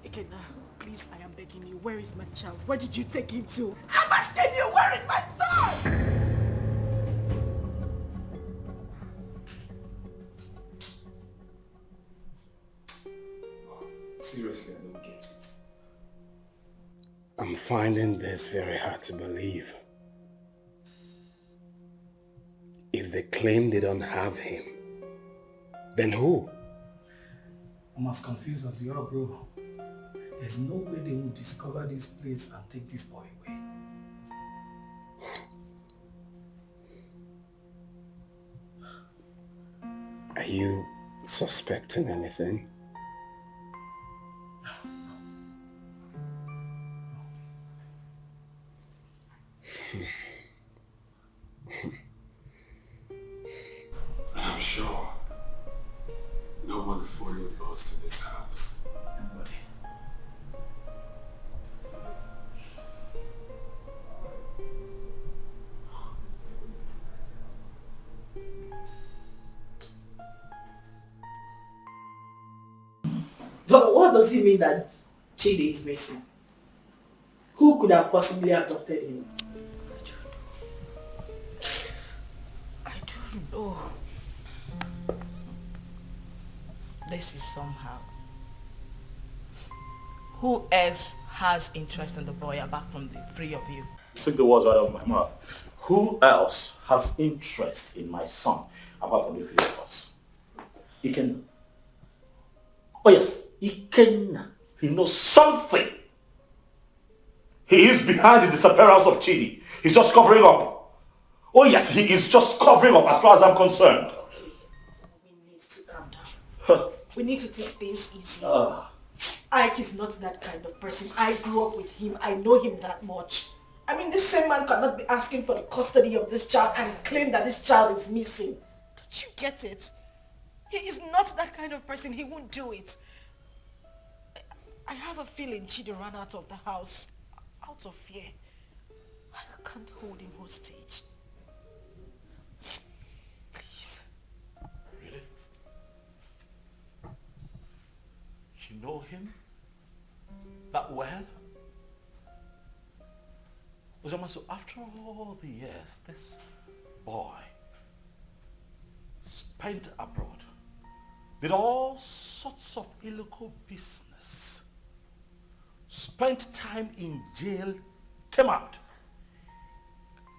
Ikenna, please, I am begging you. Where is my child? Where did you take him to? I'm asking you, where is my son? Seriously, I don't get it. I'm finding this very hard to believe. If they claim they don't have him, Then who? I'm as confused as you are, bro. There's no way they will discover this place and take this boy away. Are you suspecting anything? I'm sure no one followed us to this house. Nobody. But what does it mean that Chidi is missing? Who could have possibly abducted him? I don't know. This is somehow. Who else has interest in the boy apart from the three of you? Took the words right out of my mouth. Who else has interest in my son apart from the three of us? Ikenna. Oh yes, Ikenna. He knows something. He is behind the disappearance of Chidi. He's just covering up. Oh yes, he is just covering up as far as I'm concerned. We need to calm down. We need to take things easy. Ike is not that kind of person. I grew up with him. I know him that much. I mean, this same man cannot be asking for the custody of this child and claim that this child is missing. Don't you get it? He is not that kind of person. He won't do it. I have a feeling Chidi ran out of the house out of fear. I can't hold him hostage. Please. Really? You know him that well? Ozioma, so after all the years, this boy spent abroad, did all sorts of illegal business, spent time in jail, came out,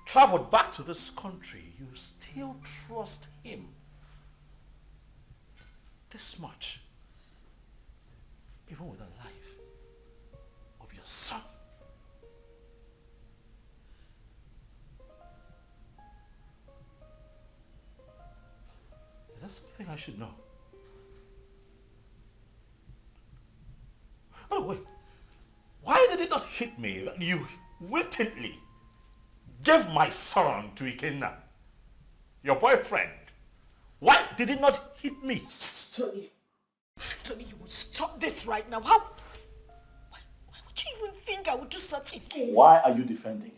traveled back to this country. You still trust him this much, even with the life of your son. Is that something I should know? Oh wait, why did it not hit me that you wittingly gave my son to Ikenna, your boyfriend? Why did it not hit me? Tony, you would stop this right now. Why would you even think I would do such a thing? Why are you defending him?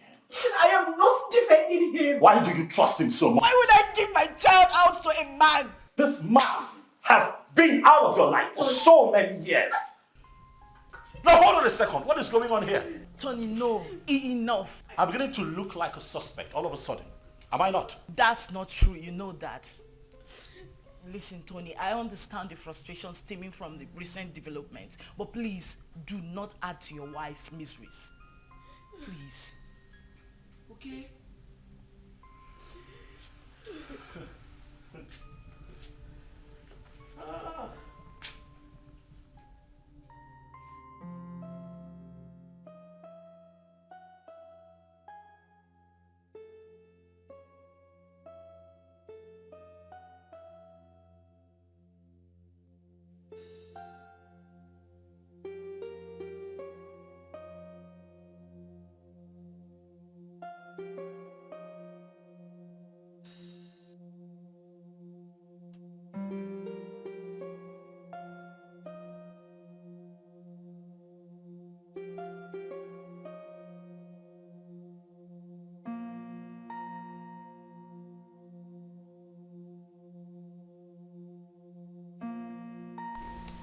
I am not defending him. Why do you trust him so much? Why would I give my child out to a man? This man has been out of your life for so many years. Now hold on a second. What is going on here? Tony, no. Enough. I'm beginning to look like a suspect all of a sudden. Am I not? That's not true. You know that. Listen, Tony, I understand the frustration stemming from the recent development, but please do not add to your wife's miseries. Please. Okay?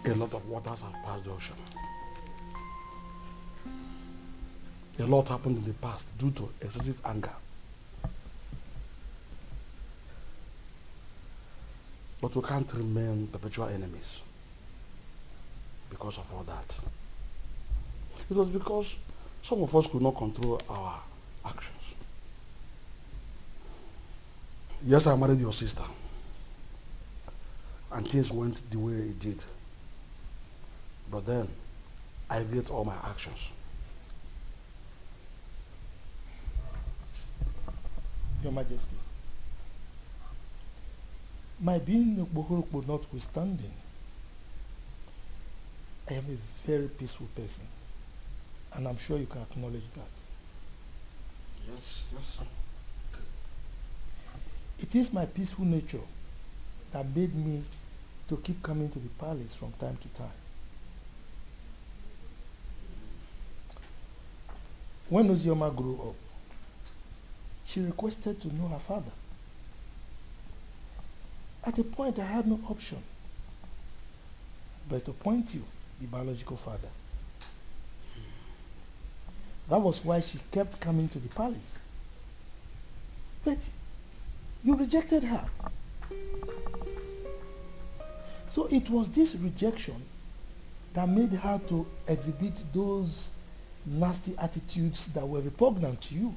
A lot of waters have passed the ocean. A lot happened in the past due to excessive anger. But we can't remain perpetual enemies because of all that. It was because some of us could not control our actions. Yes, I married your sister. and things went the way it did. But then, I regret all my actions. Your Majesty, my being Bohorokpo notwithstanding, I am a very peaceful person, and I'm sure you can acknowledge that. Yes, yes. It is my peaceful nature that made me to keep coming to the palace from time to time. When Ozioma grew up, she requested to know her father. At a point, I had no option but to appoint you, the biological father. That was why she kept coming to the palace. But you rejected her. So it was this rejection that made her to exhibit those nasty attitudes that were repugnant to you.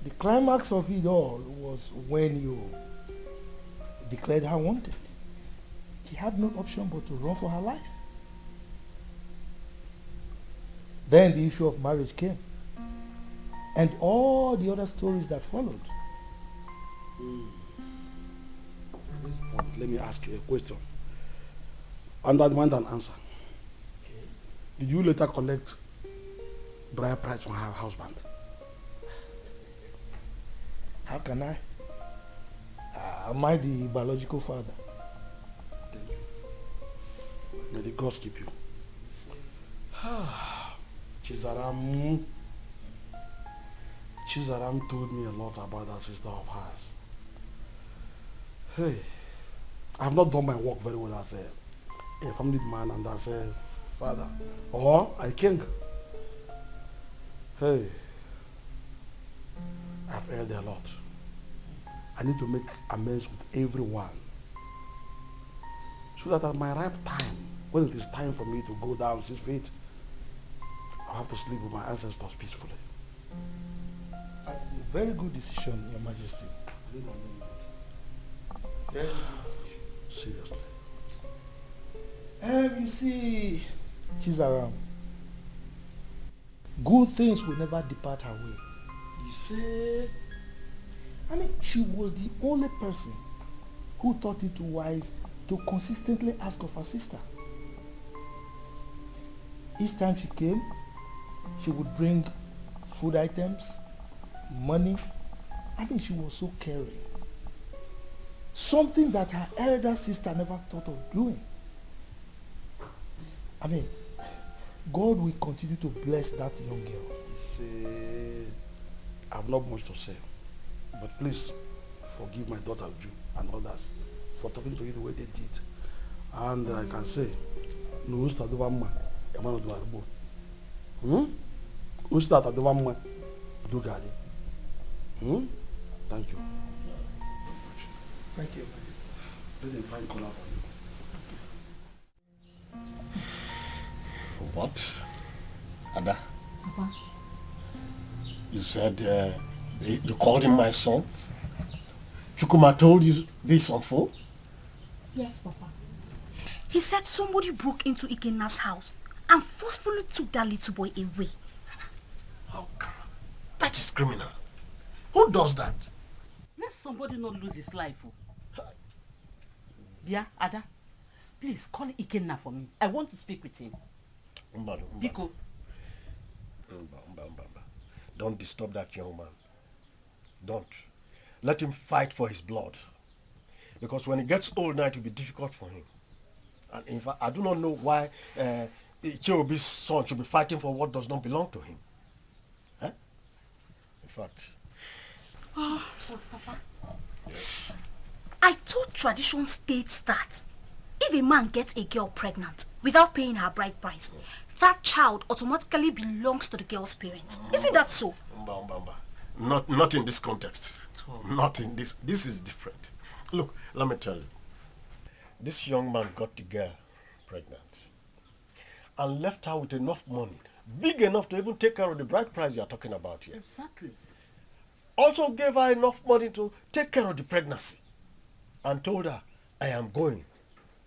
The climax of it all was when you declared her wanted. She had no option but to run for her life. Then the issue of marriage came, and all the other stories that followed. At this point, let me ask you a question. Under demand and answer. Okay. Did you later collect bride price from her husband? How can I? Am I the biological father? May the gods keep you. Chizaram told me a lot about that sister of hers. Hey, I have not done my work very well as a family man and as a father or a king. Hey, I've erred a lot. I need to make amends with everyone so that at my ripe time, when it is time for me to go down 6 feet, I'll have to sleep with my ancestors peacefully. That is a very good decision, Your Majesty. Very good decision. Seriously. You see, Chizaram, good things will never depart her way. You say? I mean, she was the only person who thought it wise to consistently ask of her sister. Each time she came, she would bring food items, money. I mean, she was so caring. Something that her elder sister never thought of doing. I mean, God will continue to bless that young girl. See, I have not much to say, but please forgive my daughter Ju and others for talking to you the way they did. And I can say, no usta do vamma, emano do arbo. Usta do vamma, do gadi. Thank you. Thank you. Let them find color for you. What? Ada? Papa. You said you called him my son? Chukuma told you this on phone? Yes, Papa. He said somebody broke into Ikena's house and forcefully took that little boy away. How come? That is criminal. Who does that? Let somebody not lose his life. Yeah, Ada, please call Ikenna for me. I want to speak with him. Biko. Don't disturb that young man. Don't. Let him fight for his blood. Because when he gets old now, it will be difficult for him. And in fact, I do not know why Icheobi's son should be fighting for what does not belong to him. Huh? In fact... Oh, Papa. Yes. I thought tradition states that if a man gets a girl pregnant without paying her bride price, that child automatically belongs to the girl's parents. Isn't that so? Not in this context. Not in this. This is different. Look, let me tell you. This young man got the girl pregnant and left her with enough money, big enough to even take care of the bride price you are talking about here. Exactly. Also gave her enough money to take care of the pregnancy and told her, I am going.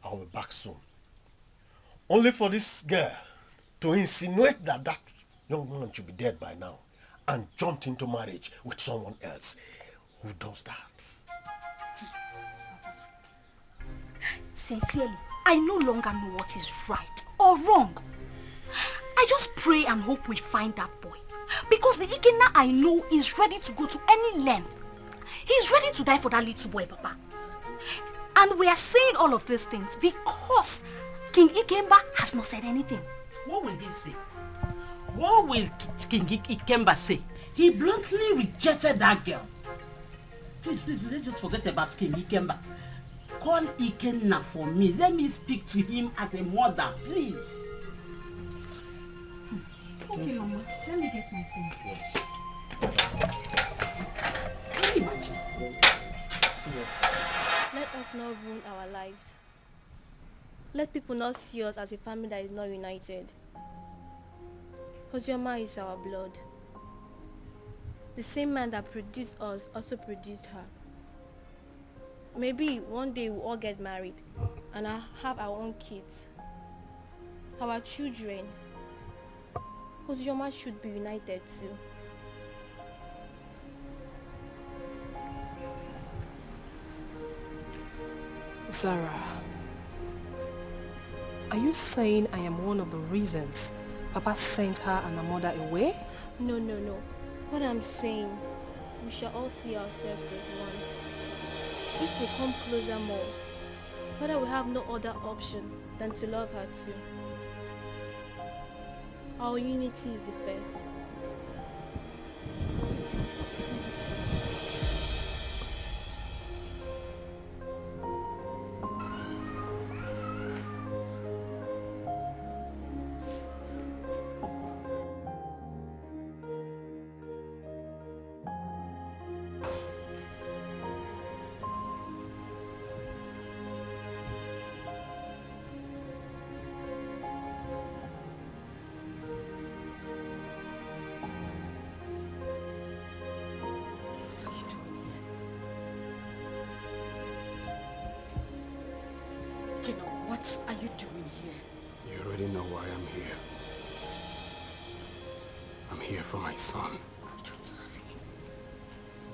I will be back soon. Only for this girl to insinuate that that young man should be dead by now and jumped into marriage with someone else. Who does that? Sincerely, I no longer know what is right or wrong. I just pray and hope we find that boy. Because the Ikena I know is ready to go to any length. He's ready to die for that little boy, Papa. And we are saying all of these things because King Ikemba has not said anything. What will he say? What will King Ikemba say? He bluntly rejected that girl. Please, let's just forget about King Ikemba. Call Ikenna for me. Let me speak to him as a mother, please. Okay, Mama. Let me get my phone. Yes. Can you imagine? Let us not ruin our lives. Let people not see us as a family that is not united. Ozioma is our blood. The same man that produced us also produced her. Maybe one day we'll all get married and I'll have our own kids, our children. Ozioma should be united too. Zara, are you saying I am one of the reasons Papa sent her and her mother away? No. What I'm saying, we shall all see ourselves as one. If we come closer more, Father will have no other option than to love her too. Our unity is the first. What are you doing here? You already know why I'm here. I'm here for my son. I don't have him.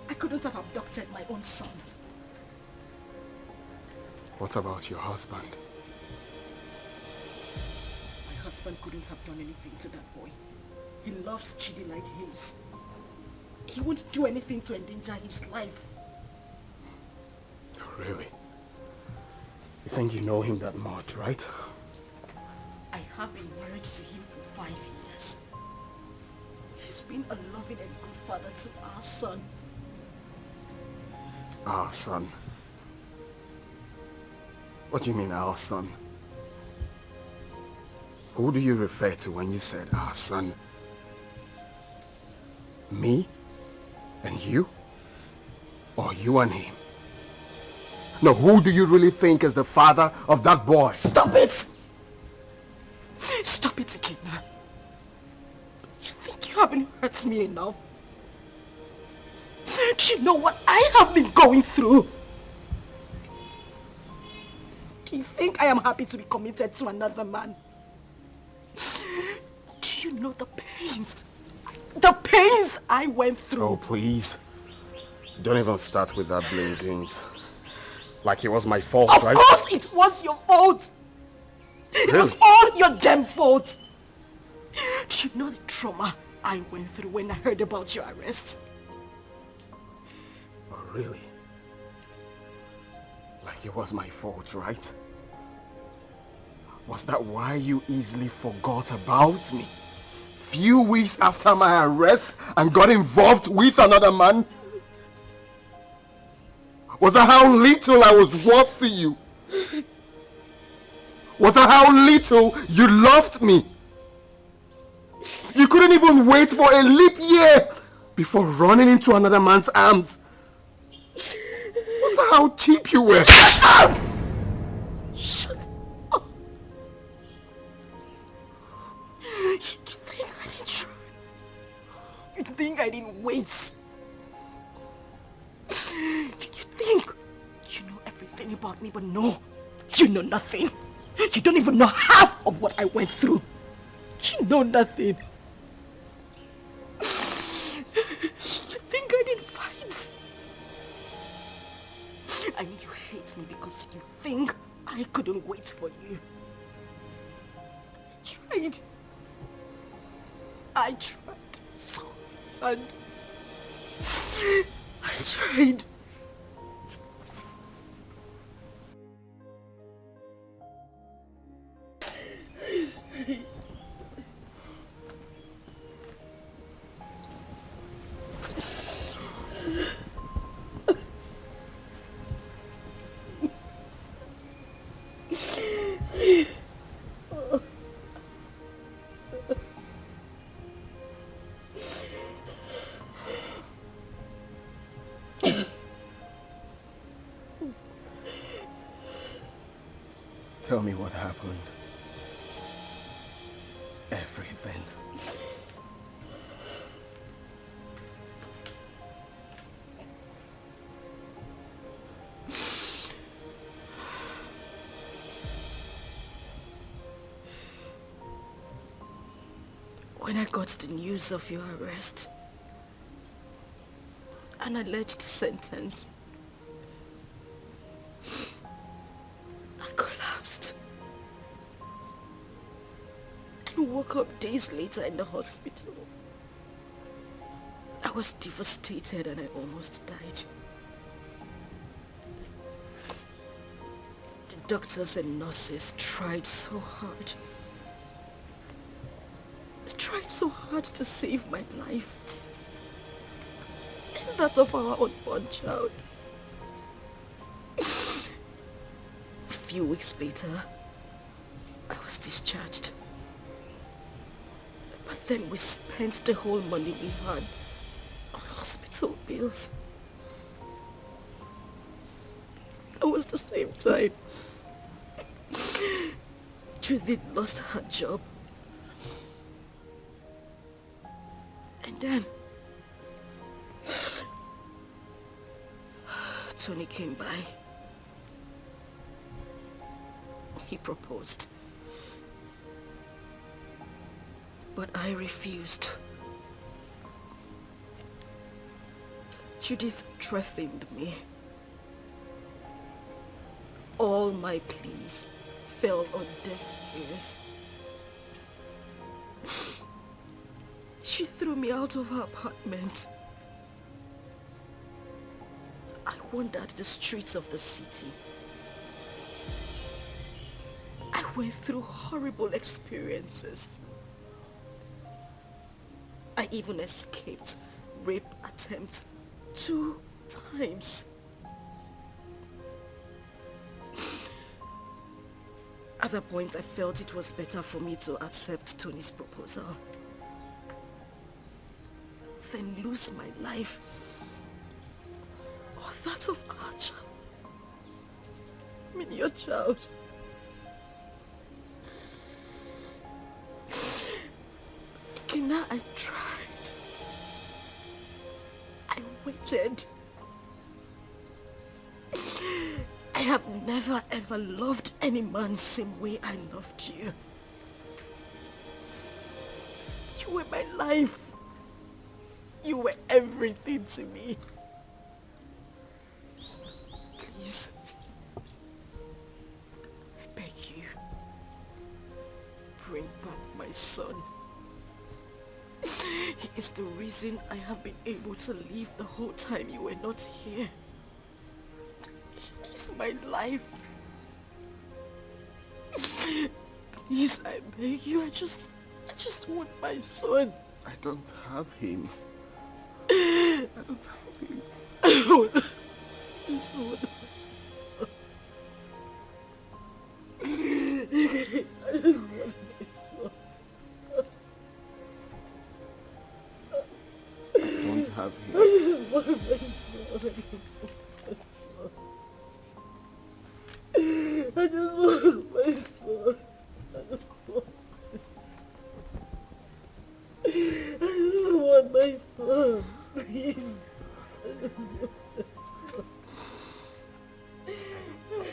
I couldn't have abducted my own son. What about your husband? My husband couldn't have done anything to that boy. He loves Chidi like his. He won't do anything to endanger his life. Oh, really? You think you know him that much, right? I have been married to him for 5 years. He's been a loving and good father to our son. Our son? What do you mean, our son? Who do you refer to when you said our son? Me? And you? Or you and him? No, who do you really think is the father of that boy? Stop it! Stop it again. You think you haven't hurt me enough? Do you know what I have been going through? Do you think I am happy to be committed to another man? Do you know the pains? The pains I went through. Oh, please. Don't even start with that blame games. Like it was my fault, right? Of course it was your fault. It was all your damn fault. Do you know the trauma I went through when I heard about your arrest? Oh, really? Like it was my fault, right? Was that why you easily forgot about me? Few weeks after my arrest and got involved with another man? Was that how little I was worth to you? Was that how little you loved me? You couldn't even wait for a leap year before running into another man's arms. Was that how cheap you were? Shut up! Shut up! You think I didn't try? You think I didn't wait? about me, but no, you know nothing. You don't even know half of what I went through. You know nothing. You think I didn't fight? I mean, you hate me because you think I couldn't wait for you. I tried so hard. I tried. Tell me what happened. Everything. When I got the news of your arrest, an alleged sentence, I collapsed and woke up days later in the hospital. I was devastated and I almost died. The doctors and nurses tried so hard. They tried so hard to save my life and that of our unborn child. A few weeks later, I was discharged. But then we spent the whole money we had on hospital bills. It was the same time Judith lost her job. And then Tony came by. He proposed. But I refused. Judith threatened me. All my pleas fell on deaf ears. She threw me out of her apartment. I wandered the streets of the city. I went through horrible experiences. I even escaped rape attempt 2 times. At that point, I felt it was better for me to accept Tony's proposal than lose my life or that of our child. I mean, your child. Kina, I tried. I waited. I have never ever loved any man the same way I loved you. You were my life. You were everything to me. Please, I beg you, bring back my son. He is the reason I have been able to live the whole time you were not here. He's my life. Please, I beg you, I just want my son. I don't have him. I don't have him. I want my son. I just want my son. I don't have him. I just want my son. I just want my son. I just want my son. Please. I just want my son.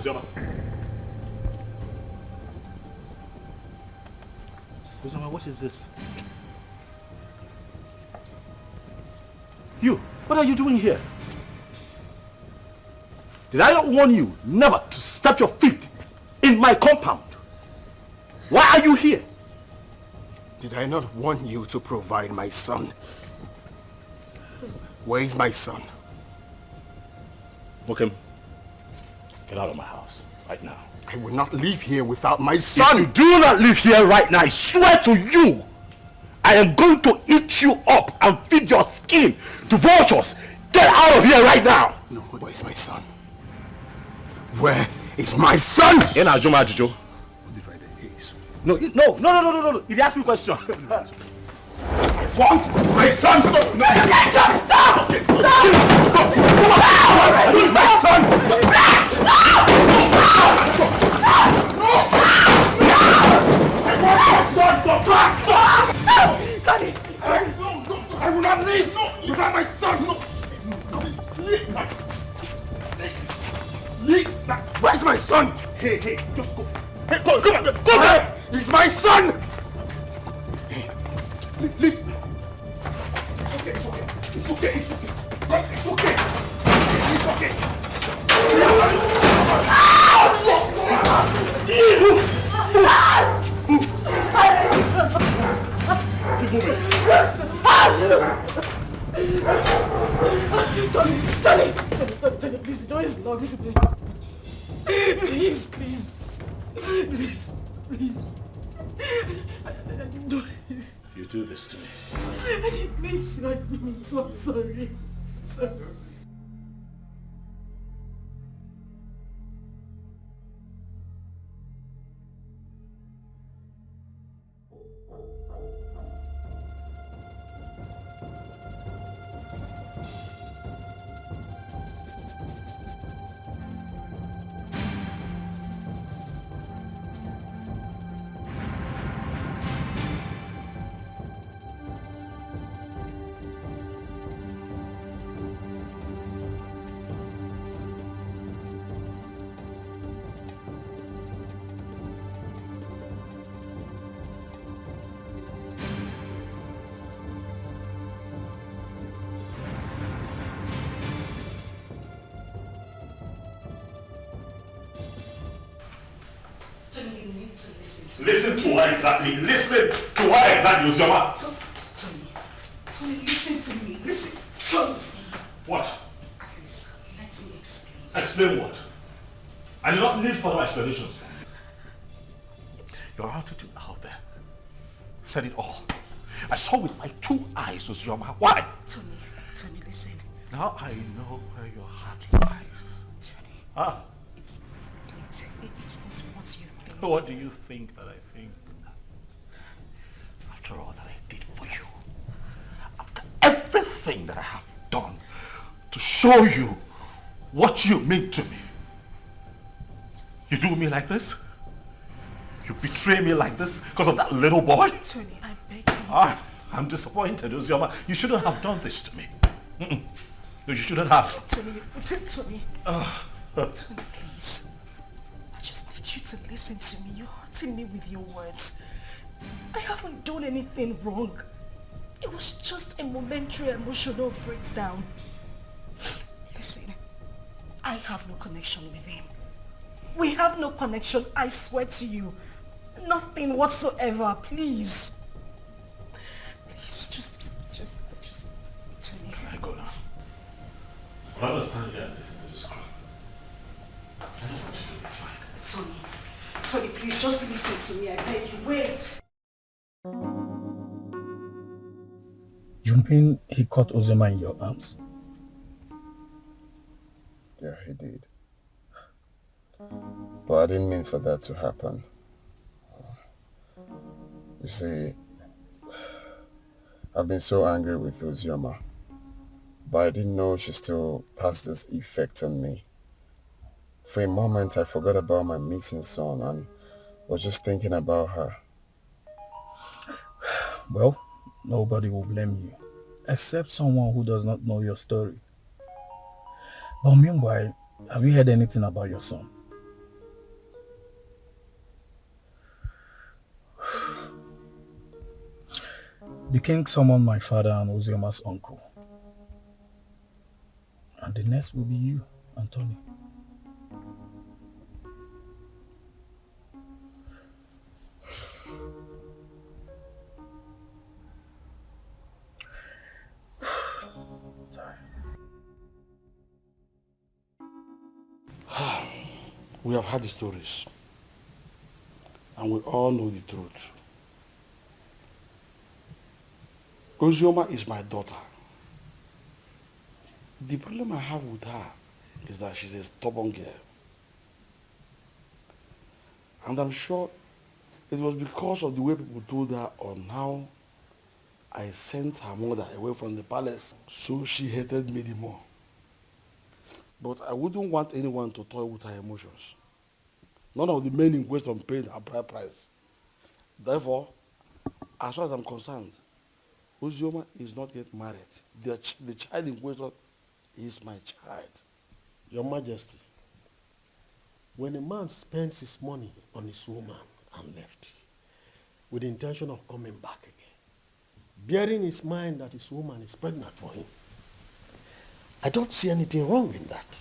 Ozioma. Ozioma, what is this? You, what are you doing here? Did I not warn you never to step your feet in my compound? Why are you here? Did I not warn you to provide my son? Where is my son? Okay, get out of my house right now. I will not leave here without my son. If you do not leave here right now, I swear to you, I am going to eat you up and feed your skin to vultures. Get out of here right now. No, where is my son? Where is my son? In Ajuma Ajujo. No, no. He asked me a question. Want my son? Stop! No, stop! Stop! Okay. Stop! Where is my son? Sonny! I will not leave without my son! Leave! Where's my son? Hey, just go. Hey, come on! Go back! He's my son! Hey, leave! It's okay. It's okay. Tony, please, the door is locked. Please. You do this to me. I didn't mean to, I'm sorry. Listen to what exactly? Ozioma? Tony, listen to me. Listen, Tony. What? Please, let me explain. Explain what? I do not need further explanations from you. Your attitude out there said it all. I saw with my 2 eyes, Ozioma. Why? Tony, listen. Now I know where your heart lies. Tony. It's not what you think. What do you think that I think? After all that I did for you, after everything that I have done to show you what you mean to me, you do me like this? You betray me like this because of that little boy? Tony, I beg you. I'm disappointed, Ozioma. You shouldn't have done this to me. No, you shouldn't have. Tony. Tony, please. I just need you to listen to me. You're hurting me with your words. I haven't done anything wrong. It was just a momentary emotional breakdown. Listen, I have no connection with him. We have no connection, I swear to you. Nothing whatsoever, please. Please, just, Tony. I go now. I understand you and listen to this crap. That's what you do, it's fine. Tony, please, just listen to me, I beg you. Wait. Junping, he caught Ozioma in your arms? Yeah, he did. But I didn't mean for that to happen. You see, I've been so angry with Ozioma, but I didn't know she still has this effect on me. For a moment, I forgot about my missing son and was just thinking about her. Well, nobody will blame you, except someone who does not know your story. But meanwhile, have you heard anything about your son? The king summoned my father and Ozioma's uncle. And the next will be you, Anthony. We have heard the stories, and we all know the truth. Ozioma is my daughter. The problem I have with her is that she's a stubborn girl. And I'm sure it was because of the way people told her on how I sent her mother away from the palace, so she hated me the more. But I wouldn't want anyone to toy with her emotions. None of the men in question paid a bride price. Therefore, as far as I'm concerned, Ozioma is not yet married. The child in question is my child. Your Majesty, when a man spends his money on his woman and left, with the intention of coming back again, bearing in his mind that his woman is pregnant for him, I don't see anything wrong in that.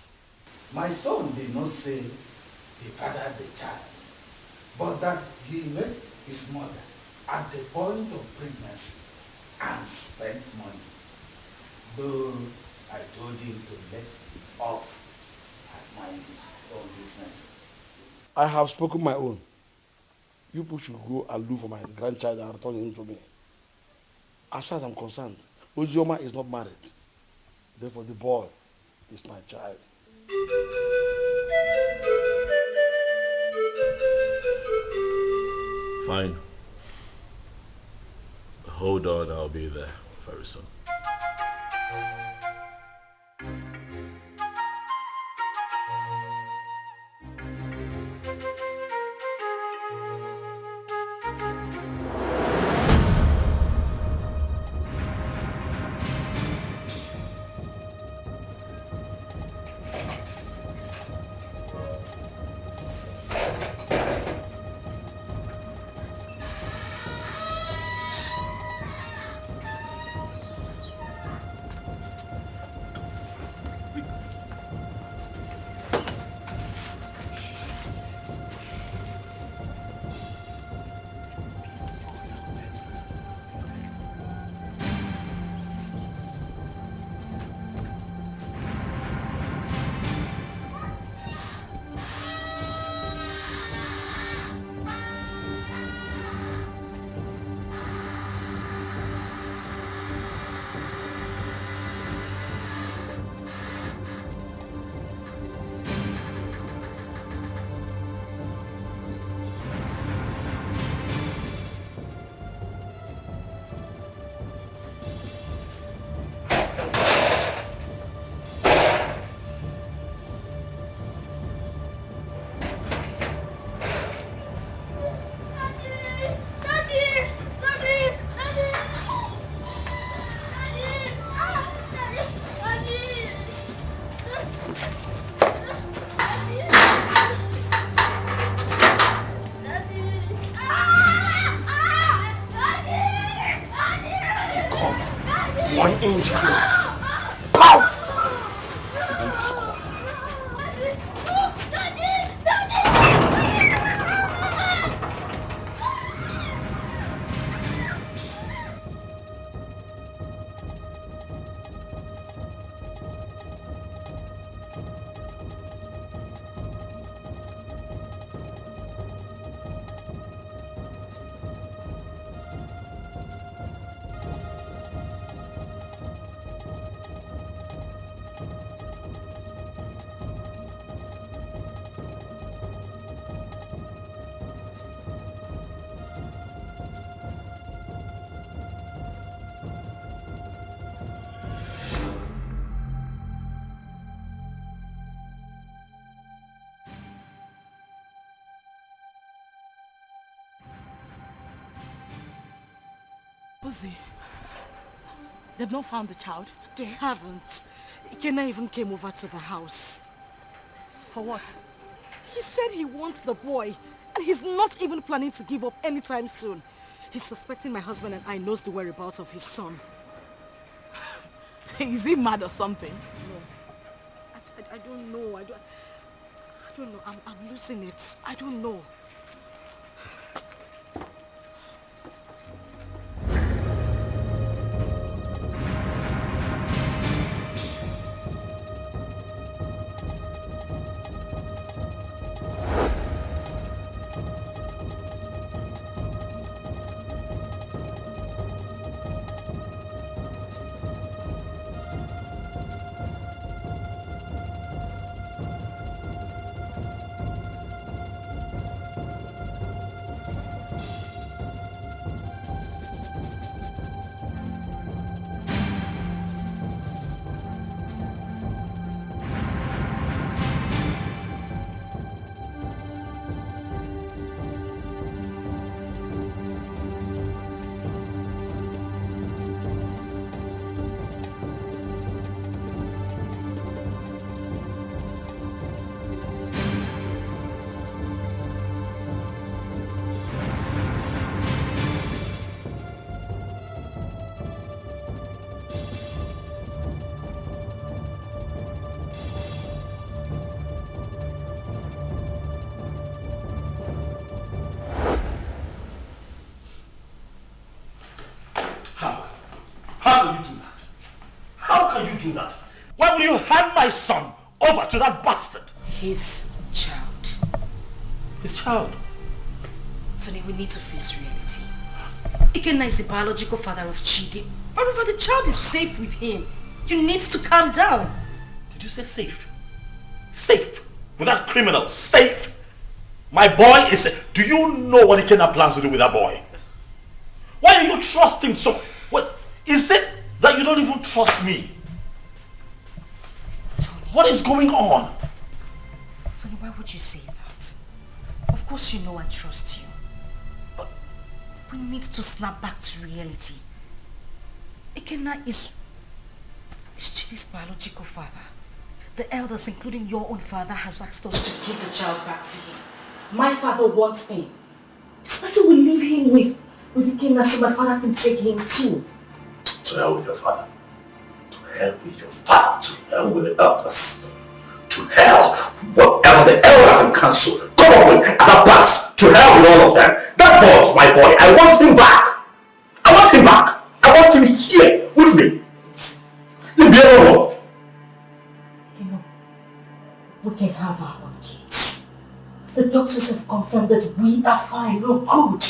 My son did not say he fathered the child, but that he met his mother at the point of pregnancy and spent money. Though I told him to let off and mind his own business. I have spoken my own. You people should go and look for my grandchild and return him to me. As far as I'm concerned, Ozioma is not married. Therefore, the boy is my child. Fine. Hold on, I'll be there very soon. Uzi, they've not found the child. They haven't. Ikena even came over to the house. For what? He said he wants the boy, and he's not even planning to give up anytime soon. He's suspecting my husband and I knows the whereabouts of his son. Is he mad or something? No. I don't know. I don't know. I'm losing it. I don't know. Do that? Why would you hand my son over to that bastard? His child. His child? Tony, we need to face reality. Ikenna is the biological father of Chidi. However, the child is safe with him. You need to calm down. Did you say safe? Safe? With that criminal? Safe? My boy is safe. Do you know what Ikenna plans to do with that boy? Why do you trust him so? What is it that you don't even trust me? What is going on? Tony, why would you say that? Of course you know I trust you. But we need to snap back to reality. Ikenna is Chidi's biological father. The elders, including your own father, has asked us to give the child back to him. My father wants him. It's better we leave him with Ikenna so my father can take him too. To hell with your father. To hell with your father. To hell with the elders. To hell, whatever the elders in council come up with at the past. To hell with all of them. That boy is my boy. I want him back. I want him back. I want him here with me. Leave me alone. You know, we can have our own kids. The doctors have confirmed that we are fine. We're good.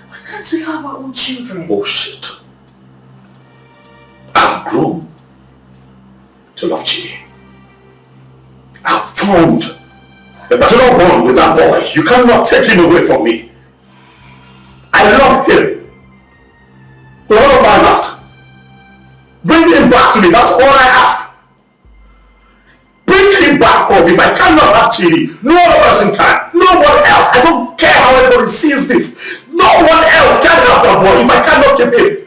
Why can't we have our own children? Bullshit. I've grown to love Chidi. I've formed a paternal bond with that boy. You cannot take him away from me. I love him. With all of my heart. Bring him back to me. That's all I ask. Bring him back home. If I cannot have Chidi, no other person can. No one else. I don't care how everybody sees this. No one else can have that boy if I cannot keep him.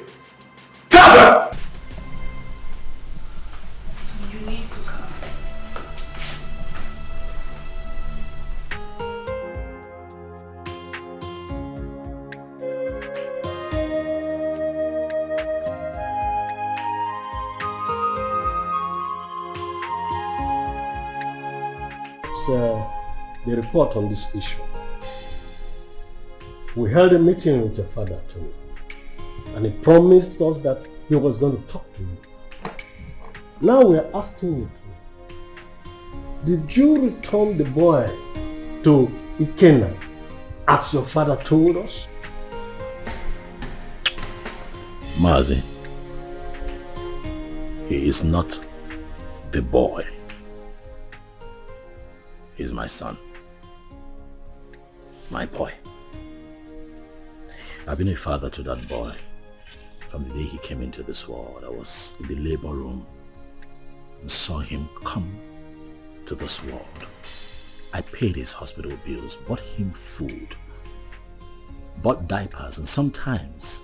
Tell them. The report on this issue. We held a meeting with your father, Tony, and he promised us that he was going to talk to you. Now we are asking you, did you return the boy to Ikenna as your father told us? Mazi, he is not the boy. He's my son. My boy. I've been a father to that boy from the day he came into this world. I was in the labor room and saw him come to this world. I paid his hospital bills, bought him food, bought diapers, and sometimes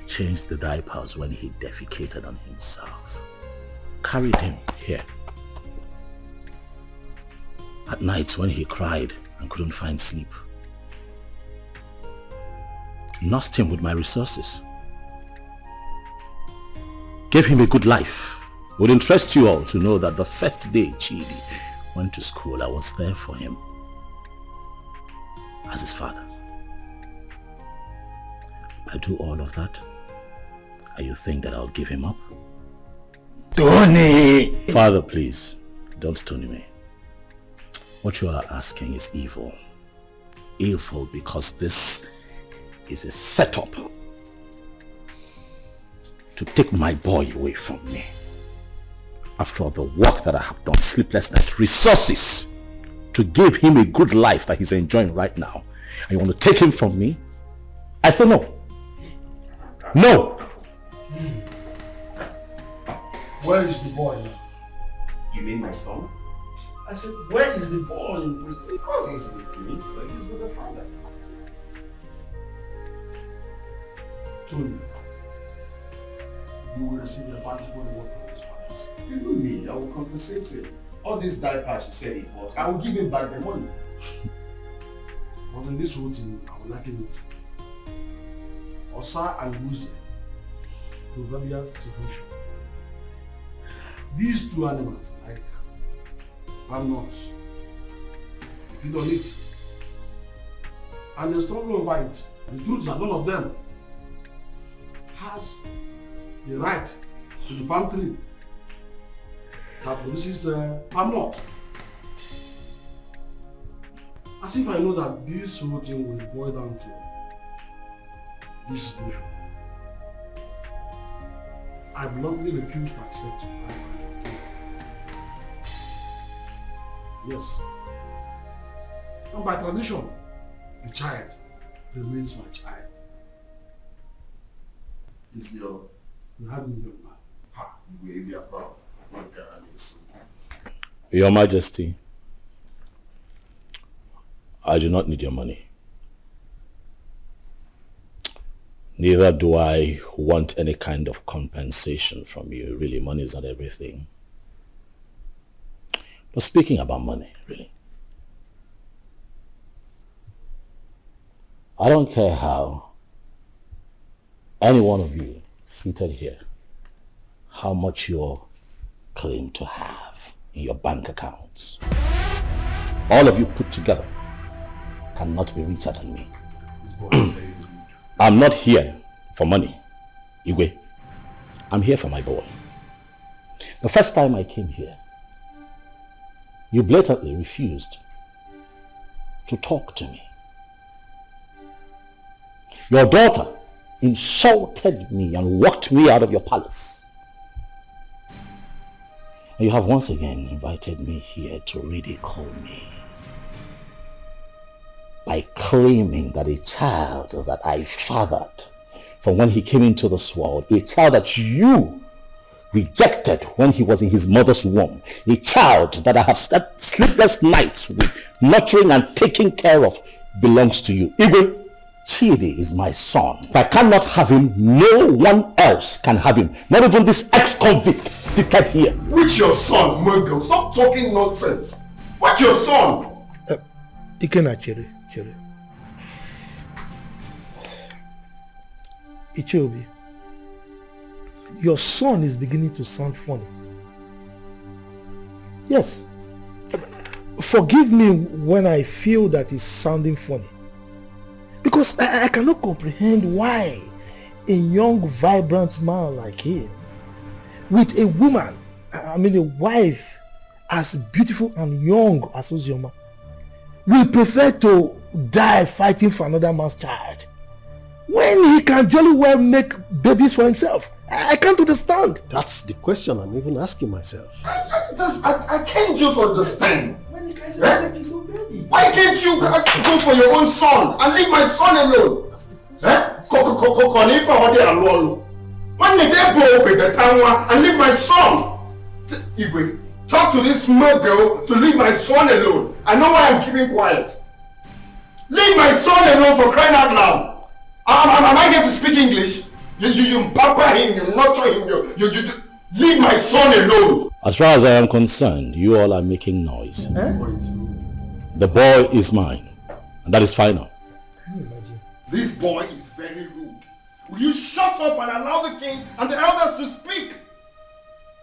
changed the diapers when he defecated on himself. Carried him here. At nights when he cried and couldn't find sleep, nursed him with my resources. Gave him a good life. It would interest you all to know that the first day Chidi went to school, I was there for him as his father. I do all of that, and you think that I'll give him up? Tony! Father, please, don't Tony me. What you are asking is evil. Evil because this is a setup to take my boy away from me. After all the work that I have done, sleepless nights, resources to give him a good life that he's enjoying right now, and you want to take him from me? I say no. No! Where is the boy now? You mean my son? I said, where is the boy in prison? Of course he's with me, but he's with the father. Tony, you will receive a bountiful reward from his fathers. Even me, I will compensate him. All these diapers he said he bought, I will give him back the money. But in this whole thing, I will liken it to Osa and Wuzi, proverbial situation. These two animals, like palm nuts, if you don't eat, and they struggle over it. The truth is that none of them has the right to the palm tree that produces palm nut. As if I know that this whole thing will boil down to this situation. I bluntly refuse to accept yes. And by tradition, the child remains my child. You had me young man. Ha, you will be a proud. Your Majesty, I do not need your money. Neither do I want any kind of compensation from you. Really, money is not everything. But speaking about money, really, I don't care how any one of you seated here, how much you claim to have in your bank accounts. All of you put together cannot be richer than me. I'm not here for money, Igwe. I'm here for my boy. The first time I came here, you blatantly refused to talk to me. Your daughter insulted me and walked me out of your palace. And you have once again invited me here to ridicule me by claiming that a child that I fathered from when he came into this world, a child that you rejected when he was in his mother's womb, a child that I have slept sleepless nights with, nurturing and taking care of, belongs to you. Igwe, Chidi is my son. If I cannot have him, no one else can have him. Not even this ex-convict seated here. Which your son, Murgo? Stop talking nonsense. What's your son? Ikena Chere. Ichobi, your son is beginning to sound funny. Yes. Forgive me when I feel that it's sounding funny. Because I cannot comprehend why a young, vibrant man like him, with a woman, a wife as beautiful and young as Ozioma, will prefer to die fighting for another man's child when he can jolly well make babies for himself. I can't understand. That's the question I'm even asking myself. I can't just understand. When you guys are making so baby, why can't you go for your own son and leave my son alone? When they go with the town and leave my son? Igwe, talk to this small girl to leave my son alone. I know why I'm keeping quiet. Leave my son alone, for crying out loud. Am I going to speak English? You pamper him, you nurture him, you leave my son alone. As far as I am concerned, you all are making noise. The boy is mine, and that is final. This boy is very rude. Will you shut up and allow the king and the elders to speak?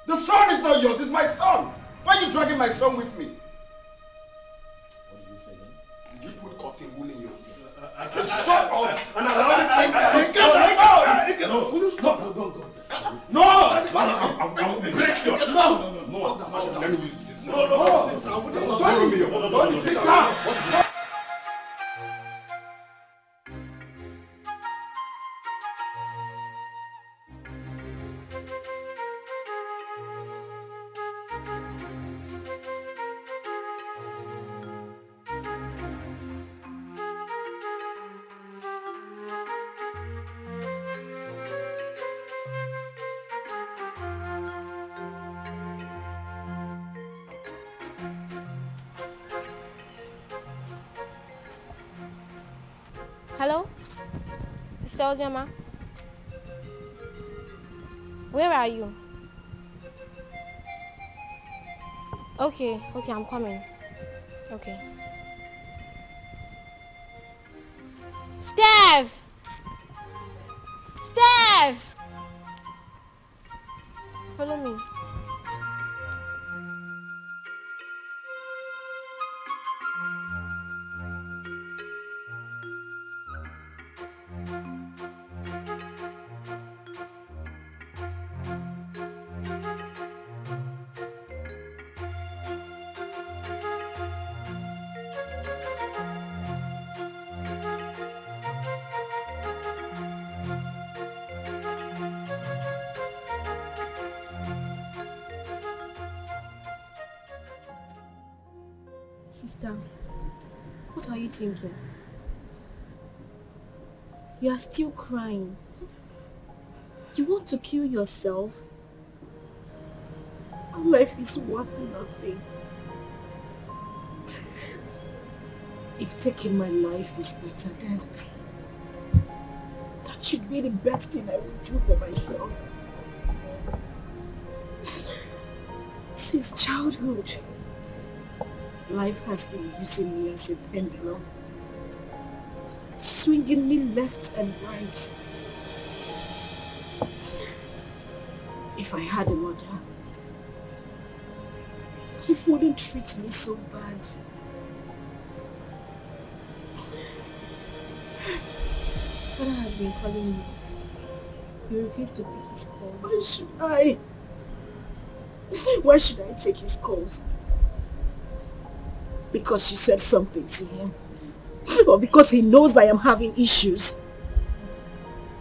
The son is not yours, it's my son. Why are you dragging my son with me? What did you say then? Did you put cotton wool in your ear? I said shut up and allow the king to speak. No! I will break your... No! Let me use this. No! Don't sit down! Hello? Sister Ozioma? Where are you? Okay, I'm coming. Okay. Steph! Steph! Follow me. Sister, what are you thinking? You are still crying. You want to kill yourself? Our life is worth nothing. If taking my life is better, then that should be the best thing I would do for myself. Since childhood, life has been using me as a pendulum, swinging me left and right. If I had a mother, life wouldn't treat me so bad. Father has been calling you. You refuse to pick his calls. Why should I? Why should I take his calls? Because you said something to him? Or because he knows I am having issues?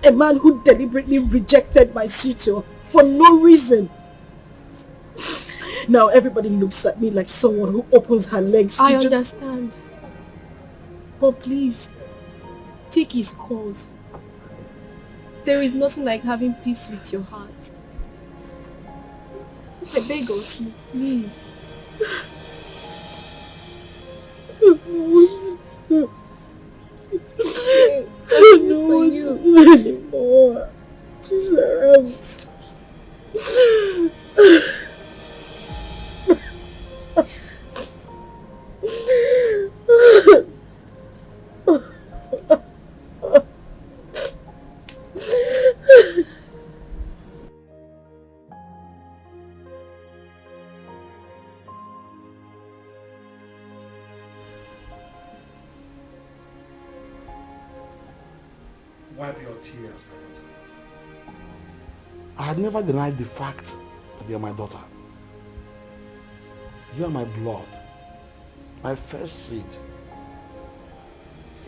A man who deliberately rejected my suitor for no reason. Now everybody looks at me like someone who opens her legs to I understand. But please, take his calls. There is nothing like having peace with your heart. I beg of you, please. It's okay. I don't want to do anymore. Jesus. Wipe your tears, my daughter. I had never denied the fact that you are my daughter. You are my blood, my first seed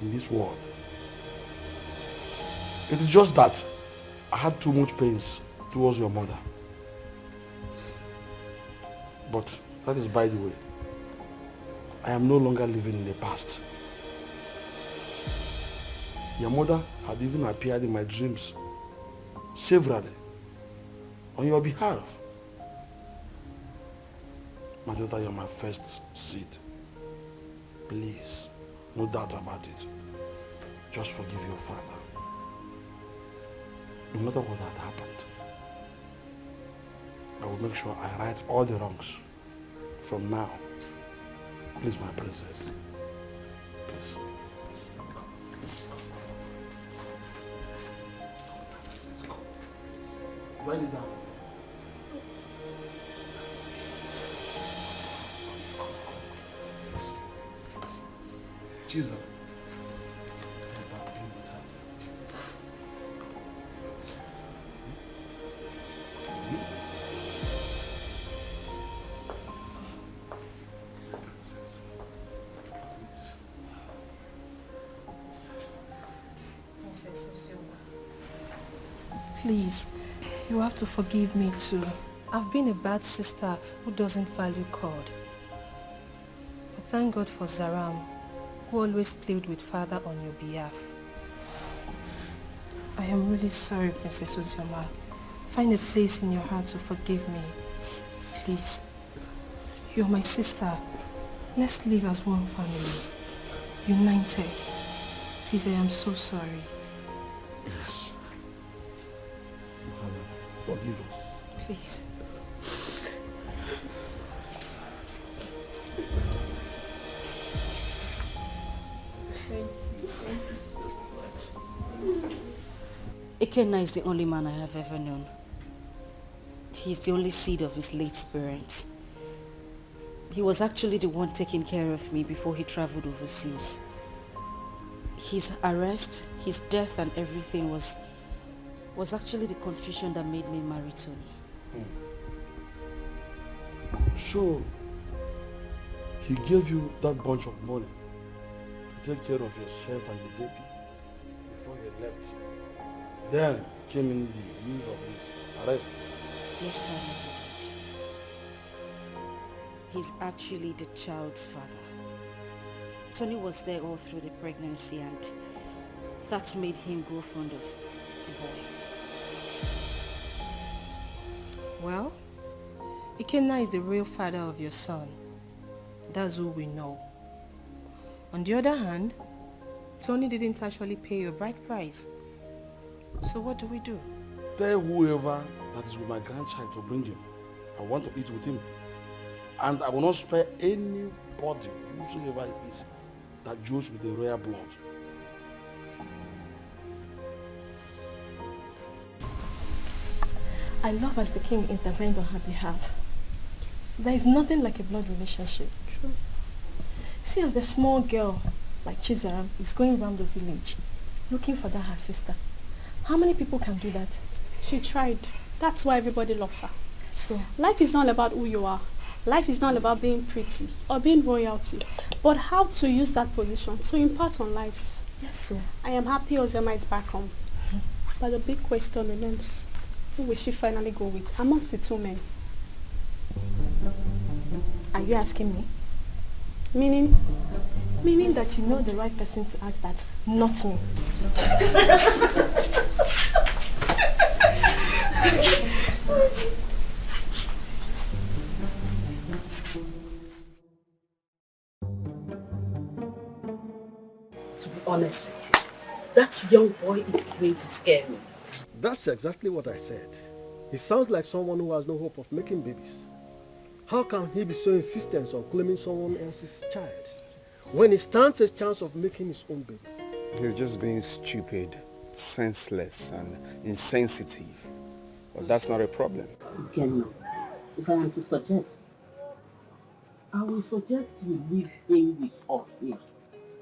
in this world. It is just that I had too much pains towards your mother. But that is by the way. I am no longer living in the past. Your mother had even appeared in my dreams severally on your behalf. My daughter, you are my first seed. Please, no doubt about it. Just forgive your father. No matter what had happened, I will make sure I right all the wrongs from now. Please, my princess. Please. Do I need that? Jesus. Please, you have to forgive me too. I've been a bad sister who doesn't value God. But thank God for Zaram, who always played with Father on your behalf. I am really sorry, Princess Ozioma. Find a place in your heart to forgive me. Please. You're my sister. Let's live as one family. United. Please, I am so sorry. Yes. Forgive us. Please. Thank you so much. Ikenna is the only man I have ever known. He's the only seed of his late parents. He was actually the one taking care of me before he traveled overseas. His arrest, his death and everything was actually the confusion that made me marry Tony. So, he gave you that bunch of money to take care of yourself and the baby before you left. Then came in the news of his arrest. Yes, Father, he did. He's actually the child's father. Tony was there all through the pregnancy and that made him grow fond of the boy. Well, Ikenna is the real father of your son. That's all we know. On the other hand, Tony didn't actually pay your bride price. So what do we do? Tell whoever that is with my grandchild to bring him. I want to eat with him. And I will not spare anybody, whosoever it is, that joins with the royal blood. I love as the king intervened on her behalf. There is nothing like a blood relationship. True. See, as the small girl, like Chizaram, is going around the village, looking for her sister. How many people can do that? She tried. That's why everybody loves her. So, life is not about who you are. Life is not about being pretty or being royalty, but how to use that position to impart on lives. Yes, so. I am happy Ozioma is back home. But the big question remains, who will she finally go with amongst the two men? Are you asking me? Meaning? Meaning that you know the right person to ask that, not me. To be honest with you, that young boy is going to scare me. That's exactly what I said. He sounds like someone who has no hope of making babies. How can he be so insistent on claiming someone else's child when he stands a chance of making his own baby? He's just being stupid, senseless and insensitive. But that's not a problem. Again, if I am to suggest, I will suggest you leave him with us here.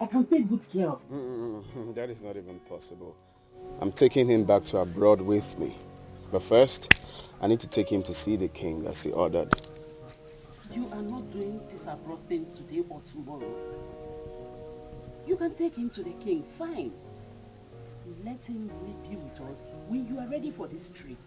I can take good care of him. That is not even possible. I'm taking him back to abroad with me. But first, I need to take him to see the king as he ordered. You are not doing this abroad thing today or tomorrow. You can take him to the king, fine. Let him be with us when you are ready for this trip.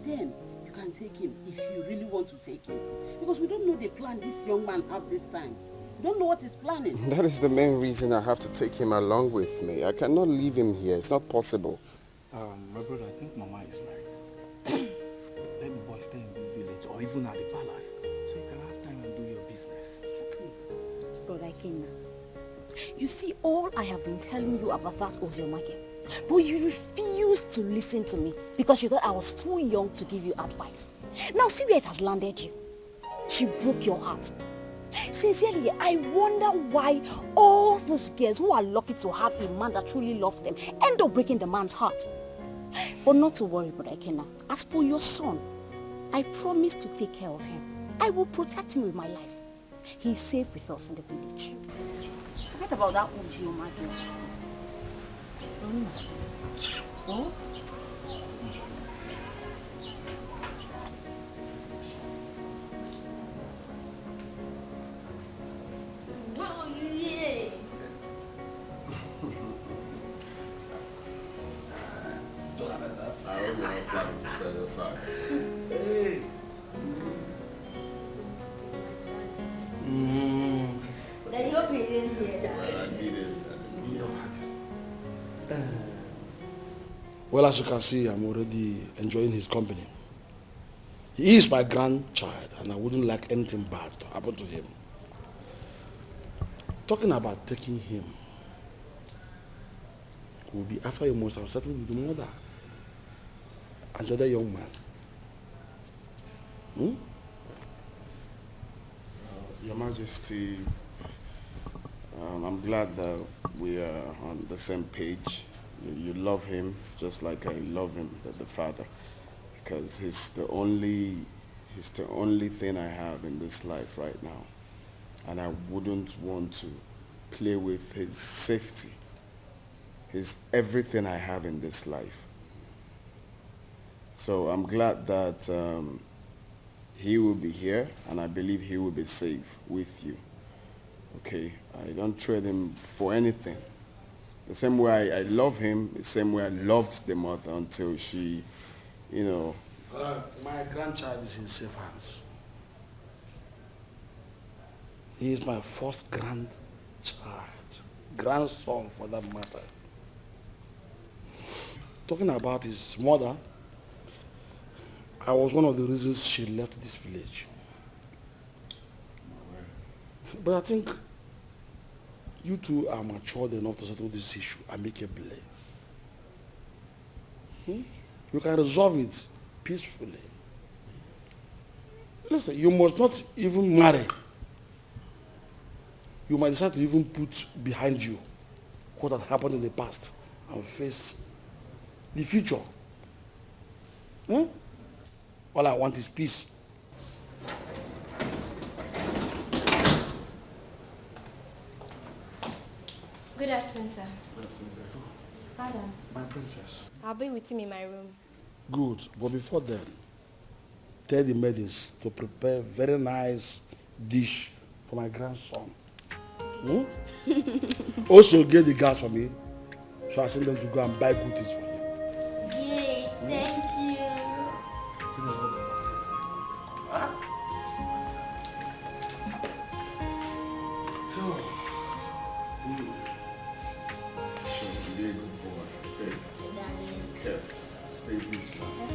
Then you can take him if you really want to take him. Because we don't know the plan this young man have this time. We don't know what he's planning. That is the main reason I have to take him along with me. I cannot leave him here. It's not possible. My brother, I think Mama is right. Let the boy stay in this village or even at the palace so you can have time and do your business. Brother Ikenna, you see, all I have been telling you about that Ozioma girl, but you refused to listen to me because you thought I was too young to give you advice. Now see where it has landed you. She broke your heart. Sincerely, I wonder why all those girls who are lucky to have a man that truly loves them end up breaking the man's heart. But not to worry, Brother Ikenna. As for your son, I promise to take care of him. I will protect him with my life. He's safe with us in the village. Forget about that Ozioma girl. Oh? Bro, you here? I hope you're not planning to set a fire. Hey! Daddy, hope he didn't hear that. Well, I need it. Well, as you can see, I'm already enjoying his company. He is my grandchild, and I wouldn't like anything bad to happen to him. Talking about taking him will be after you must have settled with the mother and the other young man. Your Majesty, I'm glad that we are on the same page. You love him just like I love him, the father, because he's the only thing I have in this life right now, and I wouldn't want to play with his safety. He's everything I have in this life. So I'm glad that he will be here, and I believe he will be safe with you. Okay, I don't trade him for anything. The same way I love him, the same way I loved the mother until she, My grandchild is in safe hands. He is my first grandchild, grandson for that matter. Talking about his mother, I was one of the reasons she left this village. But I think you two are matured enough to settle this issue amicably. You can resolve it peacefully. Listen, you must not even marry. You might decide to even put behind you what had happened in the past and face the future. All I want is peace. Good afternoon, sir. Father. My princess. I'll be with him in my room. Good, but before then, tell the maidens to prepare very nice dish for my grandson. Also get the gas for me, so I send them to go and buy good things for you. Yay, thank you. Be a good boy. Okay. Careful. Stay vigilant.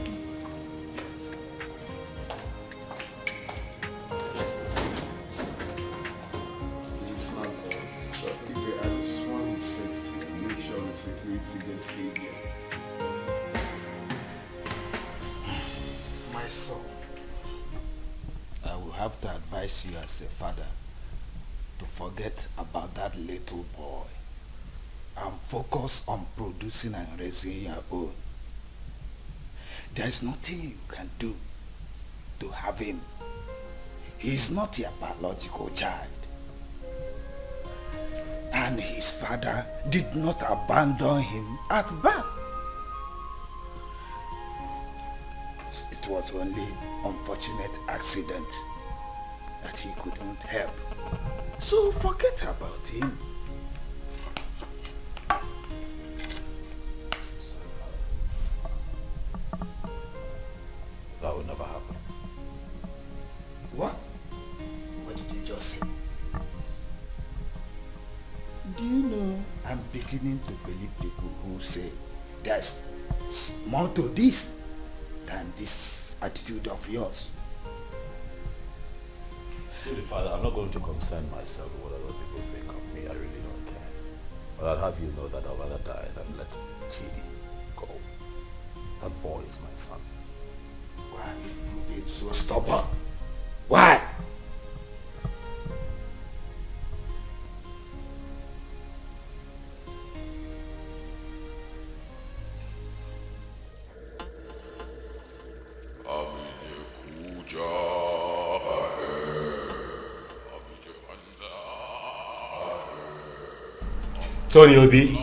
He's a smart boy. So if I just want his safety, make sure the security gets heavier. My son, I will have to advise you as a father to forget about that little boy and focus on producing and raising your own. There is nothing you can do to have him. He is not your biological child. And his father did not abandon him at birth. It was only unfortunate accident that he couldn't help. So forget about him. That will never happen. What? What did you just say? Do you know I'm beginning to believe people who say there's more to this than this attitude of yours? Really, Father, I'm not going to concern myself with what other people think of me. I really don't care. But I'll have you know that I'd rather die than let Chidi go. That boy is my son. Why are you moving so stubborn? Why? Tony Obi,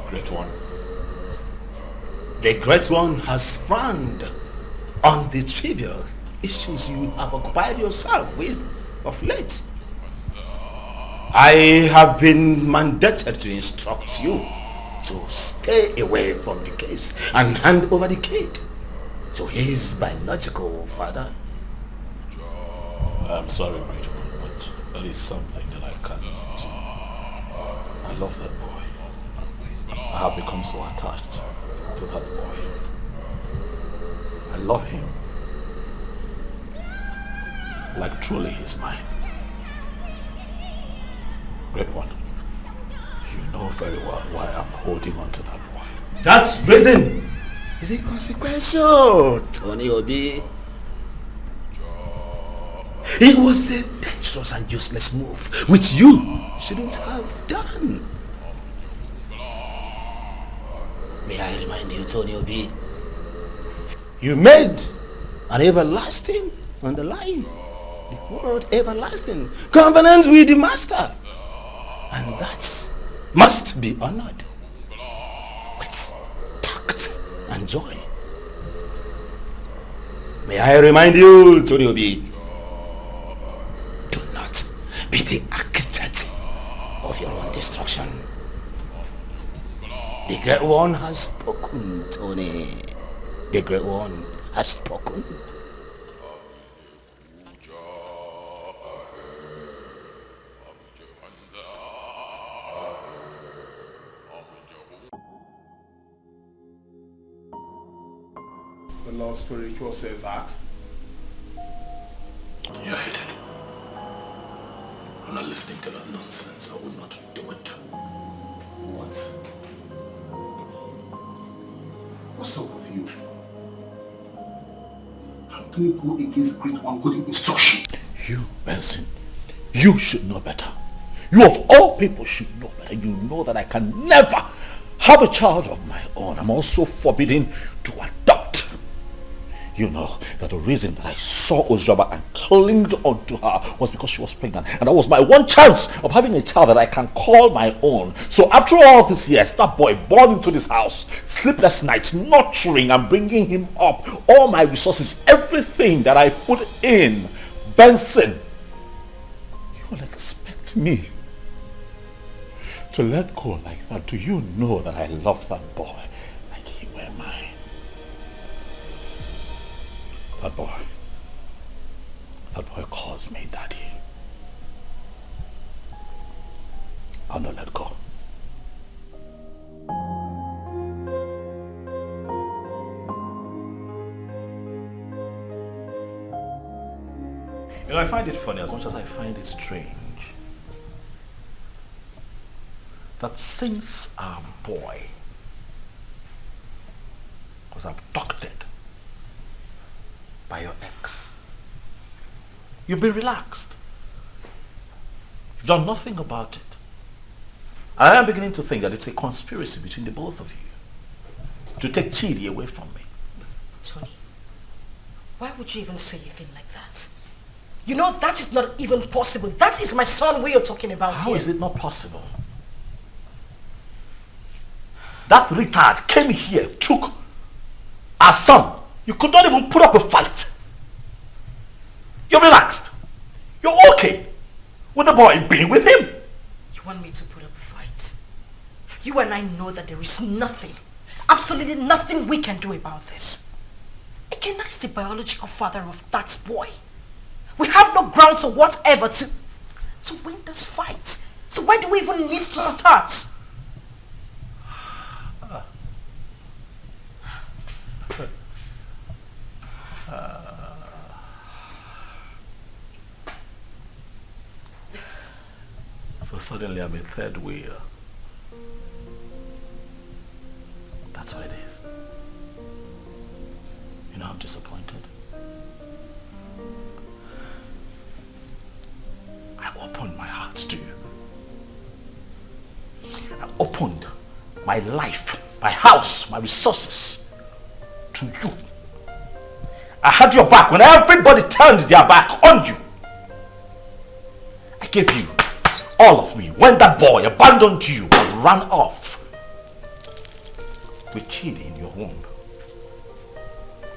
Great One. The Great One has frowned on the trivial issues you have occupied yourself with of late. I have been mandated to instruct you to stay away from the case and hand over the kid to his biological father. I'm sorry, Great One, but there is something that I cannot do. I love that boy. I have become so attached to that boy. I love him. Like truly he's mine. Great One, you know very well why I'm holding on to that boy. That reason is inconsequential, Tony Obi. It was a dangerous and useless move, which you shouldn't have done. May I remind you, Tony Obi, you made an everlasting underlying, the word everlasting, covenant with the master. And that must be honored with tact and joy. May I remind you, Tony Obi, do not be the architect of your own destruction. The Great One has spoken, Tony. The Great One has spoken. The Lord Spiritual said that. You're headed. I'm not listening to that nonsense. I will not do it. What? What's up with you? How can you go against Great One good instruction? You, Benson, you should know better. You of all people should know better. You know that I can never have a child of my own. I'm also forbidden to adopt. You know that the reason that I saw Ozioma and clinged onto her was because she was pregnant. And that was my one chance of having a child that I can call my own. So after all these years, that boy born into this house, sleepless nights, nurturing and bringing him up, all my resources, everything that I put in, Benson, you will expect me to let go like that? Do you know that I love that boy like he were mine? That boy calls me daddy. I'll not let go. You know, I find it funny as much as I find it strange that since our boy was abducted by your ex, you've been relaxed. You've done nothing about it. I am beginning to think that it's a conspiracy between the both of you to take Chidi away from me. Tony, why would you even say a thing like that? You know that is not even possible. That is my son we are talking about How here. is it not possible? That retard came here, took our son. You could not even put up a fight. You're relaxed. You're okay with the boy being with him. You want me to put up a fight? You and I know that there is nothing, absolutely nothing we can do about this. Again, that's the biological father of that boy. We have no grounds or whatever to win this fight. So why do we even need to start? So suddenly I'm a third wheel. That's what it is. You know, I'm disappointed. I opened my heart to you. I opened my life, my house, my resources to you. I had your back when everybody turned their back on you. I gave you all of me, when that boy abandoned you and ran off with Chidi in your womb.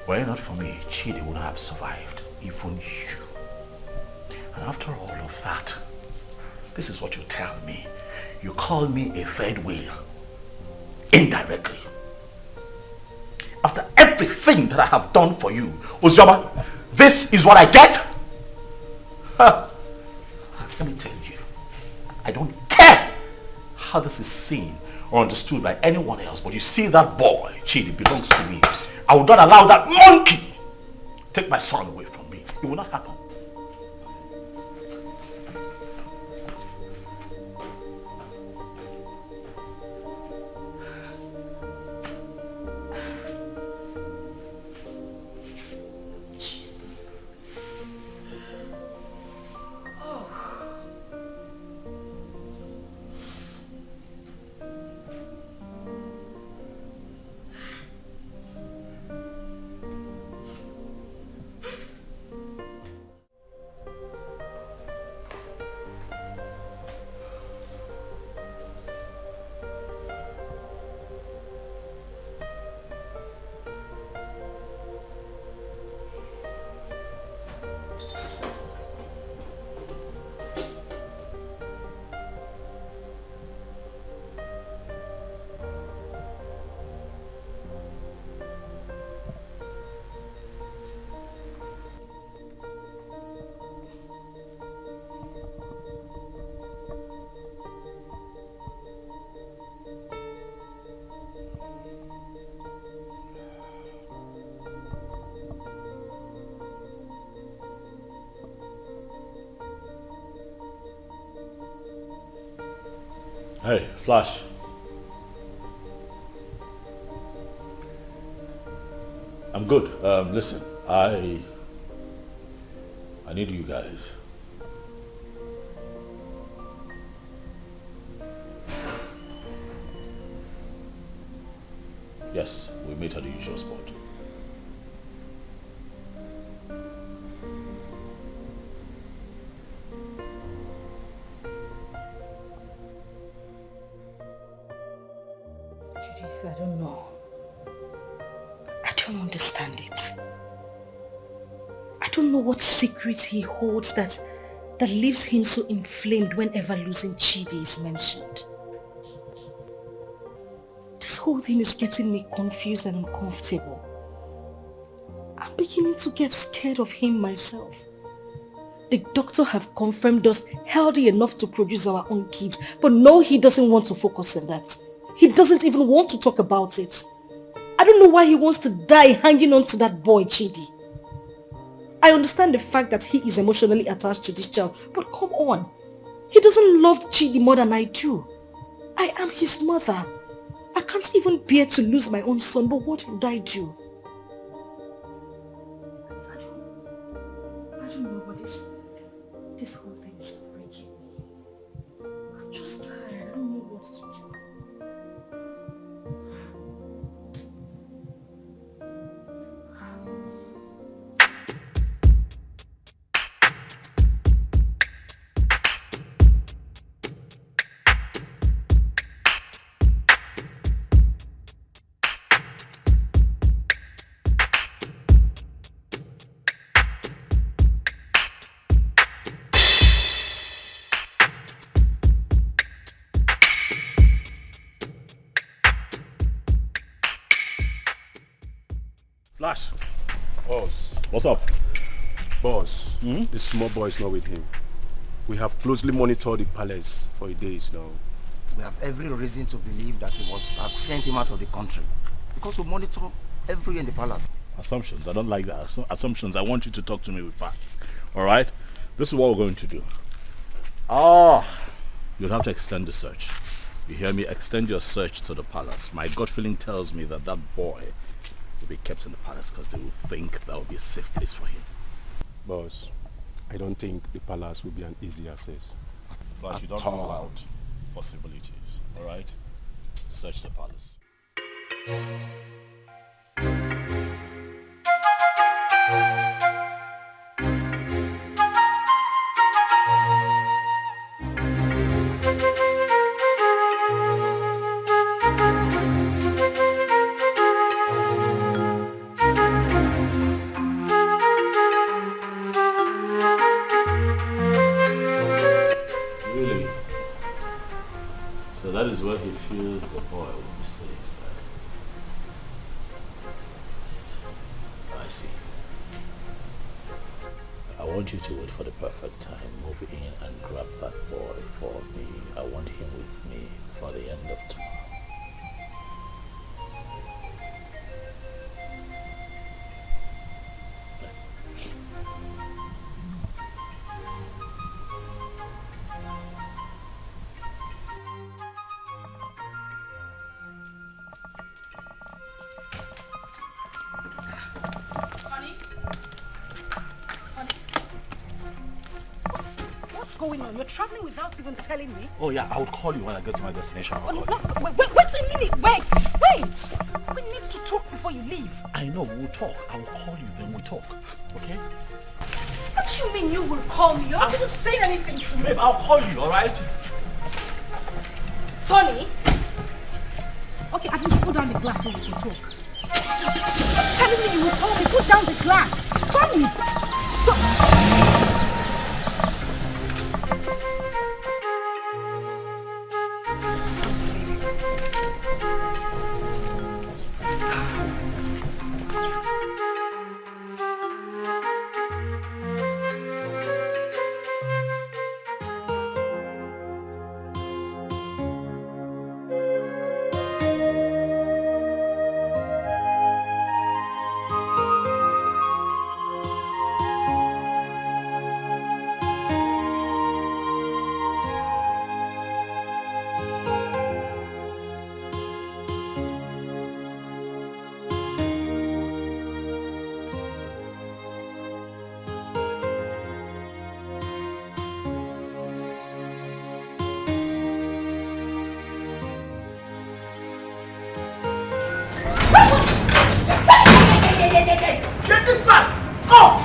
Were it not for me, Chidi would not have survived, even you. And after all of that, this is what you tell me. You call me a third wheel, indirectly. After everything that I have done for you, Ozioma, this is what I get? Huh. Let me tell you, I don't care how this is seen or understood by anyone else, but you see that boy, Chidi, belongs to me. I will not allow that monkey take my son away from me. It will not happen. Hey, Flash. I'm good. Listen, I need you guys. Yes, we meet at the usual spot. I don't know. I don't understand it. I don't know what secret he holds that leaves him so inflamed whenever losing Chidi is mentioned. This whole thing is getting me confused and uncomfortable. I'm beginning to get scared of him myself. The doctor have confirmed us healthy enough to produce our own kids, but no, he doesn't want to focus on that. He doesn't even want to talk about it. I don't know why he wants to die hanging on to that boy, Chidi. I understand the fact that he is emotionally attached to this child, but come on. He doesn't love Chidi more than I do. I am his mother. I can't even bear to lose my own son, but what would I do? I don't know, but this whole thing is breaking me. I'm just tired. I don't know what to do. Flash. Boss. What's up? Boss, the small boy is not with him. We have closely monitored the palace for days now. We have every reason to believe that he must have sent him out of the country. Because we monitor everywhere in the palace. Assumptions. I don't like that. Assumptions. I want you to talk to me with facts. Alright? This is what we're going to do. You'll have to extend the search. You hear me? Extend your search to the palace. My gut feeling tells me that that boy will be kept in the palace because they will think that will be a safe place for him. Boss, I don't think the palace will be an easy access. But you don't rule out possibilities. Alright? Search the palace. could have saved that. I see. I want you to wait for the perfect time, move in and grab that boy for me. I want him with me for the end of tomorrow. Going on? You're traveling without even telling me? Oh yeah, I would call you when I get to my destination. Oh, no, wait a minute. Wait. We need to talk before you leave. I know, we'll talk. I will call you, then we'll talk. Okay? What do you mean you will call me? You're not even saying anything to me. Babe, I'll call you, alright? Tony? Okay, at least put down the glass so we can talk. Stop telling me you will call me. Put down the glass. Tony!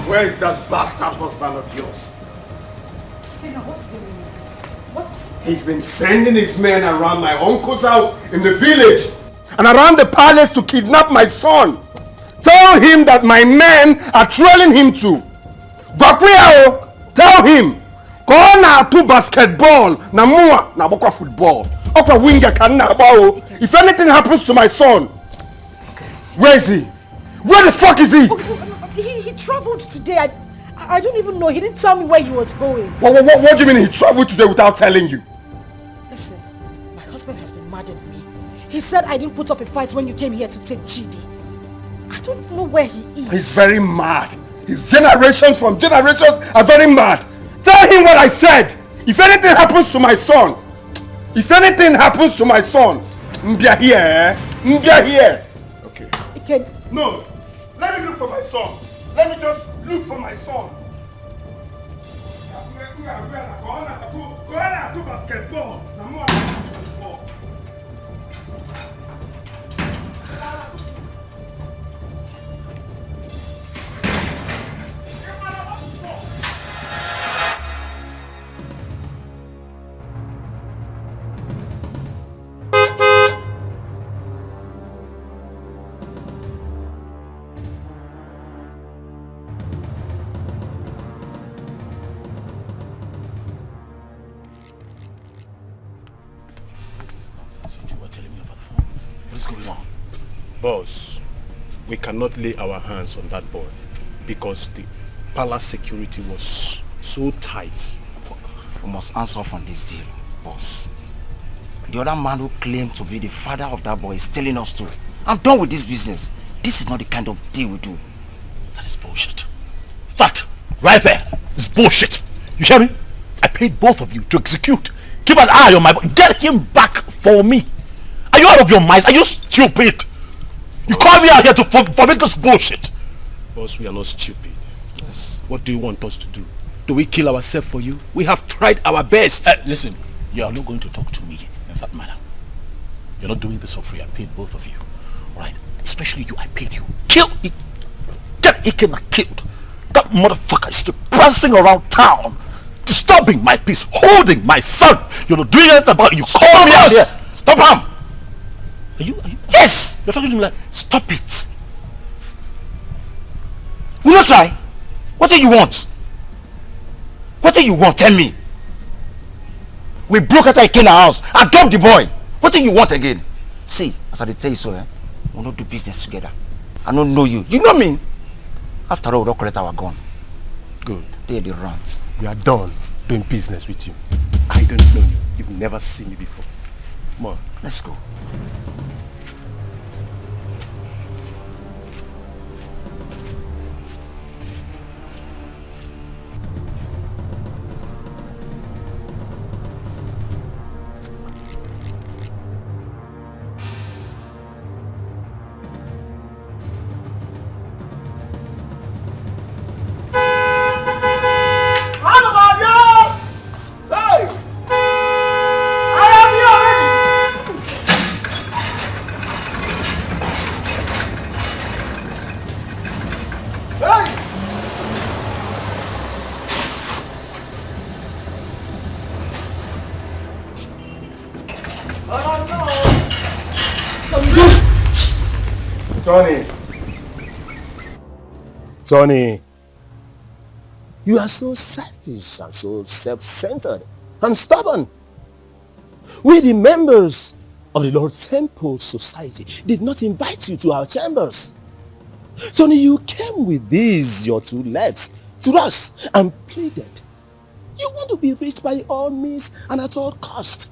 Where is that bastard husband of yours? He's been sending his men around my uncle's house in the village and around the palace to kidnap my son. Tell him that my men are trailing him to. Gwakwiyao, tell him. Go na to basketball, na mua na bokwa football. Okwa winger kan na bao. If anything happens to my son, where is he? Where the fuck is he? He traveled today. I don't even know. He didn't tell me where he was going. What do you mean he traveled today without telling you? Listen, my husband has been mad at me. He said I didn't put up a fight when you came here to take Chidi. I don't know where he is. He's very mad. His generations from generations are very mad. Tell him what I said. If anything happens to my son, Mbia here, eh? Mbia here. Okay. No, let me look for my son. Let me just look for my son. Go on to basketball. Boss, we cannot lay our hands on that boy because the palace security was so tight. We must answer off on this deal, boss. The other man who claimed to be the father of that boy is telling us to. I'm done with this business. This is not the kind of deal we do. That is bullshit. That, right there, is bullshit. You hear me? I paid both of you to execute. Keep an eye on my boy. Get him back for me. Are you out of your minds? Are you stupid? You call me out here to forbid this bullshit. Boss, we are not stupid. Yes. What do you want us to do? Do we kill ourselves for you? We have tried our best. Listen, you are not going to talk to me in that manner. You're not doing this for free. I paid both of you. Alright? Especially you, I paid you. Kill it. Get Ikena killed. That motherfucker is still prancing around town, disturbing my peace, holding my son. You're not doing anything about it. You call me out here. Stop him. Are you? Yes! You're talking to me like, stop it. Will you try? What do you want? What do you want? Tell me. We broke out Ikena's house. I dumped the boy. What do you want again? See, as I tell you so, we'll not do business together. I don't know you. You know me. After all, we don't collect our gun. Good. They're the runs. We are done doing business with you. I don't know you. You've never seen me before. Come on. Let's go. Tony, you are so selfish and so self-centered and stubborn. We, the members of the Lord Temple Society, did not invite you to our chambers. Tony, you came with these, your two legs, to us and pleaded. You want to be rich by all means and at all cost.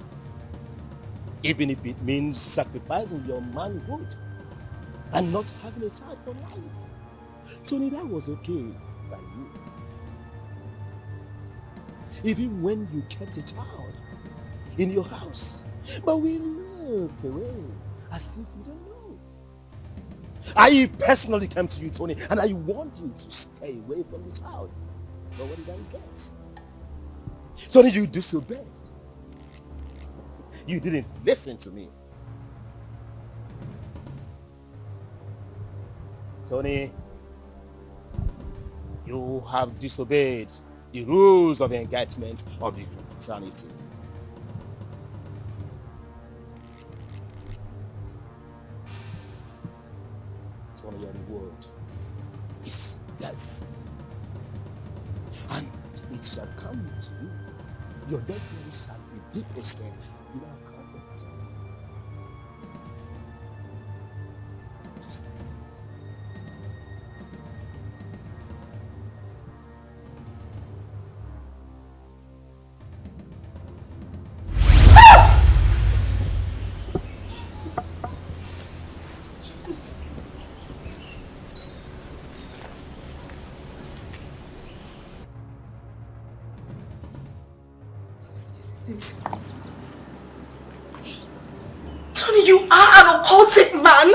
Even if it means sacrificing your manhood and not having a child for life. Tony, that was okay by you. Even when you kept a child in your house. But we looked away as if you don't know. I personally came to you, Tony, and I warned you to stay away from the child. But what did I get? Tony, you disobeyed. You didn't listen to me. Tony, you have disobeyed the rules of engagement of the fraternity. Tony, your reward is death. And it shall come to you. Your dead body shall be deposited in our covenant. Tony, you are an occultic man. I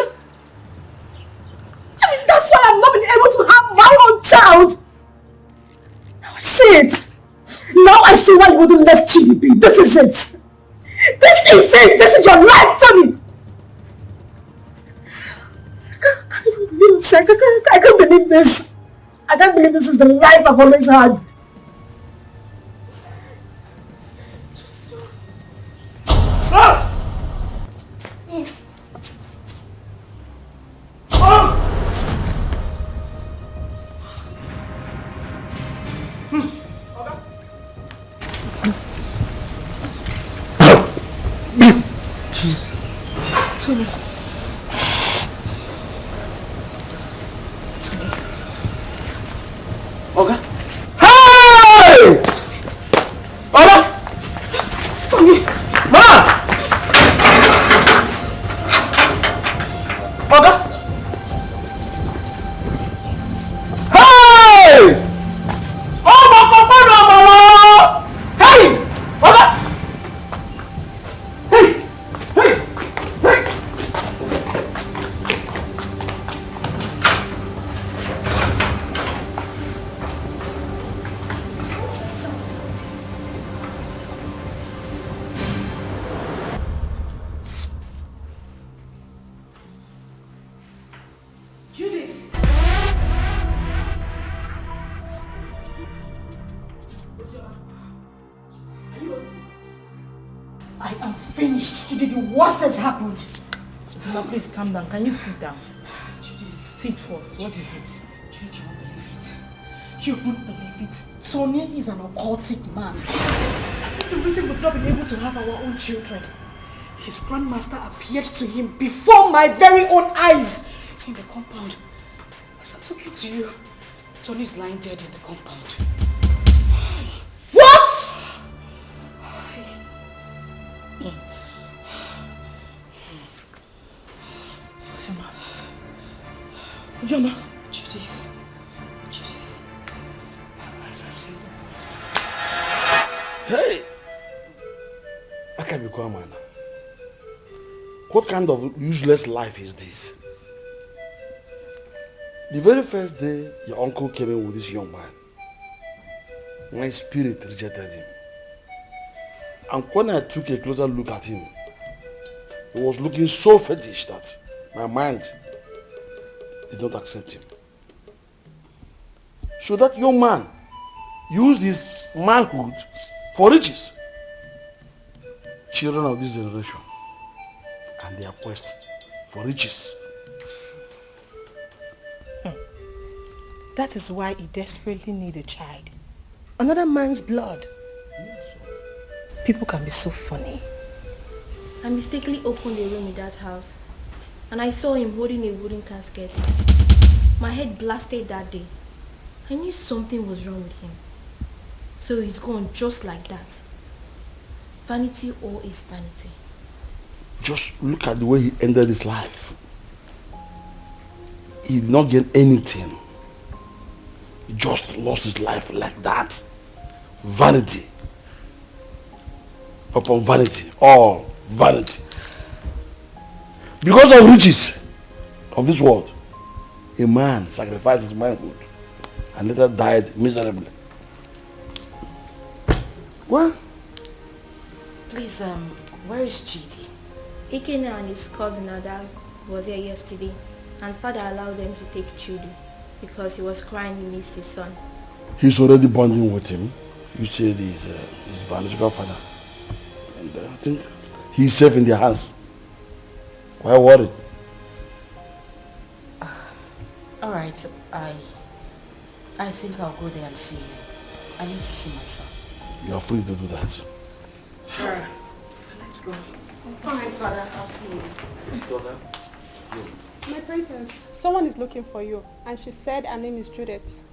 mean, that's why I've not been able to have my own child. Now I see it. Now I see why you wouldn't let Chidi be. This is it. This is it. This is your life, Tony. I can't believe this. I can't believe this. I can't believe this is the life I've always had. Tony. Oga? Hey! Oga? Tony! Mama! Oga? Hey! Oh, Mama! Hey! Oga? I am finished. Today the worst has happened. Ozioma, please calm down. Can you sit down? Sit first. What is it? You won't believe it. You won't believe it. Tony is an occultic man. That is the reason we've not been able to have our own children. His grandmaster appeared to him before my very own eyes in the compound. As I took it to you, Tony is lying dead in the compound. What? Ozioma. Judith. As I see the worst. Hey! I can't be quiet, man. What kind of useless life is this? The very first day your uncle came in with this young man, my spirit rejected him. And when I took a closer look at him, he was looking so fetish that my mind did not accept him. So that young man used his manhood for riches. Children of this generation and their quest for riches. That is why he desperately needs a child. Another man's blood. People can be so funny. I mistakenly opened a room in that house and I saw him holding a wooden casket. My head blasted that day. I knew something was wrong with him. So he's gone just like that. Vanity all is vanity. Just look at the way he ended his life. He did not gain anything. He just lost his life like that. Vanity upon vanity, all vanity. Because of riches of this world, a man sacrificed his manhood and later died miserably. What? Please, where is Chidi? Ikena and his cousin Ada was here yesterday and father allowed them to take Chidi because he was crying he missed his son. He's already bonding with him. You said he's his biological father. And I think he's safe in their hands. Why worry? Alright, I think I'll go there and see him. I need to see my son. You are free to do that. Sure. Let's go. Alright, father, I'll see you later. Daughter, My princess, someone is looking for you, and she said her name is Judith.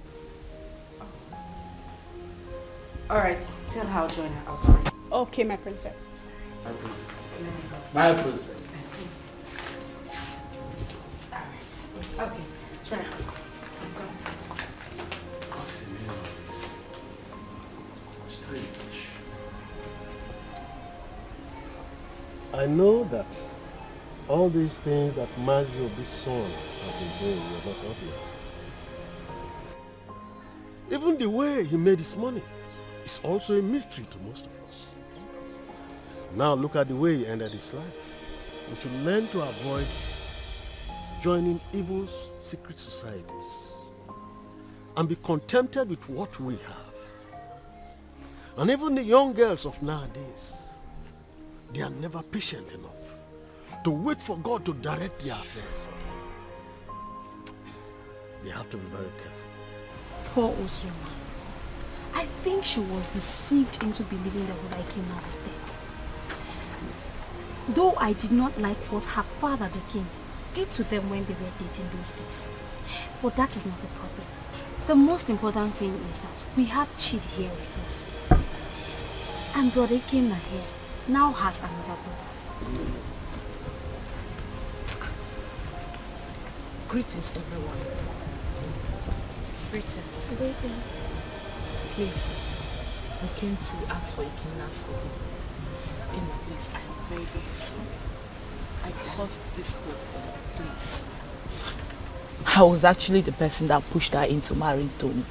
Alright, tell her I'll join her outside. Okay, my princess. My princess. My princess. Alright. Okay, sorry. I know that all these things that Mazio, this son, have been doing, you're not happy. Even the way he made his money is also a mystery to most of us. Now look at the way he ended his life. We should learn to avoid joining evil secret societies and be contented with what we have. And even the young girls of nowadays, they are never patient enough to wait for God to direct their affairs for them. They have to be very careful. Poor Ozioma. I think she was deceived into believing that King was dead. Though I did not like what her father, the king, did to them when they were dating those days. But that is not a problem. The most important thing is that we have Chid here with us. And Brother Ikena here now has another brother. Greetings, everyone. Greetings. Greetings. Please, I came to ask for Ikena's forgiveness. Ikena, please, I am very, very sorry. I caused this whole thing, please. I was actually the person that pushed her into marrying Tony.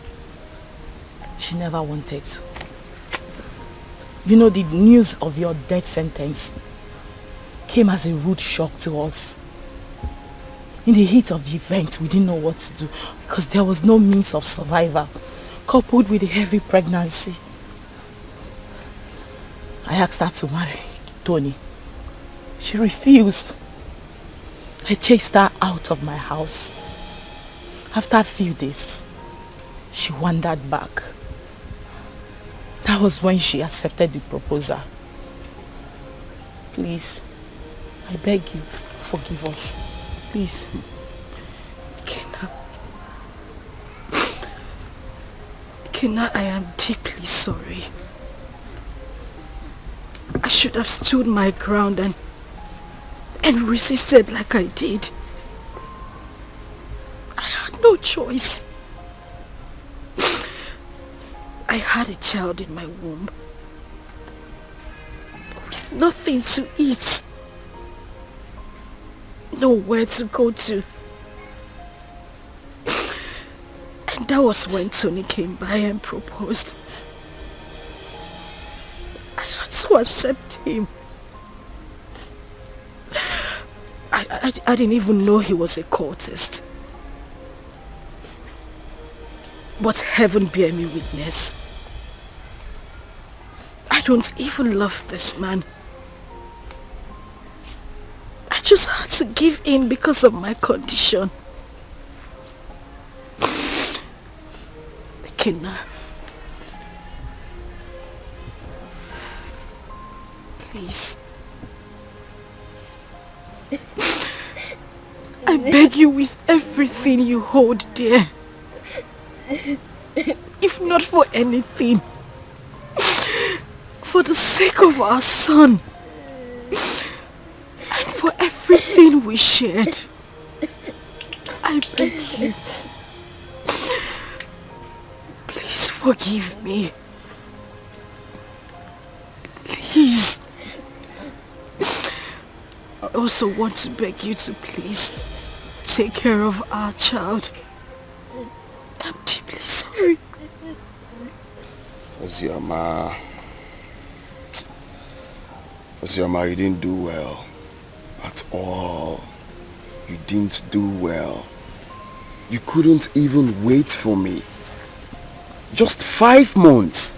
She never wanted to. You know, the news of your death sentence came as a rude shock to us. In the heat of the event, we didn't know what to do because there was no means of survival, coupled with a heavy pregnancy. I asked her to marry Tony. She refused. I chased her out of my house. After a few days, she wandered back. That was when she accepted the proposal. Please, I beg you, forgive us. Please. Kenna, I am deeply sorry. I should have stood my ground and resisted like I did. I had no choice. I had a child in my womb with nothing to eat, nowhere to go to. And that was when Tony came by and proposed. I had to accept him. I didn't even know he was a cultist. But heaven bear me witness. I don't even love this man. I just had to give in because of my condition. Kenna, please. I beg you with everything you hold dear. If not for anything, for the sake of our son and for everything we shared, I beg you. Please forgive me. Please. I also want to beg you to please take care of our child. I'm deeply sorry. Ozioma, you didn't do well. At all. You didn't do well. You couldn't even wait for me. Just 5 months.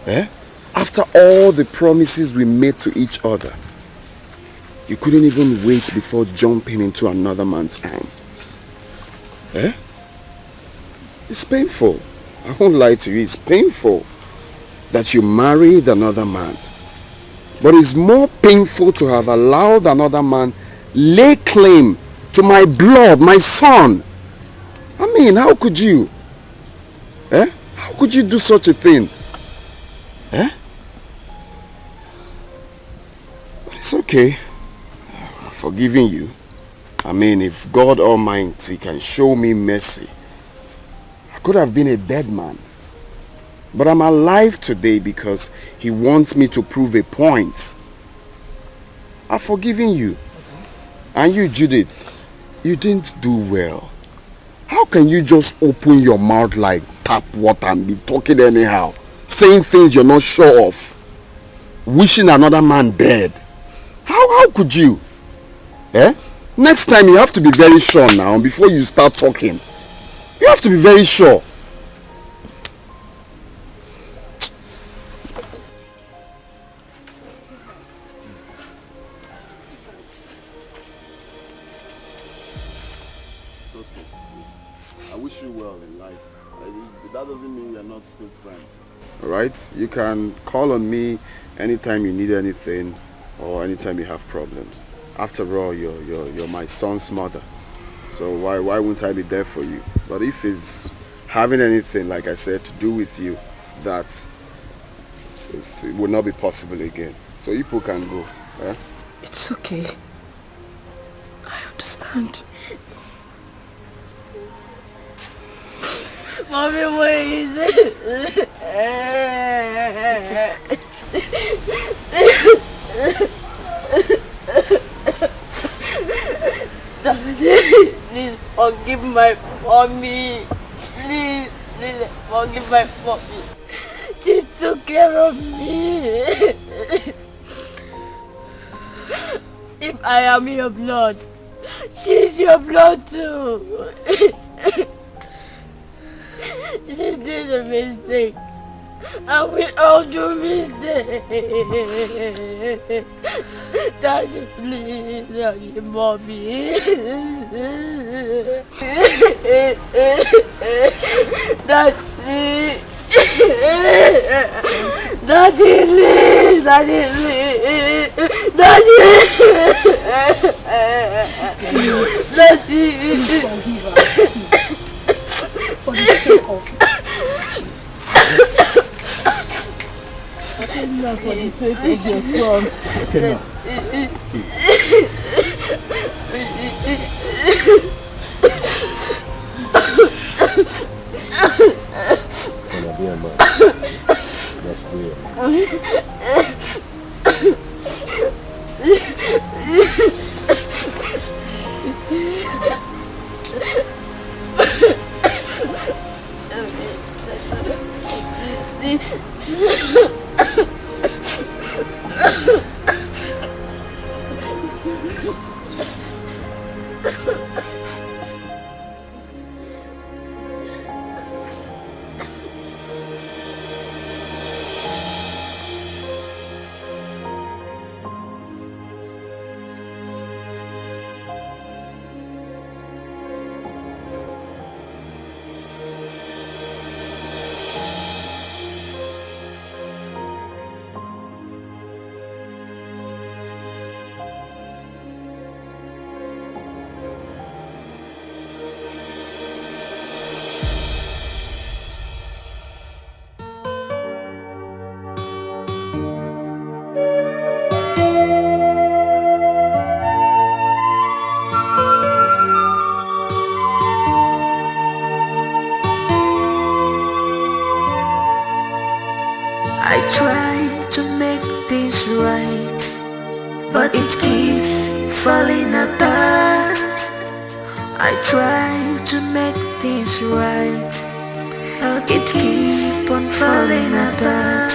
Eh? After all the promises we made to each other. You couldn't even wait before jumping into another man's arms. Eh? It's painful. I won't lie to you. It's painful that you married another man. But it's more painful to have allowed another man lay claim to my blood, my son. I mean, how could you? Eh? How could you do such a thing? Eh? But it's okay. I'm forgiving you. I mean, if God Almighty can show me mercy, I could have been a dead man. But I'm alive today because he wants me to prove a point. I've forgiven you. And you, Judith, you didn't do well. How can you just open your mouth like tap water and be talking anyhow? Saying things you're not sure of. Wishing another man dead. How could you? Eh? Next time you have to be very sure now before you start talking. You have to be very sure. It's okay. I wish you well in life. That doesn't mean we are not still friends. Alright? You can call on me anytime you need anything or anytime you have problems. After all, you're my son's mother. So why wouldn't I be there for you? But if it's having anything, like I said, to do with you, that it will not be possible again. So you people can go. Eh? It's okay. I understand. Mommy, where is it? Please forgive my mommy. Please forgive my mommy. She took care of me. If I am your blood, she's your blood too. She did a mistake. And we all do mistakes. Daddy, please forgive mommy. Daddy. Daddy, please. Daddy, please. Daddy! Please forgive her. For the sake of Not for the sake of your son. Okay, now. Gonna be a man. That's weird. I try to make things right, but it keeps falling apart. I try to make things right, but it keeps on falling apart.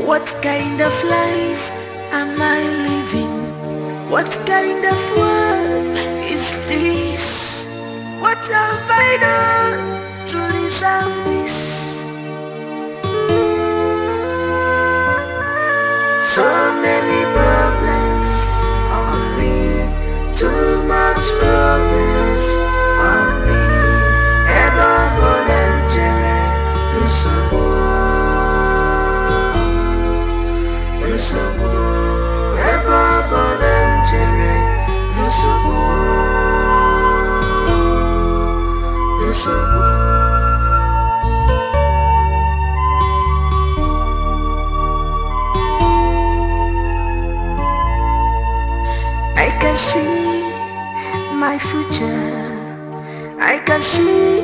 What kind of life am I living? What kind of world is this? What have I done to deserve this? So many problems on me, too much problems on me. Ever volunteer, ever volunteer. I can see my future, I can see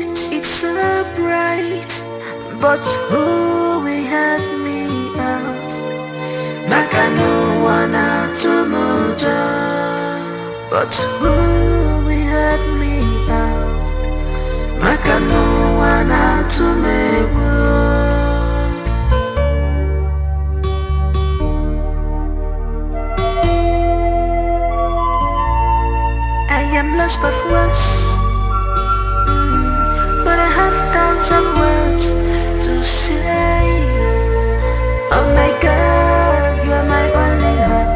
it, it's so bright. But who will help me out? Maka no one out to mojo. But who will help me out? Maka no one out to me. I am lost of words, but I have thousands of words to say. Oh my God, you're my only hope.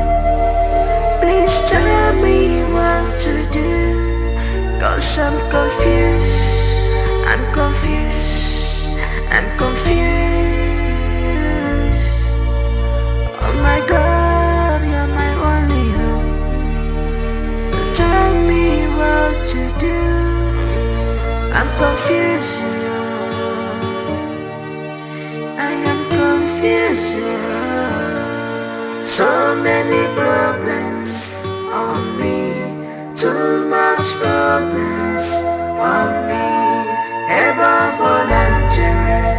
Please tell me what to do, 'cause I'm confused, I'm confused, I'm confused. Oh my God, you're my only hope. Tell me what to do, I'm confused. I am confused. So many problems on me, too much problems on me. Ever volunteer.